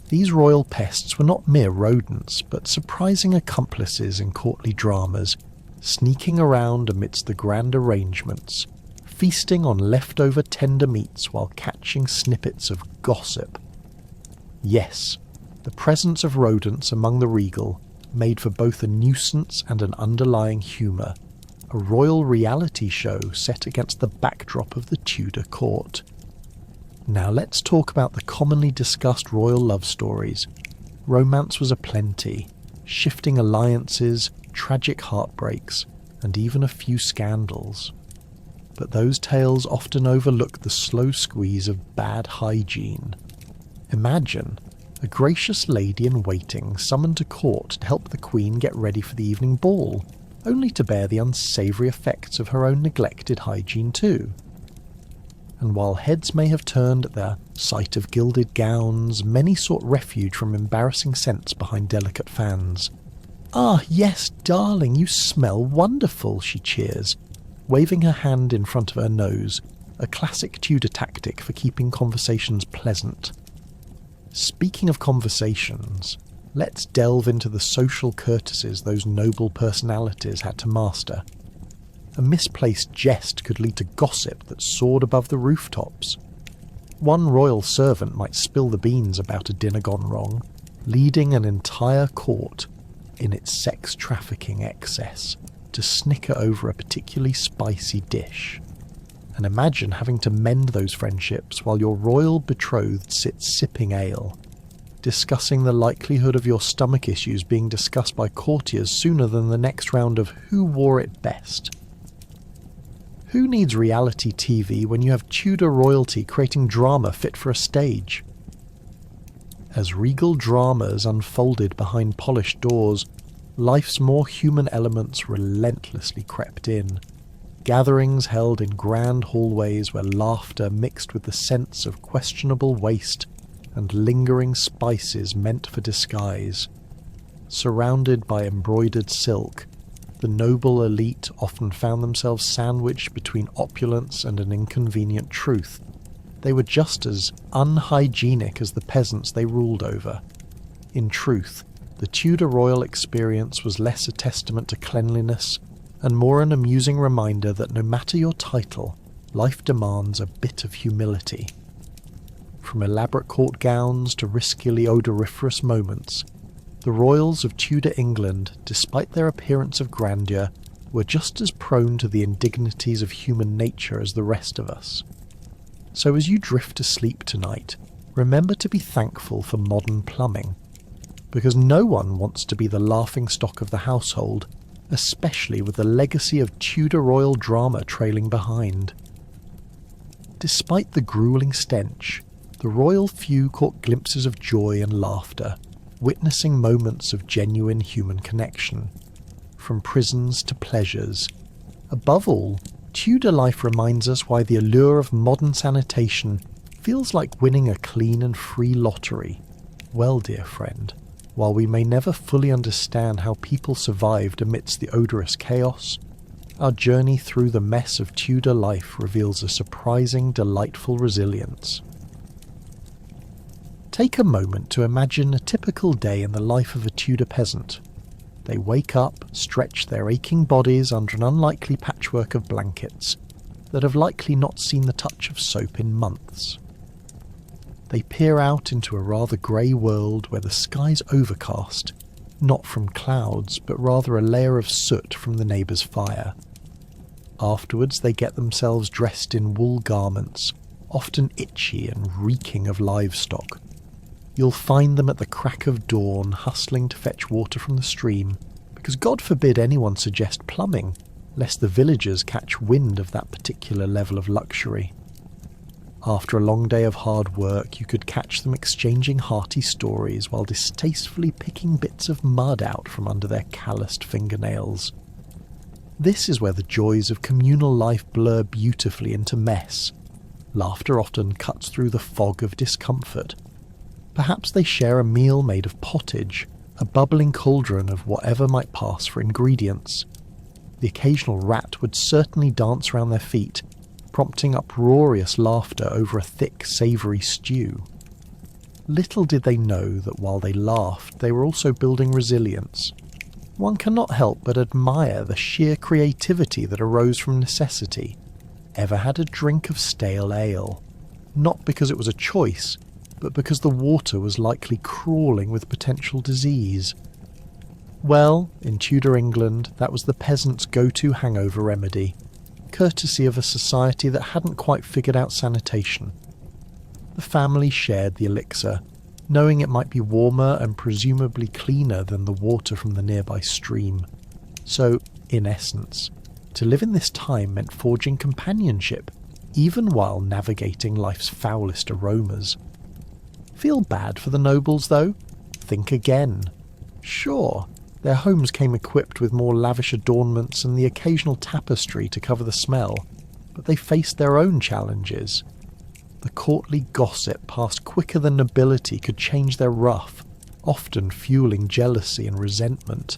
These royal pests were not mere rodents, but surprising accomplices in courtly dramas, sneaking around amidst the grand arrangements, feasting on leftover tender meats while catching snippets of gossip. Yes, the presence of rodents among the regal made for both a nuisance and an underlying humour, a royal reality show set against the backdrop of the Tudor court. Now let's talk about the commonly discussed royal love stories. Romance was aplenty, shifting alliances, tragic heartbreaks, and even a few scandals. But those tales often overlook the slow squeeze of bad hygiene. Imagine a gracious lady-in-waiting summoned to court to help the Queen get ready for the evening ball, only to bear the unsavoury effects of her own neglected hygiene too. And while heads may have turned at the sight of gilded gowns, many sought refuge from embarrassing scents behind delicate fans. "Ah, yes, darling, you smell wonderful," she cheers, waving her hand in front of her nose, a classic Tudor tactic for keeping conversations pleasant. Speaking of conversations, let's delve into the social courtesies those noble personalities had to master. A misplaced jest could lead to gossip that soared above the rooftops. One royal servant might spill the beans about a dinner gone wrong, leading an entire court, in its sex trafficking excess, to snicker over a particularly spicy dish. And imagine having to mend those friendships while your royal betrothed sits sipping ale, discussing the likelihood of your stomach issues being discussed by courtiers sooner than the next round of who wore it best. Who needs reality TV when you have Tudor royalty creating drama fit for a stage? As regal dramas unfolded behind polished doors, life's more human elements relentlessly crept in. Gatherings held in grand hallways where laughter mixed with the sense of questionable waste and lingering spices meant for disguise. Surrounded by embroidered silk, the noble elite often found themselves sandwiched between opulence and an inconvenient truth. They were just as unhygienic as the peasants they ruled over. In truth, the Tudor royal experience was less a testament to cleanliness and more an amusing reminder that no matter your title, life demands a bit of humility. From elaborate court gowns to riskily odoriferous moments, the royals of Tudor England, despite their appearance of grandeur, were just as prone to the indignities of human nature as the rest of us. So as you drift to sleep tonight, remember to be thankful for modern plumbing, because no one wants to be the laughingstock of the household, especially with the legacy of Tudor royal drama trailing behind. Despite the grueling stench, the royal few caught glimpses of joy and laughter, witnessing moments of genuine human connection, from prisons to pleasures. Above all, Tudor life reminds us why the allure of modern sanitation feels like winning a clean and free lottery. Well, dear friend, while we may never fully understand how people survived amidst the odorous chaos, our journey through the mess of Tudor life reveals a surprising, delightful resilience. Take a moment to imagine a typical day in the life of a Tudor peasant. They wake up, stretch their aching bodies under an unlikely patchwork of blankets that have likely not seen the touch of soap in months. They peer out into a rather grey world where the sky's overcast, not from clouds, but rather a layer of soot from the neighbour's fire. Afterwards they get themselves dressed in wool garments, often itchy and reeking of livestock. You'll find them at the crack of dawn hustling to fetch water from the stream, because God forbid anyone suggest plumbing, lest the villagers catch wind of that particular level of luxury. After a long day of hard work, you could catch them exchanging hearty stories while distastefully picking bits of mud out from under their calloused fingernails. This is where the joys of communal life blur beautifully into mess. Laughter often cuts through the fog of discomfort. Perhaps they share a meal made of pottage, a bubbling cauldron of whatever might pass for ingredients. The occasional rat would certainly dance round their feet, prompting uproarious laughter over a thick, savoury stew. Little did they know that while they laughed, they were also building resilience. One cannot help but admire the sheer creativity that arose from necessity. Ever had a drink of stale ale? Not because it was a choice, but because the water was likely crawling with potential disease. Well, in Tudor England, that was the peasant's go-to hangover remedy, courtesy of a society that hadn't quite figured out sanitation. The family shared the elixir, knowing it might be warmer and presumably cleaner than the water from the nearby stream. So, in essence, to live in this time meant forging companionship, even while navigating life's foulest aromas. Feel bad for the nobles, though? Think again. Sure, their homes came equipped with more lavish adornments and the occasional tapestry to cover the smell, but they faced their own challenges. The courtly gossip passed quicker than nobility could change their ruff, often fueling jealousy and resentment.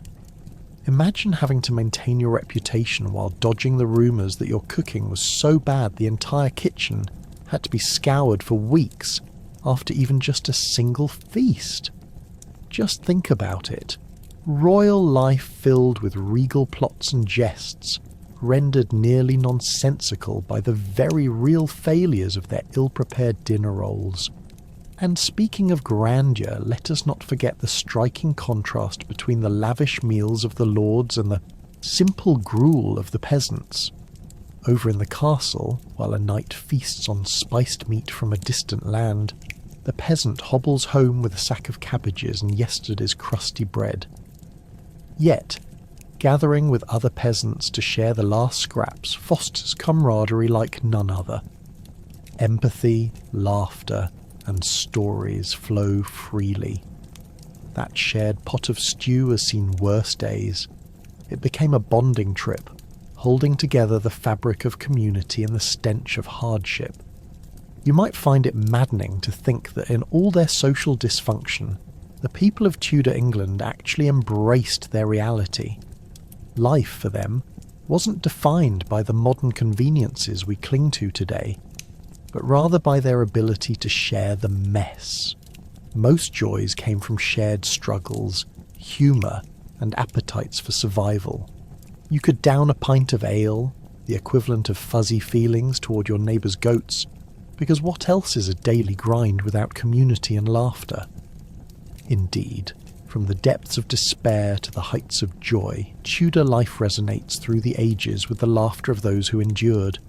Imagine having to maintain your reputation while dodging the rumours that your cooking was so bad the entire kitchen had to be scoured for weeks after even just a single feast. Just think about it. Royal life filled with regal plots and jests, rendered nearly nonsensical by the very real failures of their ill-prepared dinner rolls. And speaking of grandeur, let us not forget the striking contrast between the lavish meals of the lords and the simple gruel of the peasants. Over in the castle, while a knight feasts on spiced meat from a distant land, the peasant hobbles home with a sack of cabbages and yesterday's crusty bread. Yet, gathering with other peasants to share the last scraps fosters camaraderie like none other. Empathy, laughter, and stories flow freely. That shared pot of stew has seen worse days. It became a bonding trip, holding together the fabric of community and the stench of hardship. You might find it maddening to think that in all their social dysfunction, the people of Tudor England actually embraced their reality. Life for them wasn't defined by the modern conveniences we cling to today, but rather by their ability to share the mess. Most joys came from shared struggles, humour, and appetites for survival. You could down a pint of ale, the equivalent of fuzzy feelings toward your neighbour's goats, because what else is a daily grind without community and laughter? Indeed, from the depths of despair to the heights of joy, Tudor life resonates through the ages with the laughter of those who endured.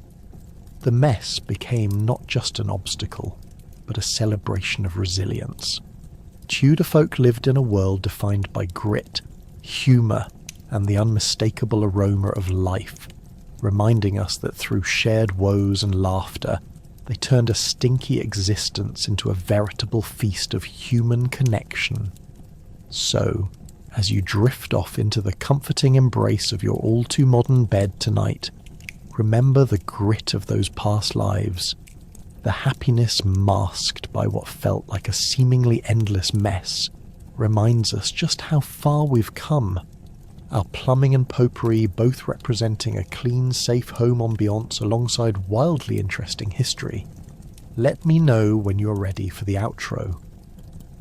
The mess became not just an obstacle, but a celebration of resilience. Tudor folk lived in a world defined by grit, humour, and the unmistakable aroma of life, reminding us that through shared woes and laughter, they turned a stinky existence into a veritable feast of human connection. So, as you drift off into the comforting embrace of your all-too-modern bed tonight, remember the grit of those past lives, the happiness masked by what felt like a seemingly endless mess, reminds us just how far we've come. Our plumbing and potpourri both representing a clean, safe home ambiance alongside wildly interesting history. Let me know when you're ready for the outro.